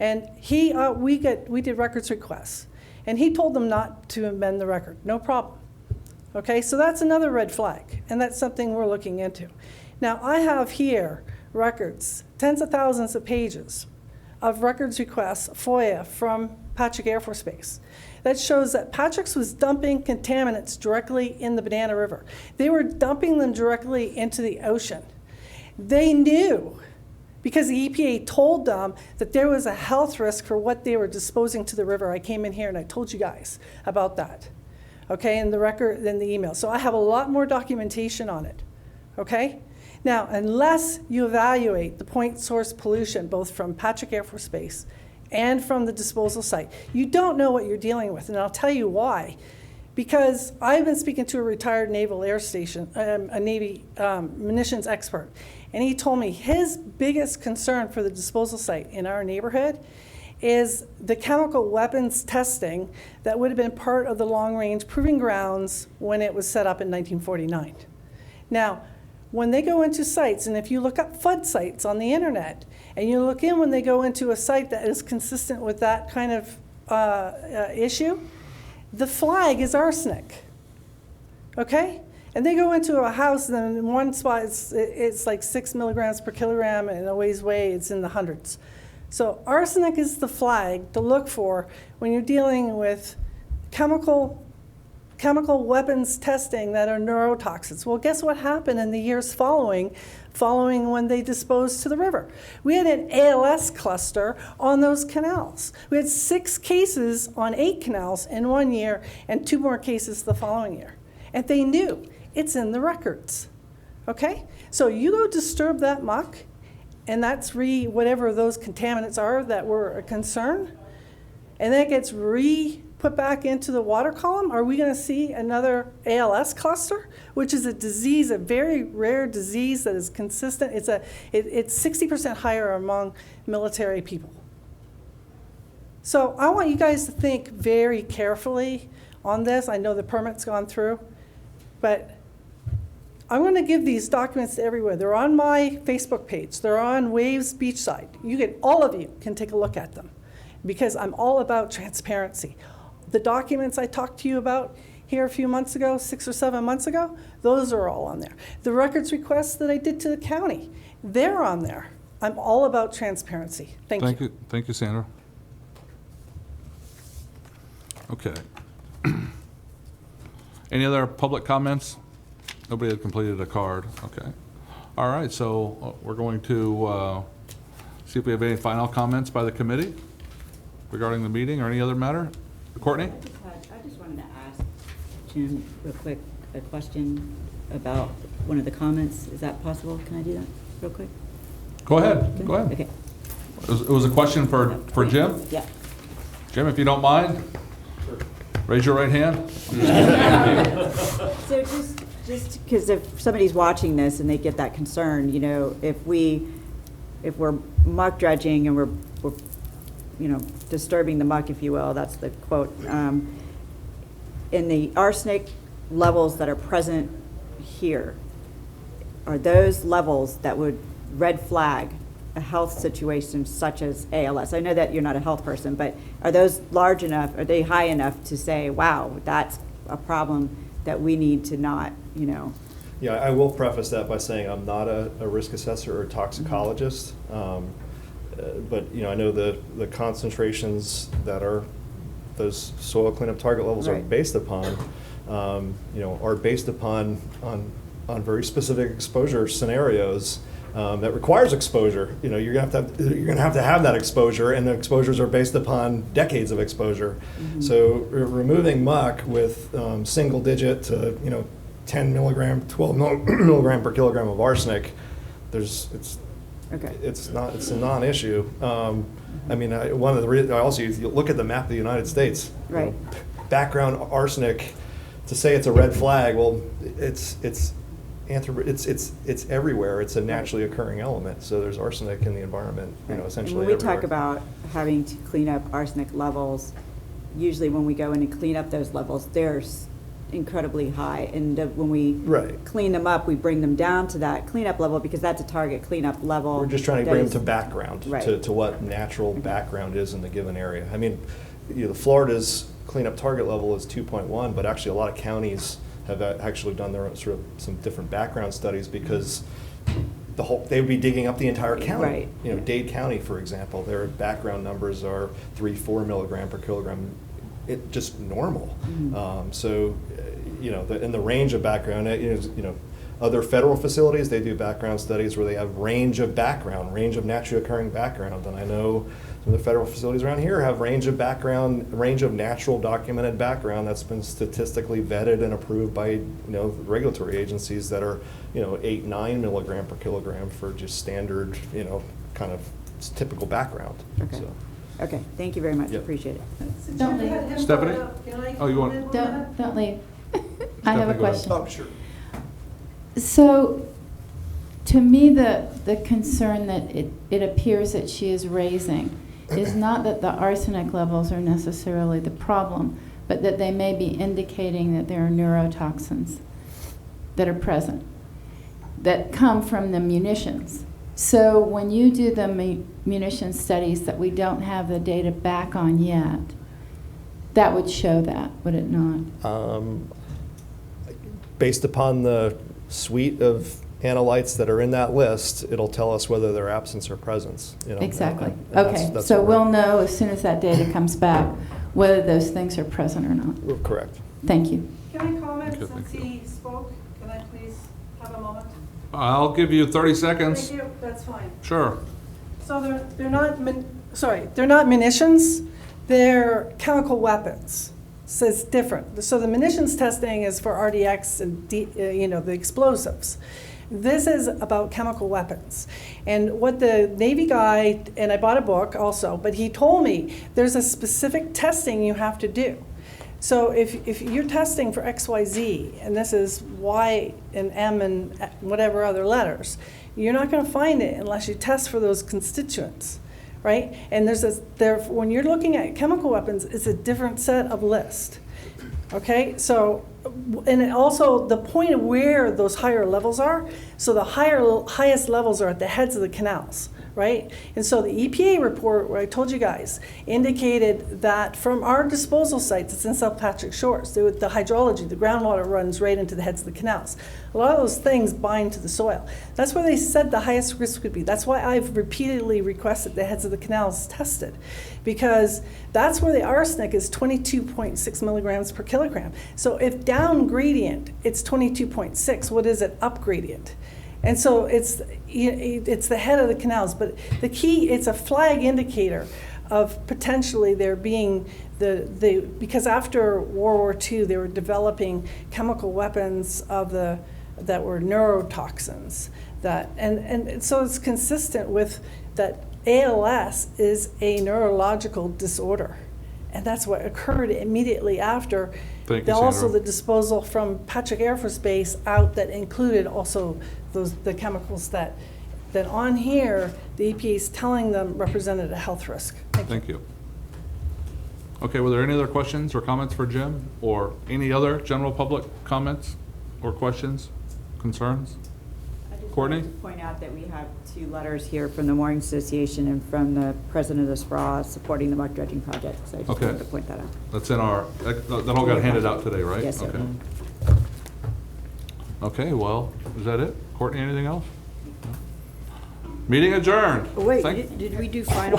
And we did records requests. And he told them not to amend the record, no problem. Okay, so that's another red flag, and that's something we're looking into. Now, I have here records, tens of thousands of pages of records requests, FOIA, from Patrick Air Force Base. That shows that Patrick's was dumping contaminants directly in the Banana River. They were dumping them directly into the ocean. They knew, because the EPA told them that there was a health risk for what they were disposing to the river. I came in here and I told you guys about that, okay, in the record, in the email. So I have a lot more documentation on it, okay? Now, unless you evaluate the point source pollution, both from Patrick Air Force Base and from the disposal site, you don't know what you're dealing with, and I'll tell you why. Because I've been speaking to a retired Naval Air Station, a Navy munitions expert, and he told me his biggest concern for the disposal site in our neighborhood is the chemical weapons testing that would have been part of the long-range proving grounds when it was set up in 1949. Now, when they go into sites, and if you look up FUD sites on the internet, and you look in when they go into a site that is consistent with that kind of issue, the flag is arsenic, okay? And they go into a house, and then in one spot it's like 6 milligrams per kilogram, and a ways away it's in the hundreds. So arsenic is the flag to look for when you're dealing with chemical weapons testing that are neurotoxins. Well, guess what happened in the years following when they disposed to the river? We had an ALS cluster on those canals. We had 6 cases on 8 canals in 1 year and 2 more cases the following year. And they knew it's in the records, okay? So you go disturb that muck, and that's whatever those contaminants are that were a concern, and that gets put back into the water column. Are we going to see another ALS cluster, which is a disease, a very rare disease that is consistent? It's 60% higher among military people. So I want you guys to think very carefully on this. I know the permit's gone through, but I'm going to give these documents to everywhere. They're on my Facebook page. They're on Waves Beachside. All of you can take a look at them, because I'm all about transparency. The documents I talked to you about here a few months ago, 6 or 7 months ago, those are all on there. The records requests that I did to the county, they're on there. I'm all about transparency. Thank you. Thank you, Sandra. Okay. Any other public comments? Nobody had completed a card. Okay. All right, so we're going to see if we have any final comments by the committee regarding the meeting or any other matter. Courtney? I just wanted to ask Jim real quick a question about one of the comments. Is that possible? Can I do that real quick? Go ahead. Go ahead. Okay. It was a question for Jim? Yeah. Jim, if you don't mind, raise your right hand. So just because if somebody's watching this and they get that concern, if we're muck dredging and we're disturbing the muck, if you will, that's the quote, in the arsenic levels that are present here, are those levels that would red flag a health situation such as ALS? I know that you're not a health person, but are those large enough, are they high enough to say, wow, that's a problem that we need to not, Yeah, I will preface that by saying I'm not a risk assessor or toxicologist. But I know the concentrations that are those soil cleanup target levels are based upon, are based upon on very specific exposure scenarios that requires exposure. You know, you're gonna have to have that exposure, and the exposures are based upon decades of exposure. So removing muck with single digit to 10 milligram, 12 milligram per kilogram of arsenic, it's a non-issue. I mean, one of the reasons I also use, you look at the map of the United States. Right. Background arsenic, to say it's a red flag, well, it's everywhere. It's a naturally occurring element. So there's arsenic in the environment, essentially When we everywhere. talk about having to clean up arsenic levels, usually when we go in and clean up those levels, they're incredibly high. And when we clean them up, we bring them down to that cleanup level because that's a target cleanup level. We're just trying to bring them to background, Right. to what natural background is in the given area. I mean, Florida's cleanup target level is 2.1, but actually a lot of counties have actually done their own sort of some different background studies because they would be digging up the entire county. Right. Dade County, for example, their background numbers are 3-4 milligram per kilogram. Just normal. So, in the range of background, other federal facilities, they do background studies where they have range of naturally occurring background. And I know some of the federal facilities around here have range of natural documented background that's been statistically vetted and approved by, regulatory agencies that are, 8-9 milligram per kilogram for just standard, kind of typical background. Okay. So. Okay, thank you very much. Appreciate it. Don't leave. Stephanie? Oh, you want? Don't leave. I have a Stephanie, go ahead. question. Oh, sure. So, to me, the concern that it appears that she is raising is not that the arsenic levels are necessarily the problem, but that they may be indicating that there are neurotoxins that are present that come from the munitions. So when you do the munition studies that we don't have the data back on yet, that would show that, would it not? Based upon the suite of analytes that are in that list, it'll tell us whether they're absence or presence. Exactly. And that's so what we'll know as soon as that data comes back whether those things are present or not. we're correct. Thank you. Can I comment since he spoke? Can I please have a moment? I'll give you 30 seconds. Thank you, that's fine. Sure. So they're not munitions, they're chemical weapons. So it's different. So the munitions testing is for RDX and the explosives. This is about chemical weapons. And what the Navy guy, and I bought a book also, but he told me there's a specific testing you have to do. So if you're testing for XYZ, and this is Y and M and whatever other letters, you're not going to find it unless you test for those constituents, right? And when you're looking at chemical weapons, it's a different set of list, okay? So, and also the point of where those higher levels are, so the highest levels are at the heads of the canals, right? And so the EPA report, where I told you guys, indicated that from our disposal sites, it's in South Patrick Shores, the hydrology, the groundwater runs right into the heads of the canals. A lot of those things bind to the soil. That's where they said the highest risk would be. That's why I've repeatedly requested the heads of the canals tested, because that's where the arsenic is 22.6 milligrams per kilogram. So if down gradient, it's 22.6, what is it up gradient? And so it's the head of the canals, but the key, it's a flag indicator of potentially there being because after World War II, they were developing chemical weapons that were neurotoxins. And so it's consistent with that ALS is a neurological disorder. And that's what occurred immediately after. Thank you, Also Sandra. the disposal from Patrick Air Force Base out that included also the chemicals that on here, the EPA is telling them represented a health risk. Thank you. Okay, were there any other questions or comments for Jim? Or any other general public comments or questions, concerns? Courtney? I just wanted to point out that we have 2 letters here from the Mooring Association and from the president of SPRA supporting the muck dredging project. So I just wanted to point that out. That's in that all got handed out today, right? Yes, sir. Okay. Okay, well, is that it? Courtney, anything else? No? Meeting adjourned. Wait, did we do final?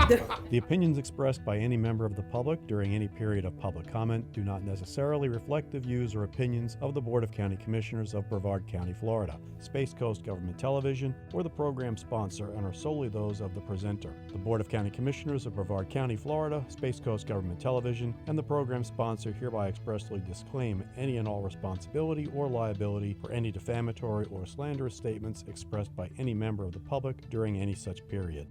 The opinions expressed by any member of the public during any period of public comment do not necessarily reflect the views or opinions of the Board of County Commissioners of Brevard County, Florida, Space Coast Government Television, or the program sponsor, and are solely those of the presenter. The Board of County Commissioners of Brevard County, Florida, Space Coast Government Television, and the program sponsor hereby expressly disclaim any and all responsibility or liability for any defamatory or slanderous statements expressed by any member of the public during any such period.